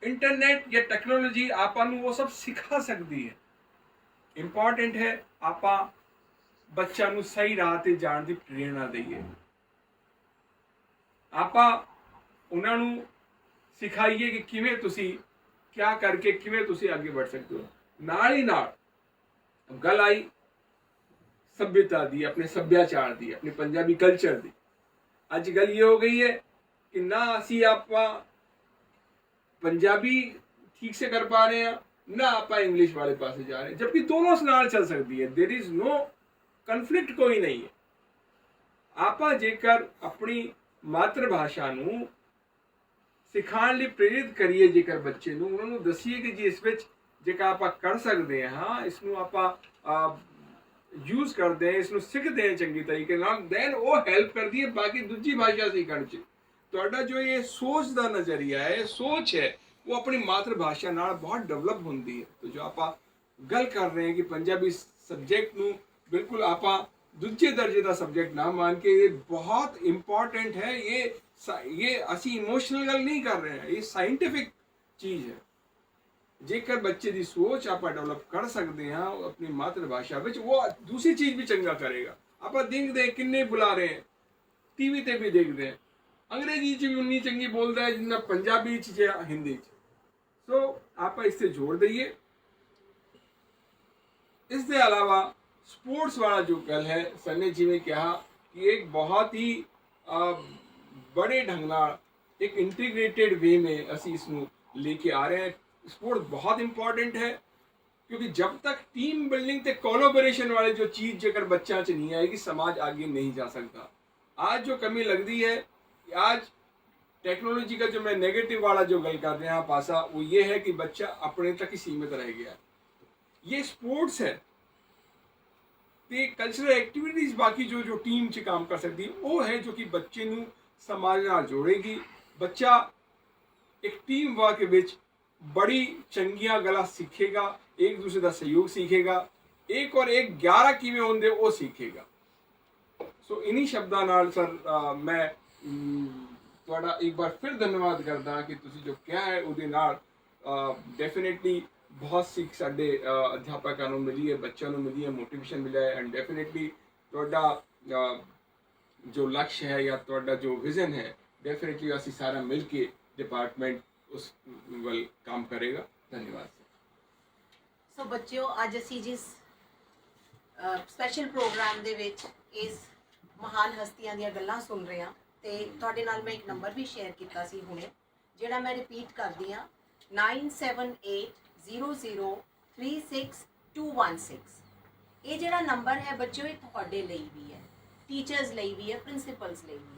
इंटरनेट या टेक्नोलॉजी आपां नूं वो सब सिखा सकती है। इंपॉर्टेंट है आपां बच्चों नूं सही राह ते जाण दी प्रेरणा दईए, आपां उन्हां नूं सिखाइए कि किवें तुसी क्या करके किवें तुसी आगे बढ़ सकते हो। नाल ही नाल गल आई सभ्यता दी, अपने सभ्याचार दी, अपने पंजाबी कल्चर दी। अज गल ये हो गई है कि ना असी आपां पंजाबी ठीक से कर पा रहे हैं, ना आपां इंग्लिश वाले पास जा रहे हैं, जबकि दोनों नाल चल सकती है। देयर इज नो कन्फ्लिक्ट कोई नहीं है। आपां जेकर अपनी मातृभाषा नूं सिखाण लई प्रेरित करिए, जेकर बच्चे नूं उन्हां नूं दसीए कि जी इस विच जेकर आपां कर सकते हैं, हाँ इसनूं आपां यूज करते हैं, इसनूं सीखते हैं चंगी तरीके नाल, दैन वो हेल्प करती है बाकी दूजी भाषा सीखण च। तुहाडा जो ये सोच का नज़रिया है, सोच है, वो अपनी मातृभाषा नाल बहुत डेवलप होंदी है। तो जो आपां गल कर रहे हैं कि पंजाबी सबजैक्ट नूं बिल्कुल आपां दूजे दर्जे का सबजैक्ट ना मान के, ये बहुत इंपॉर्टेंट है। ये असी इमोशनल गल नहीं कर रहे हैं, ये साइंटिफिक चीज़ है। जेकर बच्चे की सोच आप डेवलप कर सकते हैं अपनी मातृभाषा में, वो दूसरी चीज़ भी चंगा करेगा। आप देखते हैं किन्ने बुला रहे हैं, टीवी ते भी देखते हैं, अंग्रेजी च भी उन्नी चंगी बोलता है जिन्ना पंजाबी च या हिंदी च। सो आप इससे जोड़ दईए। इसके अलावा स्पोर्ट्स वाला जो गल है, सर ने जिवें कहा कि एक बहुत ही बड़े ढंग नाल एक इंटीग्रेटेड वे में असी इसनूं लेके आ रहे हैं। स्पोर्ट बहुत इंपॉर्टेंट है, क्योंकि जब तक टीम बिल्डिंग ते कोलैबोरेशन वाले जो चीज़ जेकर बच्चा च नहीं आएगी, समाज आगे नहीं जा सकता। आज जो कमी लगती है, आज टेक्नोलॉजी का जो मैं नेगेटिव वाला जो गल कर रहा पासा, वो ये है कि बच्चा अपने तक ही सीमित रह गया। ये स्पोर्ट्स है ते कल्चरल एक्टिविटीज़ बाकी जो जो टीम च काम कर सकती है, वो है जो कि बच्चे नूं समाज नाल जोड़ेगी। बच्चा एक टीम वर्क विच बड़ी चंगियां गल्लां सीखेगा, एक दूसरे का सहयोग सीखेगा, 1 और 1 11 किवें होंदे वो सीखेगा। सो इन्हीं शब्दां नाल सर मैं तुहाडा एक बार फिर धन्यवाद करदा कि तुसीं जो कहा है उहदे नाल डेफिनेटली बहुत सीख साडे अध्यापकों को मिली है, बच्चों को मिली है, मोटिवेशन मिला है। एंड डेफिनेटली तुहाडा जो लक्ष्य है या तुहाडा जो विजन है, डेफिनेटली असीं सारा मिल के डिपार्टमेंट उस वल काम करेगा। धन्यवाद सो बच्चों, अज असी जिस स्पैशल प्रोग्राम दे विच इस महान हस्तियां दी गल्लां सुन रहे हैं, ते तुहाडे नाल मैं एक नंबर भी शेयर किया सी हुणे, जिहड़ा मैं रिपीट करदी हां 9780036216। ये जिहड़ा नंबर है बच्चों, ये तुहाडे लई भी है, टीचर्स लई भी है, प्रिंसीपल्स लई भी है।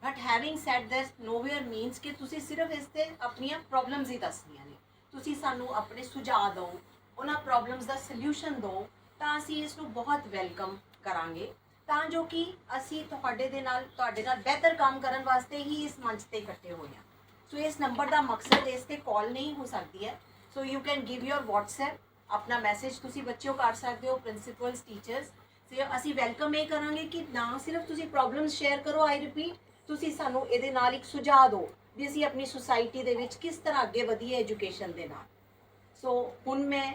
But having sad that nowhere मीनस कि तुसी सिर्फ इसते अपनियां प्रॉब्लम्स ही दसनियां ने, तुसी सानू अपने सुझाव दो, उन्हां प्रॉब्लम्स का सल्यूशन दो, तां असीं इसनूं बहुत वैलकम करांगे। ਤਾਂ ਜੋ ਕਿ ਅਸੀਂ ਤੁਹਾਡੇ ਨਾਲ ਬਿਹਤਰ ਕੰਮ ਕਰਨ ਵਾਸਤੇ ਹੀ ਇਸ ਮੰਚ ਤੇ ਇਕੱਠੇ ਹੋਏ ਹਾਂ। ਸੋ ਇਸ ਨੰਬਰ ਦਾ ਮਕਸਦ ਇਸ ਤੇ ਕਾਲ ਨਹੀਂ ਹੋ ਸਕਦੀ ਹੈ। So you can give your WhatsApp, ਆਪਣਾ ਮੈਸੇਜ ਤੁਸੀਂ ਬੱਚਿਓ ਕਰ ਸਕਦੇ ਹੋ, ਪ੍ਰਿੰਸੀਪਲਸ, ਟੀਚਰਸ। ਤੇ ਅਸੀਂ ਵੈਲਕਮ ਇਹ ਕਰਾਂਗੇ ਕਿ ਨਾ ਸਿਰਫ ਤੁਸੀਂ ਪ੍ਰੋਬਲਮਸ ਸ਼ੇਅਰ ਕਰੋ, ਆਈ ਰਿਪੀਟ, ਤੁਸੀਂ ਸਾਨੂੰ ਇਹਦੇ ਨਾਲ ਇੱਕ ਸੁਝਾਅ ਦਿਓ ਵੀ ਅਸੀਂ ਆਪਣੀ ਸੁਸਾਇਟੀ ਦੇ ਵਿੱਚ ਕਿਸ ਤਰ੍ਹਾਂ ਅੱਗੇ ਵਧੀਏ ਐਜੂਕੇਸ਼ਨ ਦੇ ਨਾਲ। ਸੋ ਹੁਣ ਮੈਂ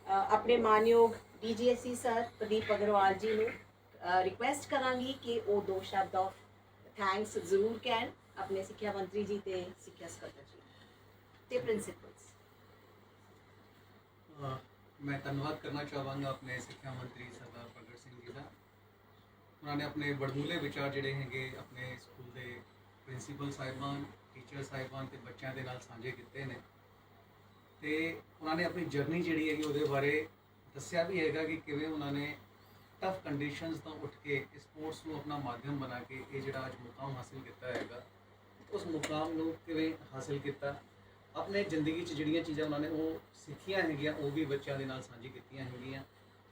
ਆਪਣੇ ਮਾਨਯੋਗ DGSE ਸਰ ਪ੍ਰਦੀਪ ਅਗਰਵਾਲ ਜੀ ਨੂੰ ਰਿਕੁਐਸਟ ਕਰਾਂਗੀ ਕਿ ਉਹ 2 ਸ਼ਬਦ ਆਫ ਥੈਂਕਸ ਜ਼ਰੂਰ ਕਹਿਣ ਆਪਣੇ ਸਿੱਖਿਆ ਮੰਤਰੀ ਜੀ ਤੇ ਸਿੱਖਿਆ ਸਕੱਤਰ ਜੀ ਤੇ ਪ੍ਰਿੰਸੀਪਲਸ। मैं धन्यवाद करना चाहवागा अपने सिक्ख्या मंत्री सरदार प्रगट सिंह जी का। उन्होंने अपने बड़मूले विचार जोड़े हैं अपने स्कूल के प्रिंसीपल साहिबान, टीचर साहिबान ते बच्चों के नाल साझे किए हैं। तो उन्होंने अपनी जर्नी जी है वो बारे दसिया भी है कि किवें उन्होंने टफ कंडीशनस तो उठ के स्पोर्ट्स को अपना माध्यम बना के ये जो अज मुकाम हासिल किया है उस मुकाम को किवें हासिल किया, अपने जिंदगी जड़ियाँ चीज़ां उन्होंने वो सीखियाँ हैं वो भी बच्चों के नाल साझी कीतियां हैं।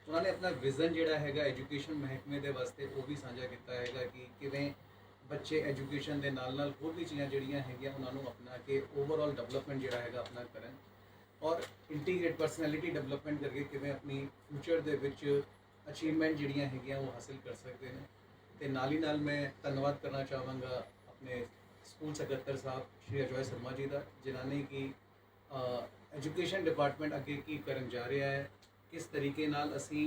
उन्होंने अपना विजन जोड़ा है एजुकेशन महकमे के वास्ते वो भी साझा किया है कि किवें बच्चे एजुकेशन के नाल नाल होर भी चीज़ां जड़ियाँ हैं उन्होंने अपना के ओवरऑल डेवलपमेंट जोड़ा है अपना करन और इंटीग्रेट पर्सनैलिटी डेवलपमेंट करके किवें अपनी फ्यूचर दे विच अचीवमेंट जड़ियाँ हैं वो हासिल कर सकते हैं। तो नाल ही नाल मैं धन्यवाद करना चाहवागा अपने स्कूल सकत्तर साहब श्री अजय शर्मा जी का, जिन्होंने कि एजुकेशन डिपार्टमेंट अगे की करन जा रहा है, किस तरीके नाल असी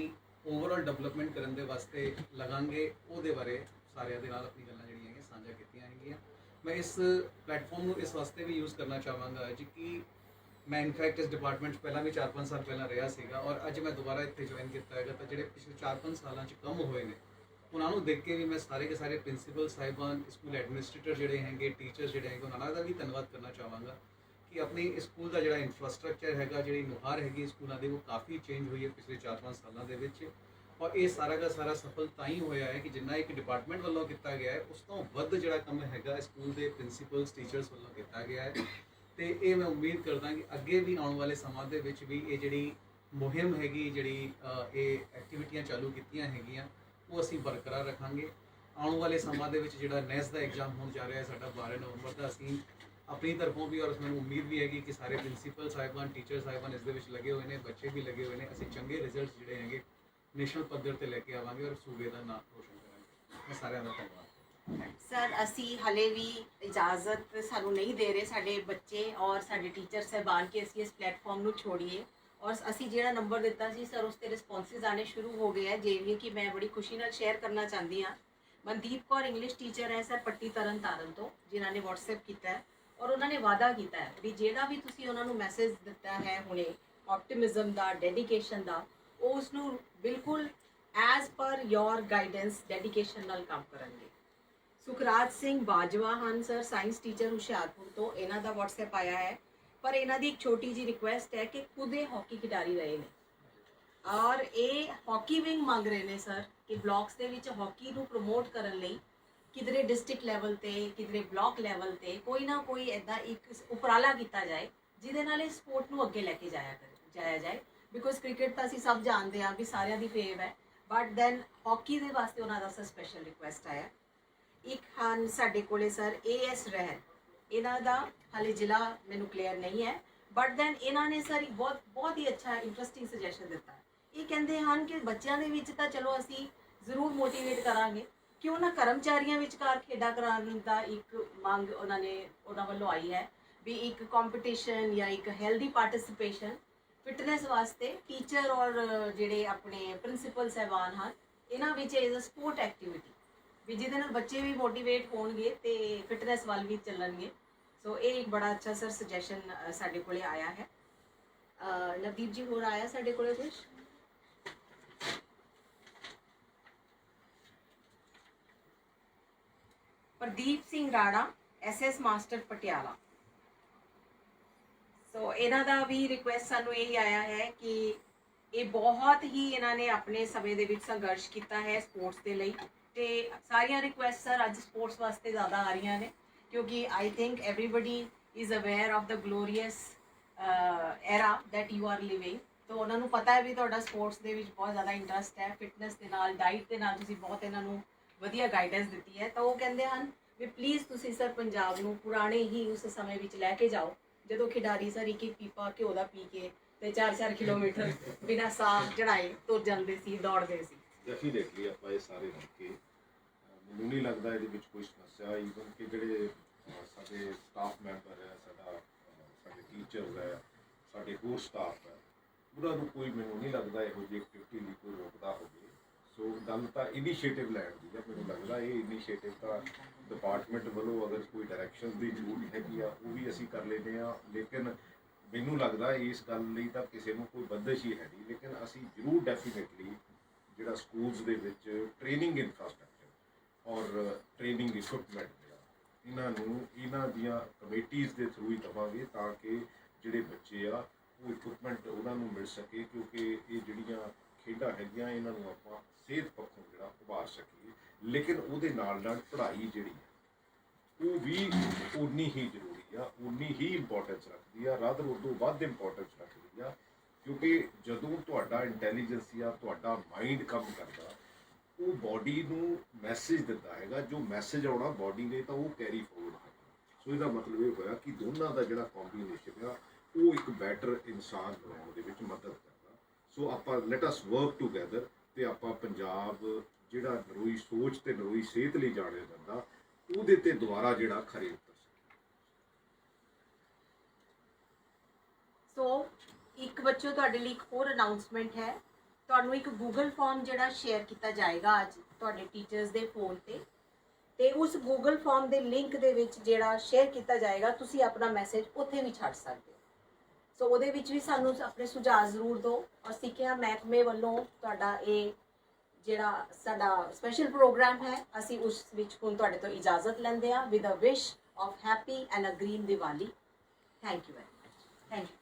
ओवरऑल डेवलपमेंट करने के वास्ते लगांगे वो बारे सारिਆਂ ਦੇ ਨਾਲ अपनी गल्लां ਜਿਹੜੀਆਂ हैं साझा कीतियां हैं। मैं इस प्लेटफॉर्म को इस वास्ते भी यूज़ करना चाहवागा जी कि मैं इनफैक्ट इस डिपार्टमेंट पहला भी 4-5 साल पहला रहा सीगा और अज मैं दोबारा इत्थे ज्वाइन किया है। तो जो पिछले 4-5 सालों कम हुए हैं उन्होंने देख के भी मैं सारे के सारे प्रिंसीपल साहिबान, स्कूल एडमिनिस्ट्रेटर जोड़े हैं, टीचर्स जोड़े हैं, उन्होंने का भी धन्यवाद करना चाहवागा कि अपनी स्कूल का जोड़ा इंफ्रास्ट्रक्चर है, जी नुहार हैगी स्कूलों की वो काफ़ी चेंज हुई है पिछले 4-5 सालों के। और ये सारा का सारा सफल तां ही होया है कि जिन्ना एक डिपार्टमेंट वालों किया गया है उस तो वध जिहड़ा काम है स्कूल के प्रिंसीपल्स, टीचर्स वालों किया गया है। तो ये मैं उम्मीद करदा कि अगे भी आने वाले समय के विच भी ये जिहड़ी मुहिम हैगी, जिहड़ी ये एक्टिविटियां चालू कीतियां हैगियां वो असीं बरकरार रखांगे। आने वाले समय के विच जिहड़ा NES का एग्जाम होने जा रहा है साडा 12 नवंबर का, असीं अपनी तरफों भी और मैंने उम्मीद भी हैगी कि सारे प्रिंसीपल साहिबान, टीचर साहिबान इस दे विच लगे हुए हैं, बच्चे भी लगे हुए हैं, असीं चंगे रिजल्ट जिहड़े हैगे नेशनल पद्धर ते लेके आवांगे और सूबे का नाम रोशन करांगे। मैं सारिਆਂ ਦਾ ਧੰਨਵਾਦ। सर ਅਸੀਂ ਹਲੇ ਵੀ ਇਜਾਜ਼ਤ ਸਾਨੂੰ ਨਹੀਂ ਦੇ ਰਹੇ ਸਾਡੇ ਬੱਚੇ ਔਰ ਸਾਡੇ ਟੀਚਰ ਸਹਿਬਾਨ ਕਿ ਅਸੀਂ ਇਸ ਪਲੇਟਫਾਰਮ ਨੂੰ ਛੋੜੀਏ ਔਰ ਅਸੀਂ ਜਿਹੜਾ ਨੰਬਰ ਦਿੱਤਾ ਸੀ ਸਰ ਉਸ ਤੇ ਰਿਸਪੌਂਸਿਸ ਆਣੇ ਸ਼ੁਰੂ ਹੋ ਗਏ ਹੈ, ਜਿਵੇਂ ਕਿ ਮੈਂ ਬੜੀ ਖੁਸ਼ੀ ਨਾਲ ਸ਼ੇਅਰ ਕਰਨਾ ਚਾਹੁੰਦੀ ਹਾਂ। ਮਨਦੀਪ ਕੌਰ ਇੰਗਲਿਸ਼ ਟੀਚਰ ਹੈ ਸਰ ਪੱਟੀ ਤਰਨ ਤਾਰਨ ਤੋਂ, ਜਿਨ੍ਹਾਂ ਨੇ WhatsApp ਕੀਤਾ ਹੈ ਔਰ ਉਹਨਾਂ ਨੇ ਵਾਅਦਾ ਕੀਤਾ ਹੈ ਵੀ ਜਿਹੜਾ ਵੀ ਤੁਸੀਂ ਉਹਨਾਂ ਨੂੰ ਮੈਸੇਜ ਦਿੱਤਾ ਹੈ ਹੁਣੇ ਆਪਟਿਮਿਜ਼ਮ ਦਾ, ਡੈਡੀਕੇਸ਼ਨ ਦਾ, ਉਹ ਉਸ ਨੂੰ ਬਿਲਕੁਲ ਐਜ਼ ਪਰ ਯੋਰ ਗਾਈਡੈਂਸ ਡੈਡੀਕੇਸ਼ਨ ਨਾਲ ਕੰਮ ਕਰਨਗੇ। ਸੁਖਰਾਜ ਸਿੰਘ ਬਾਜਵਾ ਹਨ ਸਰ ਸਾਇੰਸ ਟੀਚਰ ਹੁਸ਼ਿਆਰਪੁਰ ਤੋਂ, ਇਹਨਾਂ ਦਾ WhatsApp ਆਇਆ ਹੈ ਪਰ ਇਹਨਾਂ ਦੀ ਇੱਕ ਛੋਟੀ ਜੀ ਰਿਕੁਐਸਟ ਹੈ ਕਿ ਖੁਦ ਇਹ ਹਾਕੀ ਖਿਡਾਰੀ ਰਹੇ ਨੇ ਔਰ ਇਹ ਹਾਕੀ ਵਿੰਗ ਮੰਗ ਰਹੇ ਨੇ ਸਰ ਕਿ ਬਲਾਕਸ ਦੇ ਵਿੱਚ ਹਾਕੀ ਨੂੰ ਪ੍ਰਮੋਟ ਕਰਨ ਲਈ ਕਿਧਰੇ ਡਿਸਟ੍ਰਿਕਟ ਲੈਵਲ ਤੇ, ਕਿਧਰੇ ਬਲਾਕ ਲੈਵਲ ਤੇ ਕੋਈ ਨਾ ਕੋਈ ਇੱਦਾਂ ਇੱਕ ਉਪਰਾਲਾ ਕੀਤਾ ਜਾਏ ਜਿਹਦੇ ਨਾਲ ਇਹ ਸਪੋਰਟ ਨੂੰ ਅੱਗੇ ਲੈ ਕੇ ਜਾਇਆ ਜਾਏ। ਬਿਕੋਜ਼ ਕ੍ਰਿਕਟ ਤਾਂ ਅਸੀਂ ਸਭ ਜਾਣਦੇ ਹਾਂ ਵੀ ਸਾਰਿਆਂ ਦੀ ਫੇਵ ਹੈ, ਬਟ ਦੈਨ ਹਾਕੀ ਦੇ ਵਾਸਤੇ ਉਹਨਾਂ ਦਾ ਸਪੈਸ਼ਲ ਰਿਕੁਐਸਟ ਆਇਆ। ਇੱਕ ਹਨ ਸਾਡੇ ਕੋਲੇ ਸਰ AS ਰਹਿਣ, ਇਹਨਾਂ ਦਾ ਹਾਲੇ ਜ਼ਿਲ੍ਹਾ ਮੈਨੂੰ ਕਲੀਅਰ ਨਹੀਂ ਹੈ, ਬਟ ਦੈਨ ਇਹਨਾਂ ਨੇ ਸਰ ਬਹੁਤ ਹੀ ਅੱਛਾ ਇੰਟਰਸਟਿੰਗ ਸੁਜੈਸ਼ਨ ਦਿੱਤਾ। ਇਹ ਕਹਿੰਦੇ ਹਨ ਕਿ ਬੱਚਿਆਂ ਦੇ ਵਿੱਚ ਤਾਂ ਚਲੋ ਅਸੀਂ ਜ਼ਰੂਰ ਮੋਟੀਵੇਟ ਕਰਾਂਗੇ, ਕਿਉਂ ਨਾ ਕਰਮਚਾਰੀਆਂ ਵਿਚਕਾਰ ਖੇਡਾਂ ਕਰਾਉਣ ਦਾ ਇੱਕ ਮੰਗ ਉਹਨਾਂ ਵੱਲੋਂ ਆਈ ਹੈ ਵੀ ਇੱਕ ਕੰਪੀਟੀਸ਼ਨ ਜਾਂ ਇੱਕ ਹੈਲਦੀ ਪਾਰਟਿਸਿਪੇਸ਼ਨ ਫਿਟਨੈਸ ਵਾਸਤੇ ਟੀਚਰ ਔਰ ਜਿਹੜੇ ਆਪਣੇ ਪ੍ਰਿੰਸੀਪਲ ਸਾਹਿਬਾਨ ਹਨ ਇਹਨਾਂ ਵਿੱਚ ਇਜ਼ ਅ ਸਪੋਰਟ ਐਕਟੀਵਿਟੀ ਵੀ ਜਿਹਦੇ ਨਾਲ ਬੱਚੇ ਵੀ ਮੋਟੀਵੇਟ ਹੋਣਗੇ ਤੇ ਫਿਟਨੈਸ ਵੱਲ ਵੀ ਚੱਲਣਗੇ। ਸੋ ਇਹ ਇੱਕ ਬੜਾ ਅੱਛਾ ਸਰ ਸੁਜੈਸ਼ਨ ਸਾਡੇ ਕੋਲੇ ਆਇਆ ਹੈ। ਨਵਦੀਪ ਜੀ ਹੋਰ ਆਇਆ ਸਾਡੇ ਕੋਲੇ ਕੁਝ? ਪ੍ਰਦੀਪ ਸਿੰਘ ਰਾੜਾ SS ਮਾਸਟਰ ਪਟਿਆਲਾ। ਸੋ ਇਹਨਾਂ ਦਾ ਵੀ ਰਿਕੁਐਸਟ ਸਾਨੂੰ ਇਹ ਆਇਆ ਹੈ ਕਿ ਇਹ ਬਹੁਤ ਹੀ ਇਹਨਾਂ ਨੇ ਆਪਣੇ ਸਮੇਂ ਦੇ ਵਿੱਚ ਸੰਘਰਸ਼ ਕੀਤਾ ਹੈ ਸਪੋਰਟਸ ਦੇ ਲਈ ਤੇ ਸਾਰੀਆਂ ਰਿਕੁਐਸਟ ਸਰ ਅੱਜ ਸਪੋਰਟਸ ਵਾਸਤੇ ਜ਼ਿਆਦਾ ਆ ਰਹੀਆਂ ਨੇ ਕਿਉਂਕਿ I think everybody is aware of the glorious era that you are living ਤੋ ਉਹਨਾਂ ਨੂੰ ਪਤਾ ਹੈ ਵੀ ਤੁਹਾਡਾ ਸਪੋਰਟਸ ਦੇ ਵਿੱਚ ਬਹੁਤ ਜ਼ਿਆਦਾ ਇੰਟਰਸਟ ਹੈ, ਫਿਟਨੈਸ ਦੇ ਨਾਲ, ਡਾਈਟ ਦੇ ਨਾਲ ਤੁਸੀਂ ਬਹੁਤ ਇਹਨਾਂ ਨੂੰ ਵਧੀਆ ਗਾਈਡੈਂਸ ਦਿੱਤੀ ਹੈ। ਤਾਂ ਉਹ ਕਹਿੰਦੇ ਹਨ ਵੀ ਪਲੀਜ਼ ਤੁਸੀਂ ਸਰ ਪੰਜਾਬ ਨੂੰ ਪੁਰਾਣੇ ਹੀ ਉਸ ਸਮੇਂ ਵਿੱਚ ਲੈ ਕੇ ਜਾਓ ਜਦੋਂ ਖਿਡਾਰੀ ਸਰ ਇੱਕ ਪੀਪਾ ਘਿਓ ਦਾ ਪੀ ਕੇ ਤੇ 4-4 ਕਿਲੋਮੀਟਰ ਬਿਨਾਂ ਸਾਹ ਚੜਾਏ ਤੁਰ ਜਾਂਦੇ ਸੀ, ਦੌੜਦੇ ਸੀ। ਡੈਫੀਨੇਟਲੀ ਆਪਾਂ ਇਹ ਸਾਰੇ ਮਿਲ ਕੇ ਮੈਨੂੰ ਨਹੀਂ ਲੱਗਦਾ ਇਹਦੇ ਵਿੱਚ ਕੋਈ ਸਮੱਸਿਆ, ਈਵਨ ਕਿ ਜਿਹੜੇ ਸਾਡੇ ਸਟਾਫ ਮੈਂਬਰ ਹੈ, ਸਾਡੇ ਟੀਚਰਸ ਹੈ, ਸਾਡੇ ਹੋਰ ਸਟਾਫ ਹੈ, ਉਹਨਾਂ ਨੂੰ ਕੋਈ ਮੈਨੂੰ ਨਹੀਂ ਲੱਗਦਾ ਇਹੋ ਜਿਹੀ ਐਕਟੀਵਿਟੀ ਲਈ ਕੋਈ ਰੋਕਦਾ ਹੋਵੇ। ਸੋ ਗੱਲ ਤਾਂ ਇਨੀਸ਼ੀਏਟਿਵ ਲੈਣ ਦੀ ਹੈ। ਮੈਨੂੰ ਲੱਗਦਾ ਇਹ ਇਨੀਸ਼ੀਏਟਿਵ ਤਾਂ ਡਿਪਾਰਟਮੈਂਟ ਵੱਲੋਂ ਅਗਰ ਕੋਈ ਡਾਇਰੈਕਸ਼ਨ ਦੀ ਜ਼ਰੂਰਤ ਹੈਗੀ ਆ ਉਹ ਵੀ ਅਸੀਂ ਕਰ ਲੈਂਦੇ ਹਾਂ, ਲੇਕਿਨ ਮੈਨੂੰ ਲੱਗਦਾ ਇਸ ਗੱਲ ਲਈ ਤਾਂ ਕਿਸੇ ਨੂੰ ਕੋਈ ਬੰਦਿਸ਼ ਹੀ ਹੈ ਨਹੀਂ। ਲੇਕਿਨ ਅਸੀਂ ਜ਼ਰੂਰ ਡੈਫੀਨੇਟਲੀ ਜਿਹੜਾ ਸਕੂਲਸ ਦੇ ਵਿੱਚ ਟ੍ਰੇਨਿੰਗ ਇਨਫਰਾਸਟਰਕਚਰ ਔਰ ਟ੍ਰੇਨਿੰਗ ਇਕਵਿਪਮੈਂਟ ਇਹਨਾਂ ਦੀਆਂ ਕਮੇਟੀਜ਼ ਦੇ ਥਰੂ ਹੀ ਦੇਵਾਂਗੇ ਤਾਂ ਕਿ ਜਿਹੜੇ ਬੱਚੇ ਆ ਉਹ ਇਕਵਿਪਮੈਂਟ ਉਹਨਾਂ ਨੂੰ ਮਿਲ ਸਕੇ, ਕਿਉਂਕਿ ਇਹ ਜਿਹੜੀਆਂ ਖੇਡਾਂ ਹੈਗੀਆਂ ਇਹਨਾਂ ਨੂੰ ਆਪਾਂ ਸਿਹਤ ਪੱਖੋਂ ਜਿਹੜਾ ਉਭਾਰ ਸਕੀਏ। ਲੇਕਿਨ ਉਹਦੇ ਨਾਲ ਨਾਲ ਪੜ੍ਹਾਈ ਜਿਹੜੀ ਹੈ ਉਹ ਵੀ ਉਨੀ ਹੀ ਜ਼ਰੂਰੀ ਆ, ਉਨੀ ਹੀ ਇੰਪੋਰਟੈਂਸ ਰੱਖਦੀ ਆ, ਰਾਦਰ ਉਦੋਂ ਵੱਧ ਇੰਪੋਰਟੈਂਸ ਰੱਖਦੀ ਆ, ਕਿਉਂਕਿ ਜਦੋਂ ਤੁਹਾਡਾ ਇੰਟੈਲੀਜੈਂਸ ਜਾਂ ਤੁਹਾਡਾ ਮਾਈਂਡ ਕੰਮ ਕਰਦਾ ਉਹ ਬਾਡੀ ਨੂੰ ਮੈਸੇਜ ਦਿੰਦਾ ਹੈਗਾ, ਜੋ ਮੈਸੇਜ ਆਉਣਾ ਬਾਡੀ ਨੇ ਤਾਂ ਉਹ ਕੈਰੀ ਫੋਰਵਰਡ ਕਰਨਾ। ਸੋ ਇਹਦਾ ਮਤਲਬ ਇਹ ਹੋਇਆ ਕਿ ਦੋਨਾਂ ਦਾ ਜਿਹੜਾ ਕੰਬੀਨੇਸ਼ਨ ਆ ਉਹ ਇੱਕ ਬੈਟਰ ਇਨਸਾਨ ਬਣਾਉਣ ਦੇ ਵਿੱਚ ਮਦਦ ਕਰਦਾ। ਸੋ ਆਪਾਂ ਲੈਟ ਅਸ ਵਰਕ ਟੂਗੈਦਰ ਤੇ ਆਪਾਂ ਪੰਜਾਬ ਜਿਹੜਾ ਨਰੋਈ ਸੋਚ ਤੇ ਨਰੋਈ ਸਿਹਤ ਲਈ ਜਾਣਿਆ ਜਾਂਦਾ ਉਹਦੇ ਤੇ ਦੁਬਾਰਾ ਜਿਹੜਾ ਖਰੇ ਉਤਰ ਸਕੇ। ਸੋ ਇੱਕ ਬੱਚੋ ਤੁਹਾਡੇ ਲਈ ਇੱਕ ਹੋਰ ਅਨਾਉਂਸਮੈਂਟ ਹੈ, ਤੁਹਾਨੂੰ ਇੱਕ ਗੂਗਲ ਫਾਰਮ ਜਿਹੜਾ ਸ਼ੇਅਰ ਕੀਤਾ ਜਾਏਗਾ ਅੱਜ ਤੁਹਾਡੇ ਟੀਚਰਸ ਦੇ ਫੋਨ ਤੇ ਉਸ ਗੂਗਲ ਫਾਰਮ ਦੇ ਲਿੰਕ ਦੇ ਵਿੱਚ ਜਿਹੜਾ ਸ਼ੇਅਰ ਕੀਤਾ ਜਾਏਗਾ ਤੁਸੀਂ ਆਪਣਾ ਮੈਸੇਜ ਉੱਥੇ ਵੀ ਛੱਡ ਸਕਦੇ ਹੋ। ਸੋ ਉਹਦੇ ਵਿੱਚ ਵੀ ਸਾਨੂੰ ਆਪਣੇ ਸੁਝਾਅ ਜ਼ਰੂਰ ਦਿਓ ਔਰ ਸਿੱਖਿਆ ਮਹਿਕਮੇ ਵੱਲੋਂ ਤੁਹਾਡਾ ਇਹ ਜਿਹੜਾ ਸਾਡਾ ਸਪੈਸ਼ਲ ਪ੍ਰੋਗਰਾਮ ਹੈ ਅਸੀਂ ਉਸ ਵਿੱਚ ਹੁਣ ਤੁਹਾਡੇ ਤੋਂ ਇਜਾਜ਼ਤ ਲੈਂਦੇ ਹਾਂ with a wish of happy and a green Diwali. Thank you very much. Thank you.